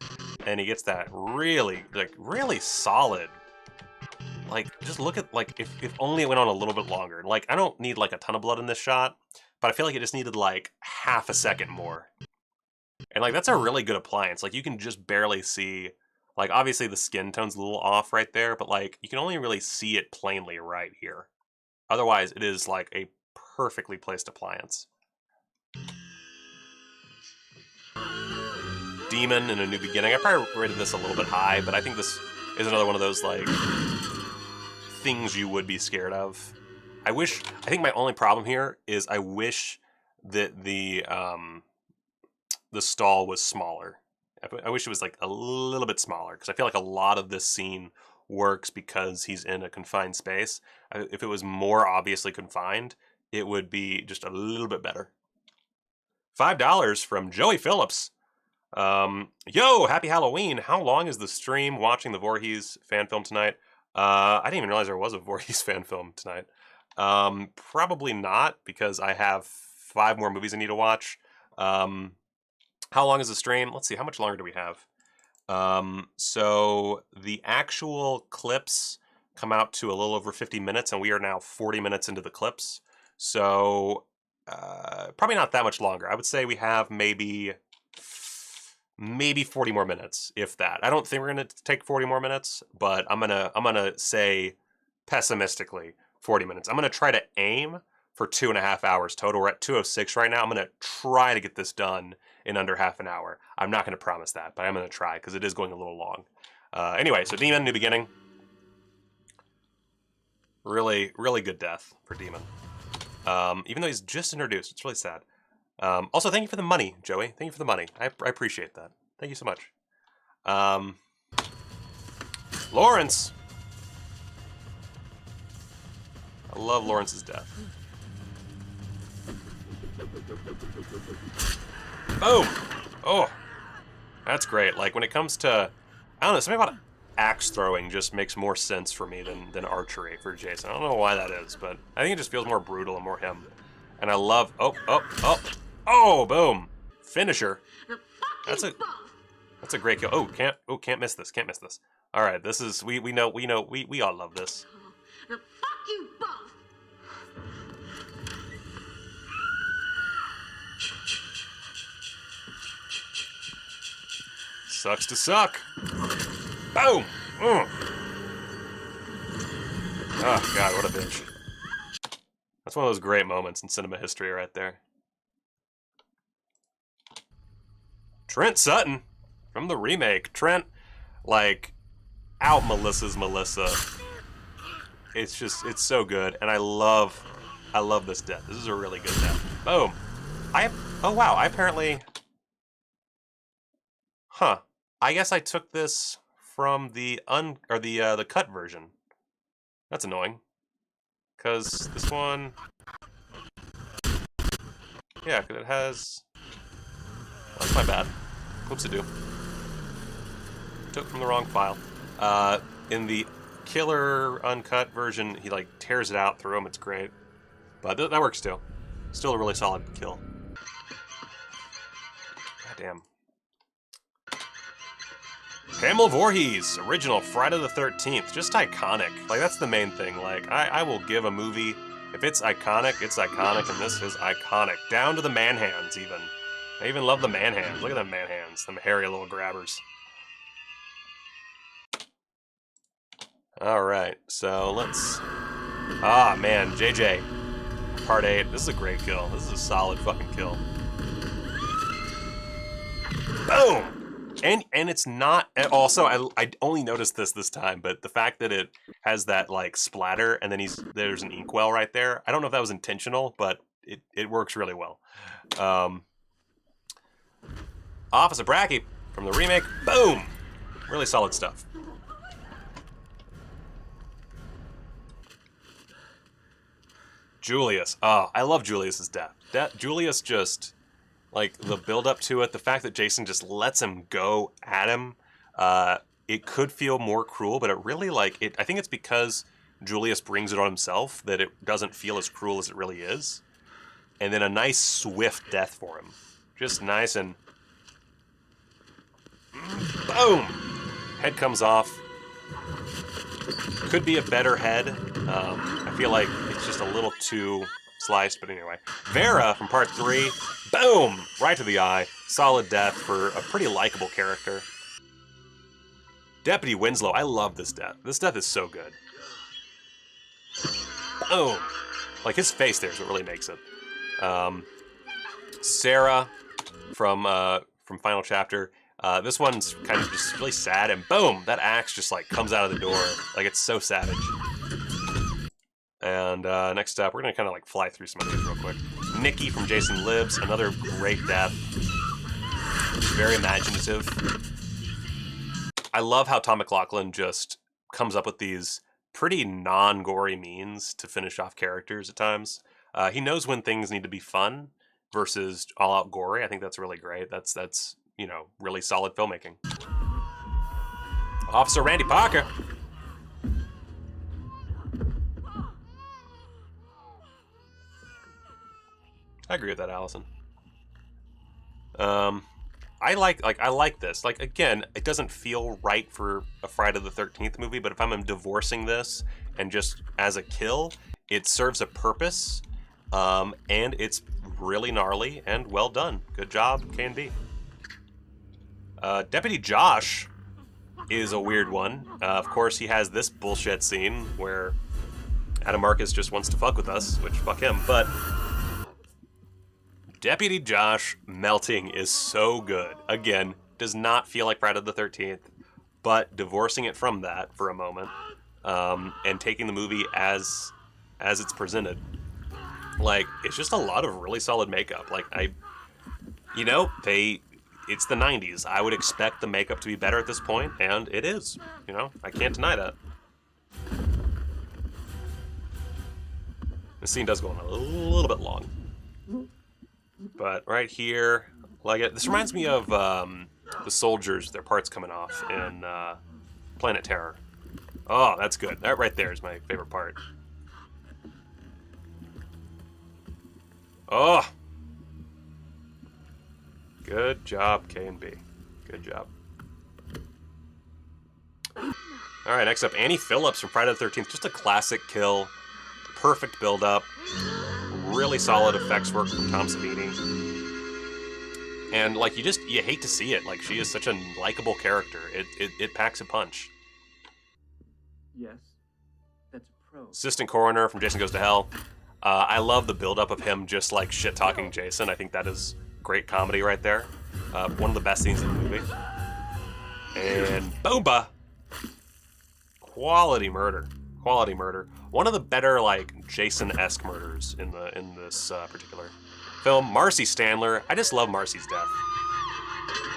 and he gets that really, like, really solid, like, just look at, like, if only it went on a little bit longer. Like, I don't need, like, a ton of blood in this shot, but I feel like it just needed, like, half a second more. And, like, that's a really good appliance. Like, you can just barely see, like, obviously the skin tone's a little off right there, but, like, you can only really see it plainly right here. Otherwise, it is, like, a perfectly placed appliance. Demon in A New Beginning. I probably rated this a little bit high, but I think this is another one of those, like, things you would be scared of. I think my only problem here is I wish that the stall was smaller. I wish it was, like, a little bit smaller, because I feel like a lot of this scene works because he's in a confined space. If it was more obviously confined, it would be just a little bit better. $5 from Joey Phillips. Yo, happy Halloween. How long is the stream watching the Voorhees fan film tonight? I didn't even realize there was a Voorhees fan film tonight. Probably not, because I have 5 more movies I need to watch. How long is the stream? Let's see, how much longer do we have? So the actual clips come out to a little over 50 minutes, and we are now 40 minutes into the clips. So probably not that much longer. I would say we have maybe 40 more minutes, if that. I don't think we're gonna take 40 more minutes, but I'm gonna say pessimistically 40 minutes. I'm gonna try to aim for 2.5 hours total. We're at 2:06 right now. I'm gonna try to get this done in under half an hour. I'm not gonna promise that, but I'm gonna try, because it is going a little long. Anyway, so Demon, New Beginning. Really, really good death for Demon. Even though he's just introduced, it's really sad. Also, thank you for the money, Joey. Thank you for the money. I appreciate that. Thank you so much. Lawrence. I love Lawrence's death. Boom! Oh, that's great. Like, when it comes to, I don't know, something about axe throwing just makes more sense for me than archery for Jason. I don't know why that is, but I think it just feels more brutal and more him. And I love, oh, boom. Finisher. That's a great kill. Oh, can't miss this, can't miss this. All right, this is, we all love this. Now, fuck you both. Sucks to suck. Boom! Oh, God, what a bitch. That's one of those great moments in cinema history right there. Trent Sutton from the remake. Trent, like, out Melissa's Melissa. It's just, it's so good, and I love this death. This is a really good death. Boom. Oh wow, I apparently, I guess I took this from the cut version. That's annoying. Cause this one, yeah, cause it has, that's my bad. Whoops-a-doo. Took from the wrong file. In the killer uncut version, he like tears it out through him. It's great, but that works too. Still a really solid kill. God damn. Pamela Voorhees, original Friday the 13th, just iconic. Like, that's the main thing. Like, I will give a movie, if it's iconic, and this is iconic. Down to the man hands, even. I even love the man hands. Look at them man hands, them hairy little grabbers. Alright, so let's... Ah, man, JJ. Part 8, this is a great kill. This is a solid fucking kill. Boom! And it's not, also, I only noticed this time, but the fact that it has that, like, splatter, and then there's an inkwell right there, I don't know if that was intentional, but it works really well. Officer Brackey from the remake, boom! Really solid stuff. Julius, oh, I love Julius's death. Julius just... like, the build-up to it, the fact that Jason just lets him go at him, it could feel more cruel, but it really, like, I think it's because Julius brings it on himself that it doesn't feel as cruel as it really is. And then a nice, swift death for him. Just nice and... boom! Head comes off. Could be a better head. I feel like it's just a little too sliced, but anyway. Vera from part 3... boom! Right to the eye. Solid death for a pretty likable character. Deputy Winslow, I love this death. This death is so good. Boom! Like, his face there is what really makes it. Sarah from Final Chapter. This one's kind of just really sad, and boom! That axe just, like, comes out of the door. Like, it's so savage. And next up, we're gonna kind of like fly through some of these real quick. Nikki from Jason Lives, another great death. Very imaginative. I love how Tom McLaughlin just comes up with these pretty non-gory means to finish off characters at times. He knows when things need to be fun versus all-out gory. I think that's really great. That's you know, really solid filmmaking. Officer Randy Parker. I agree with that, Allison. I like this. Like, again, it doesn't feel right for a Friday the 13th movie, but if I'm divorcing this and just as a kill, it serves a purpose, and it's really gnarly and well done. Good job, K&B. Deputy Josh is a weird one. Of course, he has this bullshit scene where Adam Marcus just wants to fuck with us, which fuck him, but Deputy Josh melting is so good. Again, does not feel like Friday the 13th, but divorcing it from that for a moment, and taking the movie as it's presented. Like, it's just a lot of really solid makeup. Like, it's the 90s. I would expect the makeup to be better at this point, and it is. You know, I can't deny that. The scene does go on a little bit long. But right here, like it. This reminds me of the soldiers, their parts coming off in Planet Terror. Oh, that's good. That right there is my favorite part. Oh! Good job, K and B. Good job. Alright, next up, Annie Phillips from Friday the 13th. Just a classic kill. Perfect build-up. Really solid effects work from Tom Savini. And, like, you hate to see it. Like, she is such a likable character. It packs a punch. Yes, that's a pro. Assistant Coroner from Jason Goes to Hell. I love the build-up of him just, like, shit-talking Jason. I think that is great comedy right there. One of the best scenes in the movie. And Boomba! Quality murder. Quality murder. One of the better, like, Jason-esque murders in this particular film. Marcy Standler. I just love Marcy's death.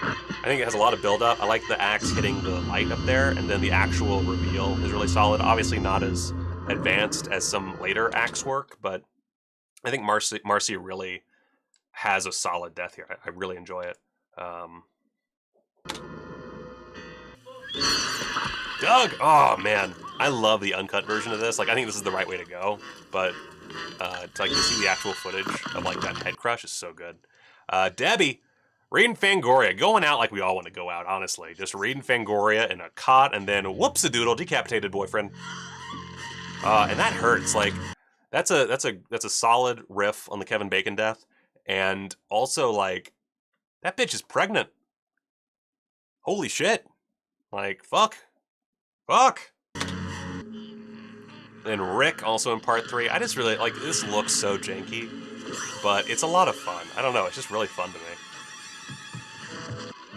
I think it has a lot of build-up. I like the axe hitting the light up there, and then the actual reveal is really solid. Obviously not as advanced as some later axe work, but I think Marcy really has a solid death here. I really enjoy it. Doug! Oh, man. I love the uncut version of this. Like, I think this is the right way to go, but to, like, to see the actual footage of, like, that head crush is so good. Debbie, reading Fangoria. Going out like we all want to go out, honestly. Just reading Fangoria in a cot, and then whoops-a-doodle, decapitated boyfriend. And that hurts. Like, that's a solid riff on the Kevin Bacon death, and also, like, that bitch is pregnant. Holy shit. Like, fuck. Fuck! And Rick, also in part 3. I just really, like, this looks so janky, but it's a lot of fun. I don't know, it's just really fun to me.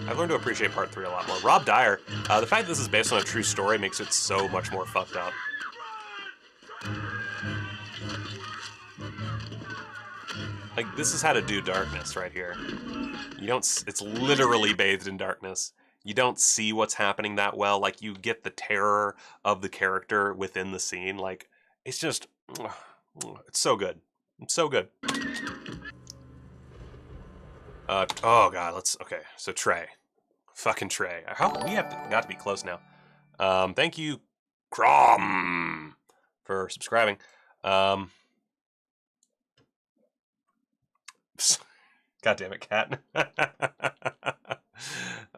I've learned to appreciate part 3 a lot more. Rob Dyer, the fact that this is based on a true story makes it so much more fucked up. Like, this is how to do darkness right here. You don't, it's literally bathed in darkness. You don't see what's happening that well. Like, you get the terror of the character within the scene. Like, it's just, it's so good. It's so good. Oh god, okay, so Trey. Fucking Trey. We got to be close now. Thank you, Crom, for subscribing. God damn it, Cat.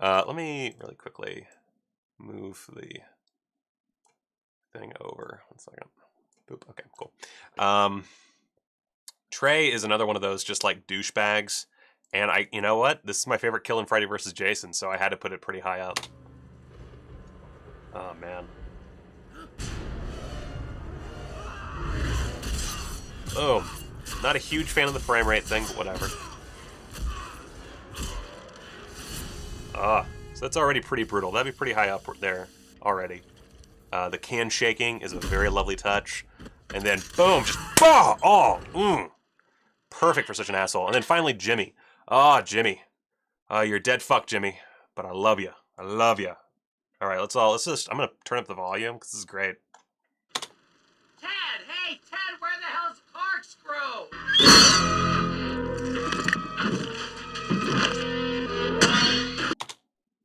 Let me really quickly move the thing over. 1 second. Boop. Okay, cool. Trey is another one of those just like douchebags. And you know what? This is my favorite kill in Friday vs. Jason, so I had to put it pretty high up. Oh, man. Oh, not a huge fan of the frame rate thing, but whatever. So that's already pretty brutal. That'd be pretty high up there already. The can shaking is a very lovely touch. And then, boom, just, perfect for such an asshole. And then finally, Jimmy. Oh, Jimmy. You're dead fuck, Jimmy. But I love you. I love you. All right, let's just, I'm going to turn up the volume, because this is great. Ted! Hey, Ted, where the hell's Corkscrew?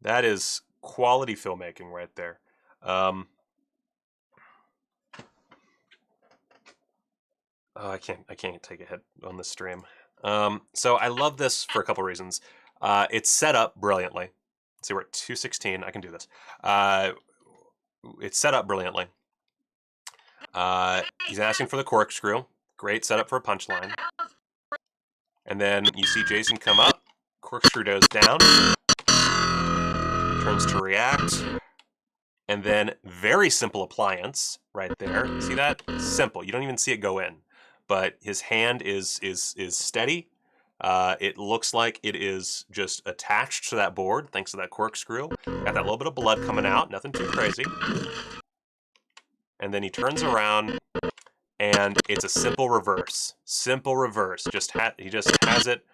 That is quality filmmaking right there. I can't take a hit on this stream. So I love this for a couple reasons. It's set up brilliantly. Let's see, we're at 2:16. I can do this. It's set up brilliantly. He's asking for the corkscrew. Great setup for a punchline. And then you see Jason come up. Corkscrew goes down. Turns to react. And then very simple appliance right there. See that? Simple. You don't even see it go in. But his hand is steady. It looks like it is just attached to that board thanks to that corkscrew. Got that little bit of blood coming out. Nothing too crazy. And then he turns around, and it's a simple reverse. Simple reverse. He just has it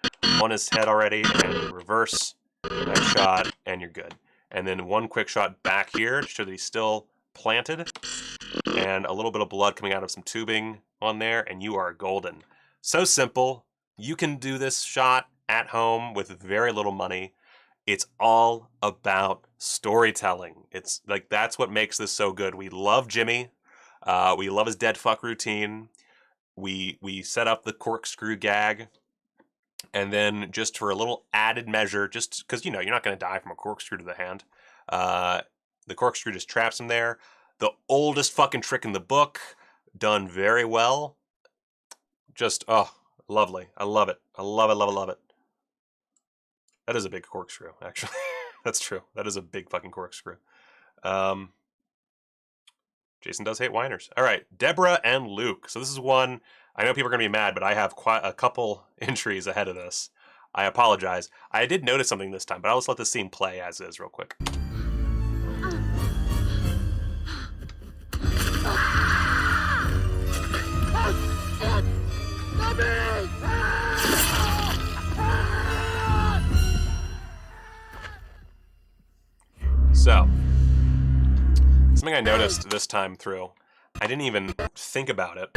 on his head already, and reverse Nice shot, and you're good. And then one quick shot back here to show that he's still planted. And a little bit of blood coming out of some tubing on there, and you are golden. So simple. You can do this shot at home with very little money. It's all about storytelling. It's like, that's what makes this so good. We love Jimmy. We love his dead fuck routine. We set up the corkscrew gag. And then just for a little added measure, just because, you're not going to die from a corkscrew to the hand. The corkscrew just traps him there. The oldest fucking trick in the book. Done very well. Just, lovely. I love it. I love it, love it, love it. That is a big corkscrew, actually. That's true. That is a big fucking corkscrew. Jason does hate whiners. All right, Deborah and Luke. So this is one, I know people are going to be mad, but I have quite a couple entries ahead of this. I apologize. I did notice something this time, but I'll just let the scene play as is real quick. So, something I noticed this time through, I didn't even think about it,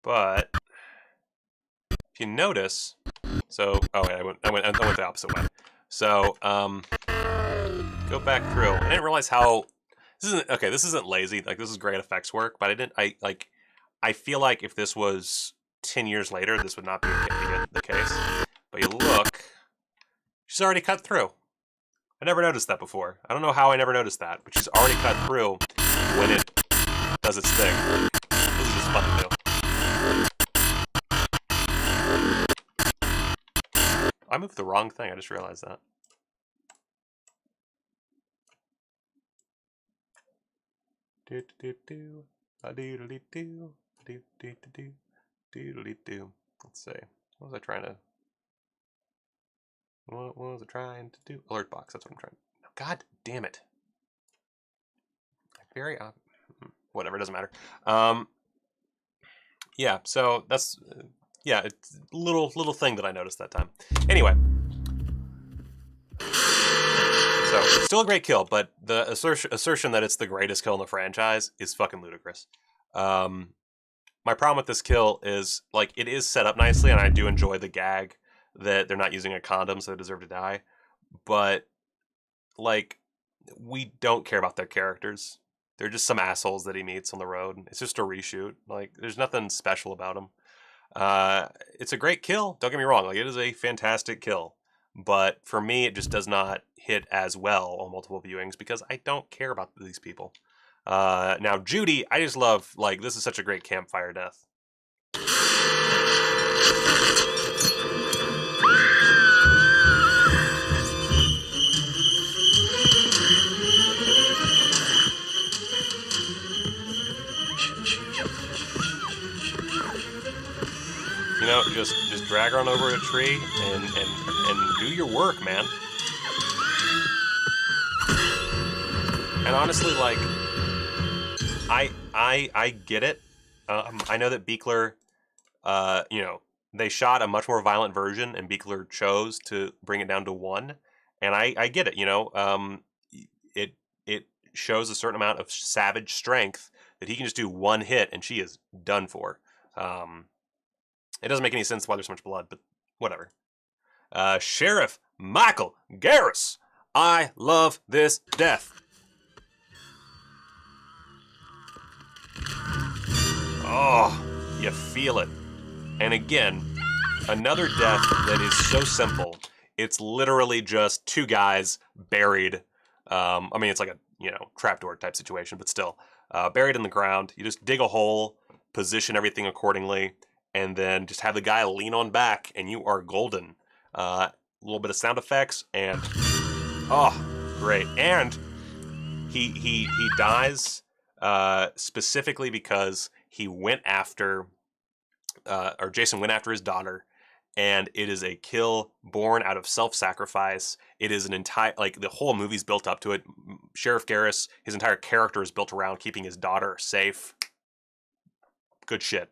but if you notice, so, I went the opposite way. So, go back through. I didn't realize how, this isn't lazy, like, this is great effects work, but I feel like if this was 10 years later, this would not be the case. But you look, she's already cut through. I never noticed that before. I don't know how I never noticed that, but she's already cut through when it does its thing. This is just fun to do. I moved the wrong thing, I just realized that. Let's see. What was I trying to... What was I trying to do? Alert box, that's what I'm trying to do. God damn it. Very, whatever, it doesn't matter. Yeah, so that's, it's a little thing that I noticed that time. Anyway. So, still a great kill, but the assertion that it's the greatest kill in the franchise is fucking ludicrous. My problem with this kill is, like, it is set up nicely, and I do enjoy the gag that they're not using a condom, so they deserve to die. But, like, we don't care about their characters. They're just some assholes that he meets on the road. It's just a reshoot. Like, there's nothing special about them. It's a great kill. Don't get me wrong. Like, it is a fantastic kill. But for me, it just does not hit as well on multiple viewings because I don't care about these people. Now, Judy, I just love, like, this is such a great campfire death. You know, just drag her on over a tree and do your work, man. And honestly, like, I get it. I know that Buechler, you know, they shot a much more violent version, and Buechler chose to bring it down to 1. And I get it. You know, it shows a certain amount of savage strength that he can just do 1 hit and she is done for. It doesn't make any sense why there's so much blood, but whatever. Sheriff Michael Garris. I love this death. Oh, you feel it. And again, another death that is so simple. It's literally just 2 guys buried. I mean, it's like a, you know, trapdoor type situation, but still. Buried in the ground. You just dig a hole, position everything accordingly, and then just have the guy lean on back, and you are golden. A little bit of sound effects, and oh, great. And he dies specifically because he went after, or Jason went after his daughter, and it is a kill born out of self-sacrifice. It is an entire, like, the whole movie's built up to it. Sheriff Garris, his entire character is built around keeping his daughter safe. Good shit.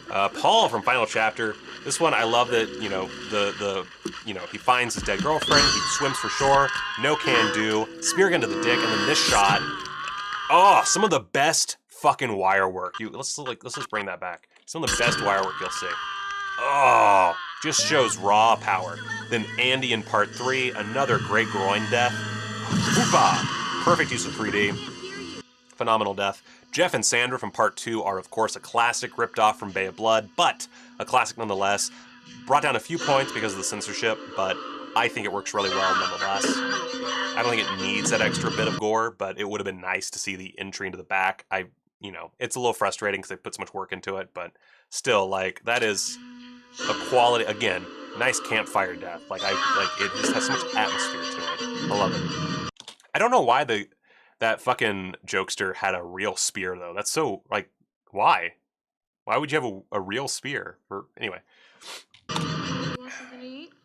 Paul from Final Chapter. This one, I love that, you know, he finds his dead girlfriend, he swims for shore, no can do, spear gun to the dick, and then this shot. Oh, some of the best fucking wire work. Let's just bring that back. Some of the best wire work you'll see. Oh, just shows raw power. Then Andy in part 3, another great groin death. Hoopa! Perfect use of 3D. Phenomenal death. Jeff and Sandra from part 2 are, of course, a classic ripped off from Bay of Blood, but a classic nonetheless. Brought down a few points because of the censorship, but I think it works really well nonetheless. I don't think it needs that extra bit of gore, but it would have been nice to see the entry into the back. You know, it's a little frustrating because they put so much work into it, but still, like, that is a quality, again, nice campfire death. Like, it just has so much atmosphere to it. I love it. I don't know why that fucking jokester had a real spear, though. That's so, like, why? Why would you have a real spear? Anyway.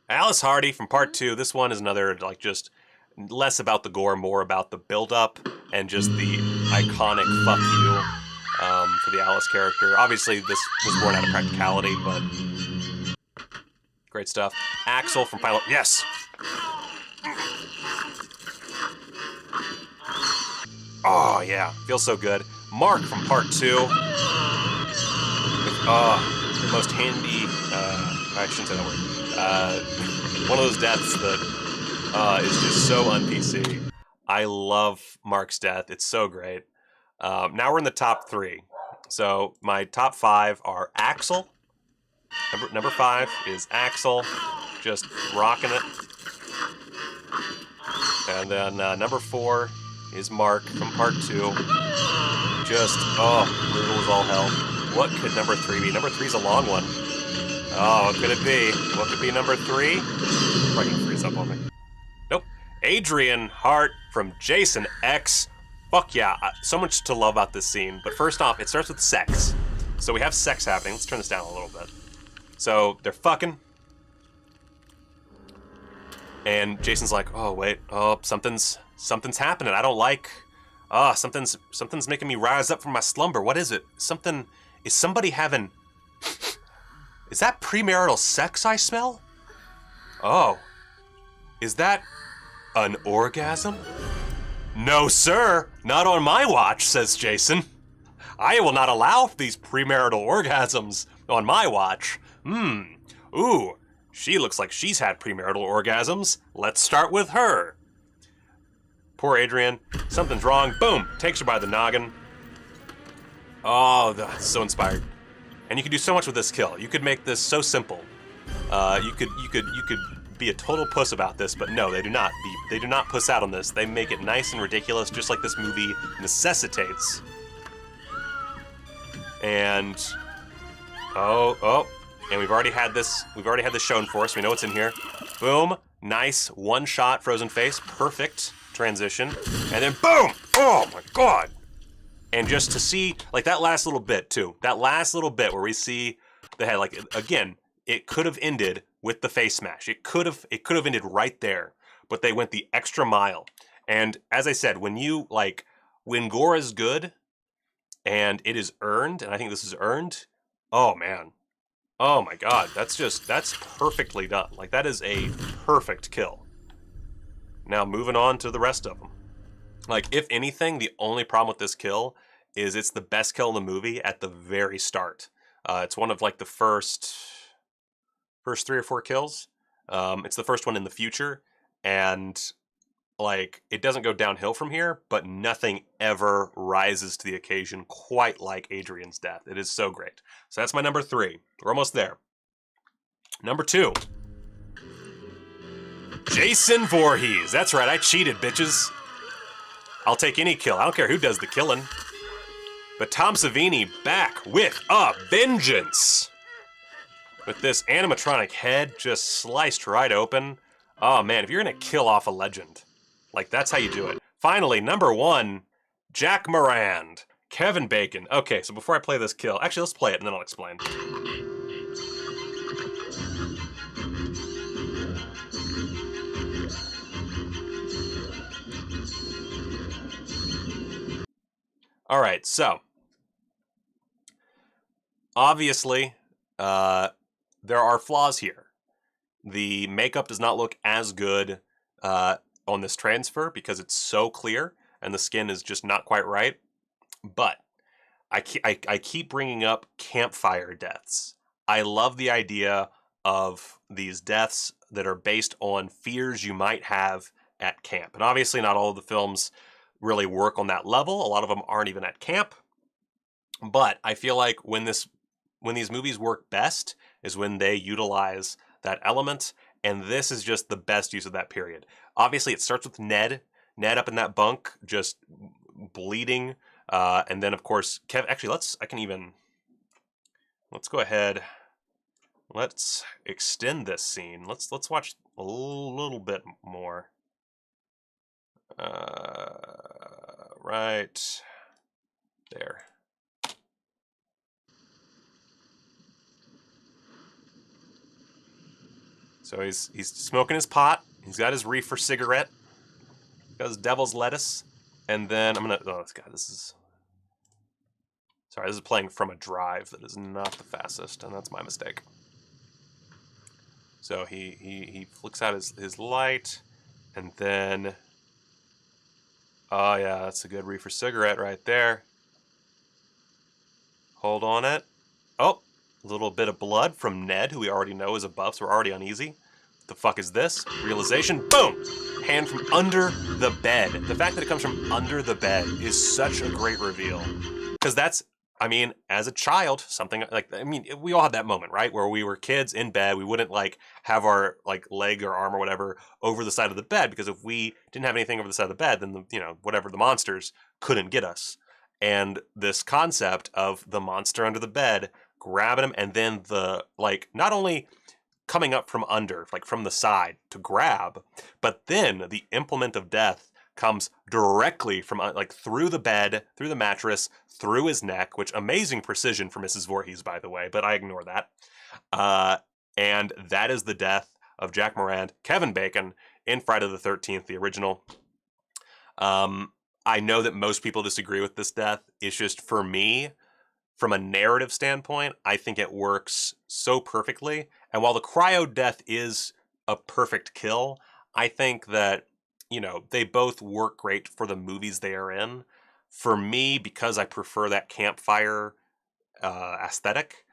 Alice Hardy from part 2. This one is another, like, just less about the gore, more about the build-up and just the iconic fuck you for the Alice character. Obviously, this was born out of practicality, but great stuff. Axel from Final... Yes! Oh, yeah. Feels so good. Mark from part 2. With, the most handy... I shouldn't say that word. One of those deaths that is just so un-PC. I love Mark's death. It's so great. Now we're in the top 3. So my top 5 are Axel. Number 5 is Axel, just rocking it. And then number 4 is Mark from part 2. Just, brutal as all hell. What could number 3 be? Number 3's a long one. Oh, what could it be? What could be number 3? Probably gonna freeze up on me. Nope. Adrian Hart from Jason X. Fuck yeah, so much to love about this scene. But first off, it starts with sex. So we have sex happening. Let's turn this down a little bit. So they're fucking. And Jason's like, oh wait, something's happening. I don't like. Something's making me rise up from my slumber. What is it? Is somebody having? Is that premarital sex I smell? Oh, is that an orgasm? No, sir, not on my watch, says Jason. I will not allow these premarital orgasms on my watch. Ooh, she looks like she's had premarital orgasms. Let's start with her. Poor Adrian, something's wrong. Boom, takes her by the noggin. Oh, that's so inspired. And you could do so much with this kill. You could make this so simple. You could be a total puss about this, but no, they do not. They do not puss out on this. They make it nice and ridiculous, just like this movie necessitates. And and we've already had this shown for us. We know what's in here. Boom, nice one-shot frozen face, perfect transition, and then boom! Oh my god! And just to see, like, that last little bit too. That last little bit where we see the head, like, again, it could have ended with the face smash. It could have ended right there, but they went the extra mile. And as I said, when gore is good and it is earned, and I think this is earned, oh man. Oh my god, that's perfectly done. Like, that is a perfect kill. Now moving on to the rest of them. Like, if anything, the only problem with this kill is it's the best kill in the movie at the very start. It's one of, like, the first 3 or 4 kills. It's the first one in the future, and, like, it doesn't go downhill from here, but nothing ever rises to the occasion quite like Adrian's death. It is so great. So that's my number 3. We're almost there. Number 2. Jason Voorhees. That's right, I cheated, bitches. I'll take any kill. I don't care who does the killing. But Tom Savini back with a vengeance. With this animatronic head just sliced right open. Oh man, if you're gonna kill off a legend, like, that's how you do it. Finally, number 1, Jack Morand, Kevin Bacon. Okay, so before I play this kill, actually let's play it and then I'll explain. All right, so obviously, there are flaws here. The makeup does not look as good on this transfer because it's so clear and the skin is just not quite right. But I keep bringing up campfire deaths. I love the idea of these deaths that are based on fears you might have at camp. And obviously not all of the films really work on that level. A lot of them aren't even at camp. But I feel like when these movies work best is when they utilize that element, and this is just the best use of that period. Obviously, it starts with Ned up in that bunk, just bleeding, and then of course Kev. Actually, let's go ahead. Let's extend this scene. Let's watch a little bit more. Right there. So he's smoking his pot. He's got his reefer cigarette. Got his devil's lettuce. And then I'm gonna, oh God, this is playing from a drive that is not the fastest, and that's my mistake. So he flicks out his light, and then, oh yeah, that's a good reefer cigarette right there. Hold on it. Oh, a little bit of blood from Ned, who we already know is a buff, so we're already uneasy. What the fuck is this? Realization, boom! Hand from under the bed. The fact that it comes from under the bed is such a great reveal. Because that's, I mean, as a child, something like, I mean, we all had that moment, right? Where we were kids in bed, we wouldn't like have our like leg or arm or whatever over the side of the bed, because if we didn't have anything over the side of the bed, then the, you know, whatever the monsters couldn't get us. And this concept of the monster under the bed grabbing him, and then the, like, not only coming up from under, like from the side to grab, but then the implement of death comes directly from, like, through the bed, through the mattress, through his neck, which amazing precision for Mrs. Voorhees, by the way, but I ignore that. And that is the death of Jack Moran, Kevin Bacon, in Friday the 13th, the original. I know that most people disagree with this death. It's just, for me, from a narrative standpoint, I think it works so perfectly. And while the cryo death is a perfect kill, I think that, you know, they both work great for the movies they are in. For me, because I prefer that campfire aesthetic,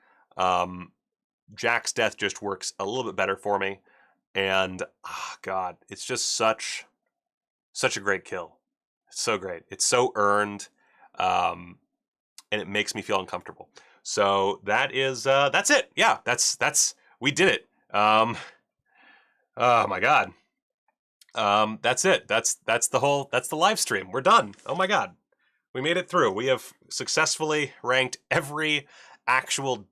Jack's death just works a little bit better for me. And, oh God, it's just such a great kill. It's so great. It's so earned. And it makes me feel uncomfortable. So that is, that's it. Yeah, that's, we did it. Oh my God. That's it. That's the live stream. We're done. Oh my God. We made it through. We have successfully ranked every actual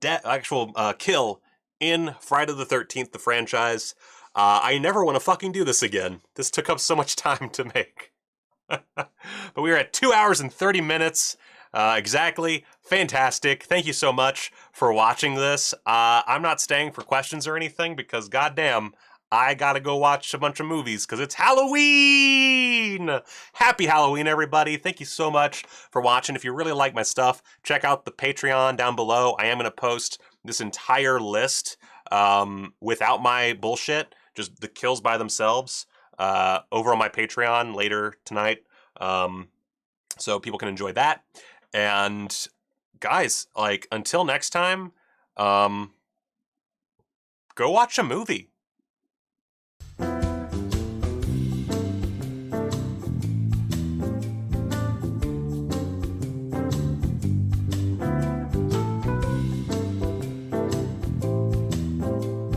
kill in Friday the 13th, the franchise. I never want to fucking do this again. This took up so much time to make. But we are at 2 hours and 30 minutes. Exactly. Fantastic. Thank you so much for watching this. I'm not staying for questions or anything because goddamn, I gotta go watch a bunch of movies because it's Halloween! Happy Halloween, everybody. Thank you so much for watching. If you really like my stuff, check out the Patreon down below. I am going to post this entire list without my bullshit, just the kills by themselves, over on my Patreon later tonight. So people can enjoy that. And guys, like, until next time, go watch a movie.